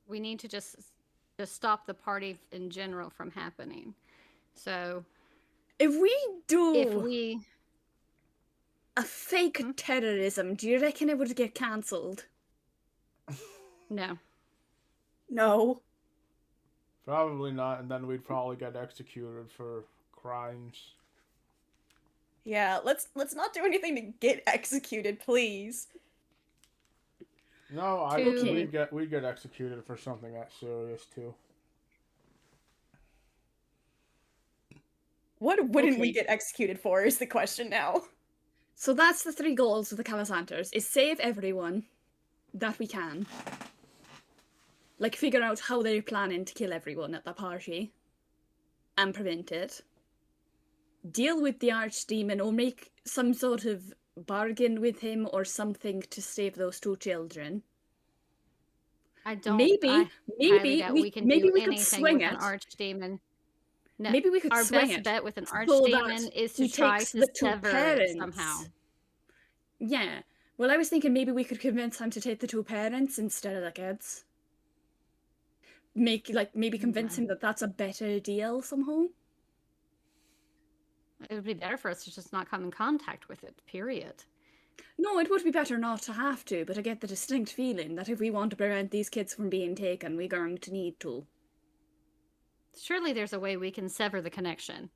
We need to just stop the party in general from happening. So if we a fake terrorism, do you reckon it would get cancelled? No. No. Probably not, and then we'd probably get executed for crimes. Yeah, let's not do anything to get executed, please. No, we'd get executed for something that serious too. What wouldn't we get executed for is the question now. So that's the 3 goals of the Calisanters, is save everyone that we can. Like, figure out how they're planning to kill everyone at the party. And prevent it. Deal with the Archdemon, or make some sort of bargain with him or something to save those 2 children. I don't. Maybe we can do we anything could swing with it. an archdemon. No, Maybe we could our swing best it. bet with an So archdemon is to he try takes to the 2 sever parents. it somehow. Yeah. Well, I was thinking maybe we could convince him to take the 2 parents instead of the kids. Maybe convince him that that's a better deal somehow. It would be better for us to just not come in contact with it, period. No, it would be better not to have to, but I get the distinct feeling that if we want to prevent these kids from being taken, we're going to need to. Surely there's a way we can sever the connection.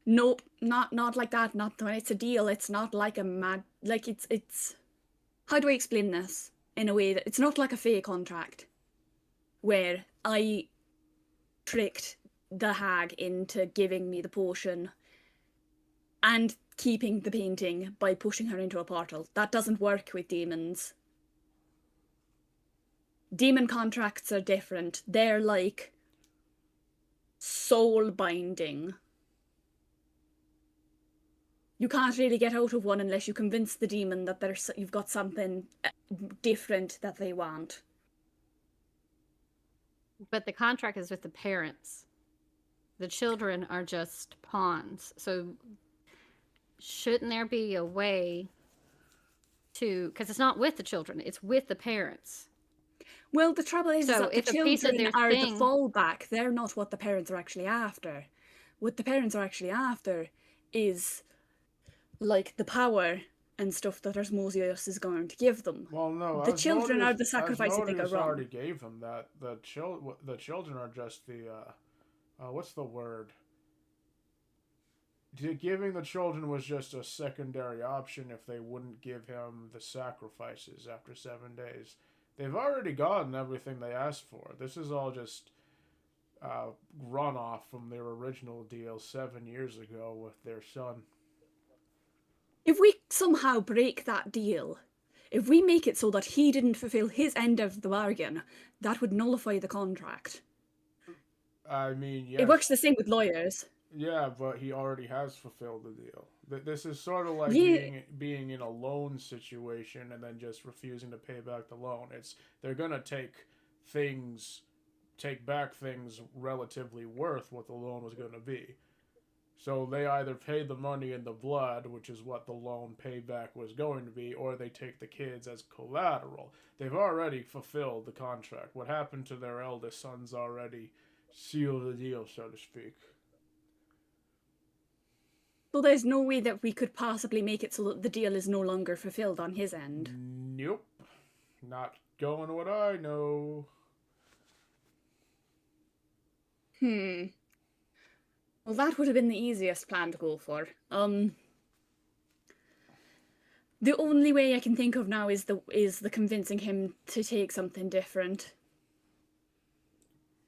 Nope, not like that. Not when it's a deal. It's not like a mad... Like, it's... How do I explain this? In a way that... It's not like a fake contract. Where I tricked the hag into giving me the potion and keeping the painting by pushing her into a portal. That doesn't work with demons. Demon contracts are different. They're like soul binding. You can't really get out of one unless you convince the demon that you've got something different that they want. But the contract is with the parents. The children are just pawns. So shouldn't there be a way to... Because it's not with the children, it's with the parents. Well, the trouble is that the children are the fallback. They're not what the parents are actually after. What the parents are actually after is, like, the power and stuff that Osmosios is going to give them. Well, no, the children are the sacrifice that they go wrong. Already gave them that. The children are just the what's the word? Giving the children was just a secondary option if they wouldn't give him the sacrifices after 7 days. They've already gotten everything they asked for. This is all just runoff from their original deal 7 years ago with their son. If we somehow break that deal, if we make it so that he didn't fulfill his end of the bargain, that would nullify the contract. I mean, yes. It works the same with lawyers. Yeah, but he already has fulfilled the deal. This is sort of like being in a loan situation and then just refusing to pay back the loan. They're gonna take back things relatively worth what the loan was gonna be. So they either pay the money in the blood, which is what the loan payback was going to be, or they take the kids as collateral. They've already fulfilled the contract. What happened to their eldest son's already sealed the deal, so to speak. So there's no way that we could possibly make it so that the deal is no longer fulfilled on his end. Nope. Not going what I know. Well, that would have been the easiest plan to go for. The only way I can think of now is the convincing him to take something different.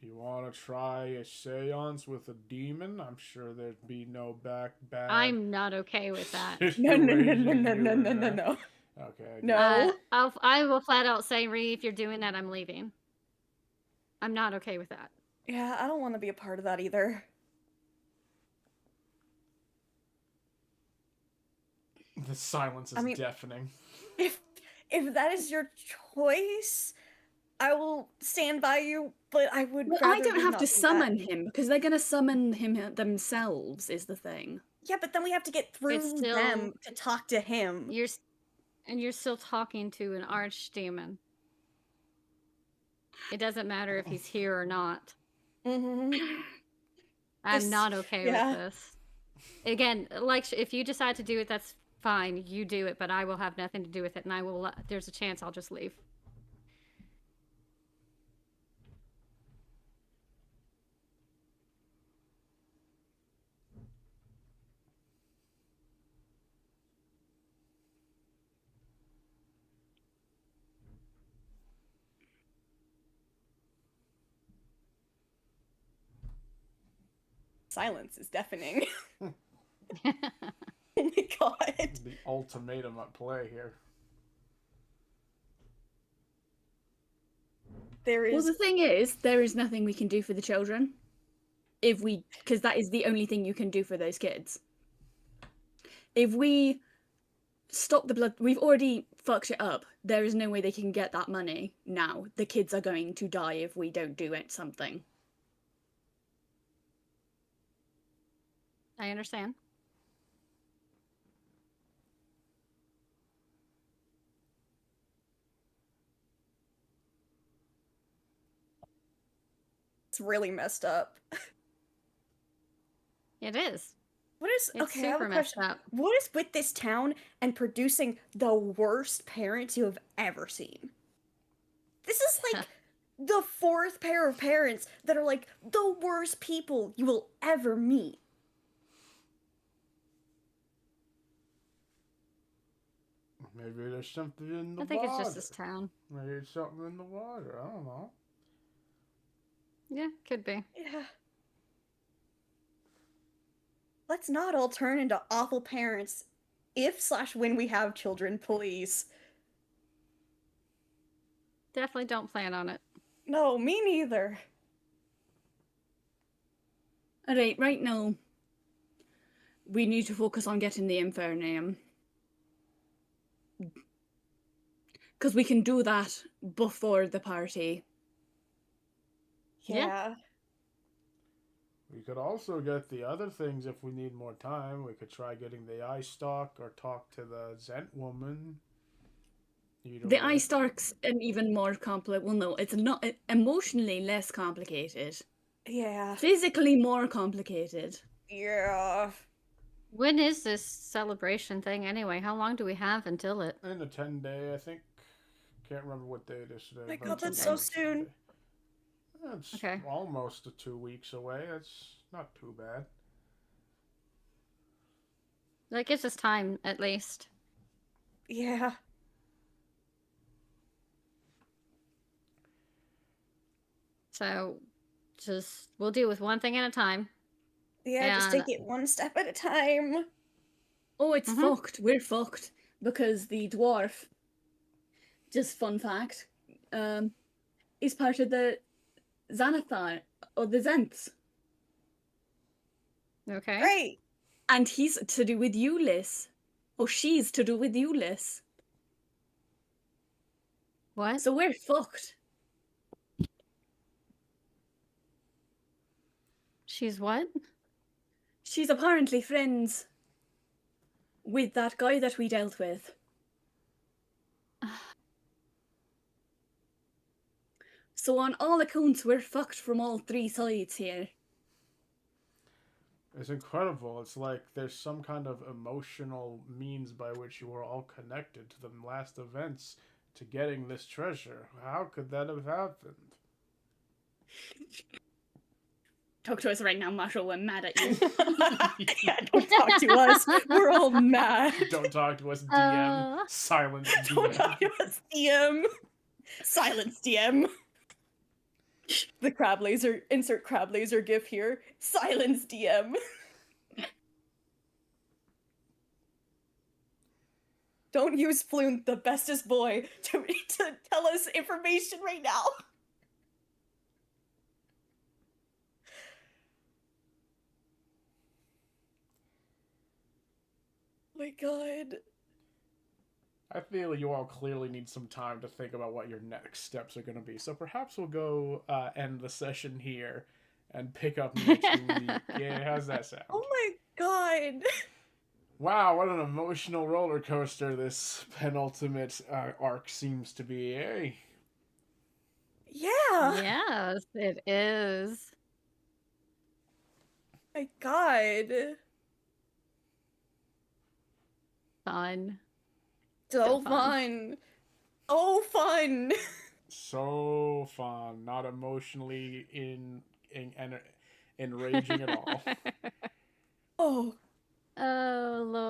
You want to try a seance with a demon? I'm sure there'd be no bad. I'm not okay with that. No. Okay. No. I will flat out say, Ree, if you're doing that, I'm leaving. I'm not okay with that. Yeah, I don't want to be a part of that either. The silence is deafening. If that is your choice, I will stand by you, but I would Well, rather I don't you have not to do summon that. him, because they're going to summon him themselves, is the thing. Yeah, but then we have to get through still- them to talk to him. You're still talking to an archdemon. It doesn't matter if he's here or not. Mm-hmm. I'm not okay yeah. with this. Again, like, if you decide to do it, that's fine. You do it, but I will have nothing to do with it, and I will. There's a chance I'll just leave. Silence is deafening. Oh my god. The ultimatum at play here. Well, the thing is, there is nothing we can do for the children. Because that is the only thing you can do for those kids. If we stop the blood, we've already fucked it up. There is no way they can get that money now. The kids are going to die if we don't do something. I understand. It's really messed up. It is. What is It's okay? I have a super messed question. up. What is with this town and producing the worst parents you have ever seen? This is like the fourth pair of parents that are like the worst people you will ever meet. Maybe there's something in the water. I think it's just this town. Maybe it's something in the water. I don't know. Yeah, could be. Yeah. Let's not all turn into awful parents if/when we have children, please. Definitely don't plan on it. No, me neither. Alright, right now, we need to focus on getting the Infername. Because we can do that before the party. Yeah. We could also get the other things if we need more time. We could try getting the eye stalk or talk to the Zent woman. The eye stalk's an even more complicated. Well, no, it's not emotionally less complicated. Yeah. Physically more complicated. Yeah. When is this celebration thing anyway? How long do we have until it? In a 10-day, I think. Can't remember what day it is today. My but God, it's that's about so soon. 10 days. It's Okay. almost 2 weeks away. That's not too bad. That gives us time, at least. Yeah. So, we'll deal with one thing at a time. Yeah, just take it one step at a time. Oh, it's fucked. We're fucked. Because the dwarf, just fun fact, is part of the Xanathar, or the Zents. Okay. Great. And he's to do with Euless. Or she's to do with Euless. What? So we're fucked. She's what? She's apparently friends with that guy that we dealt with. So on all accounts, we're fucked from all three sides here. It's incredible. It's like there's some kind of emotional means by which you are all connected to the last events to getting this treasure. How could that have happened? Talk to us right now, Marshall. We're mad at you. Yeah, don't talk to us. We're all mad. Don't talk to us, DM. Silence, DM. Don't talk to us, DM. Silence, DM. The crab laser. Insert crab laser gif here. Silence, DM. Don't use Floon, the bestest boy, to tell us information right now. My god. I feel you all clearly need some time to think about what your next steps are going to be. So perhaps we'll go end the session here and pick up next week. Yeah, how's that sound? Oh my god. Wow, what an emotional roller coaster this penultimate arc seems to be, eh? Yeah. Yes, it is. My god. Fun. So fun. fun. Oh, fun. So fun, not emotionally enraging at all. Oh. Oh, Lord.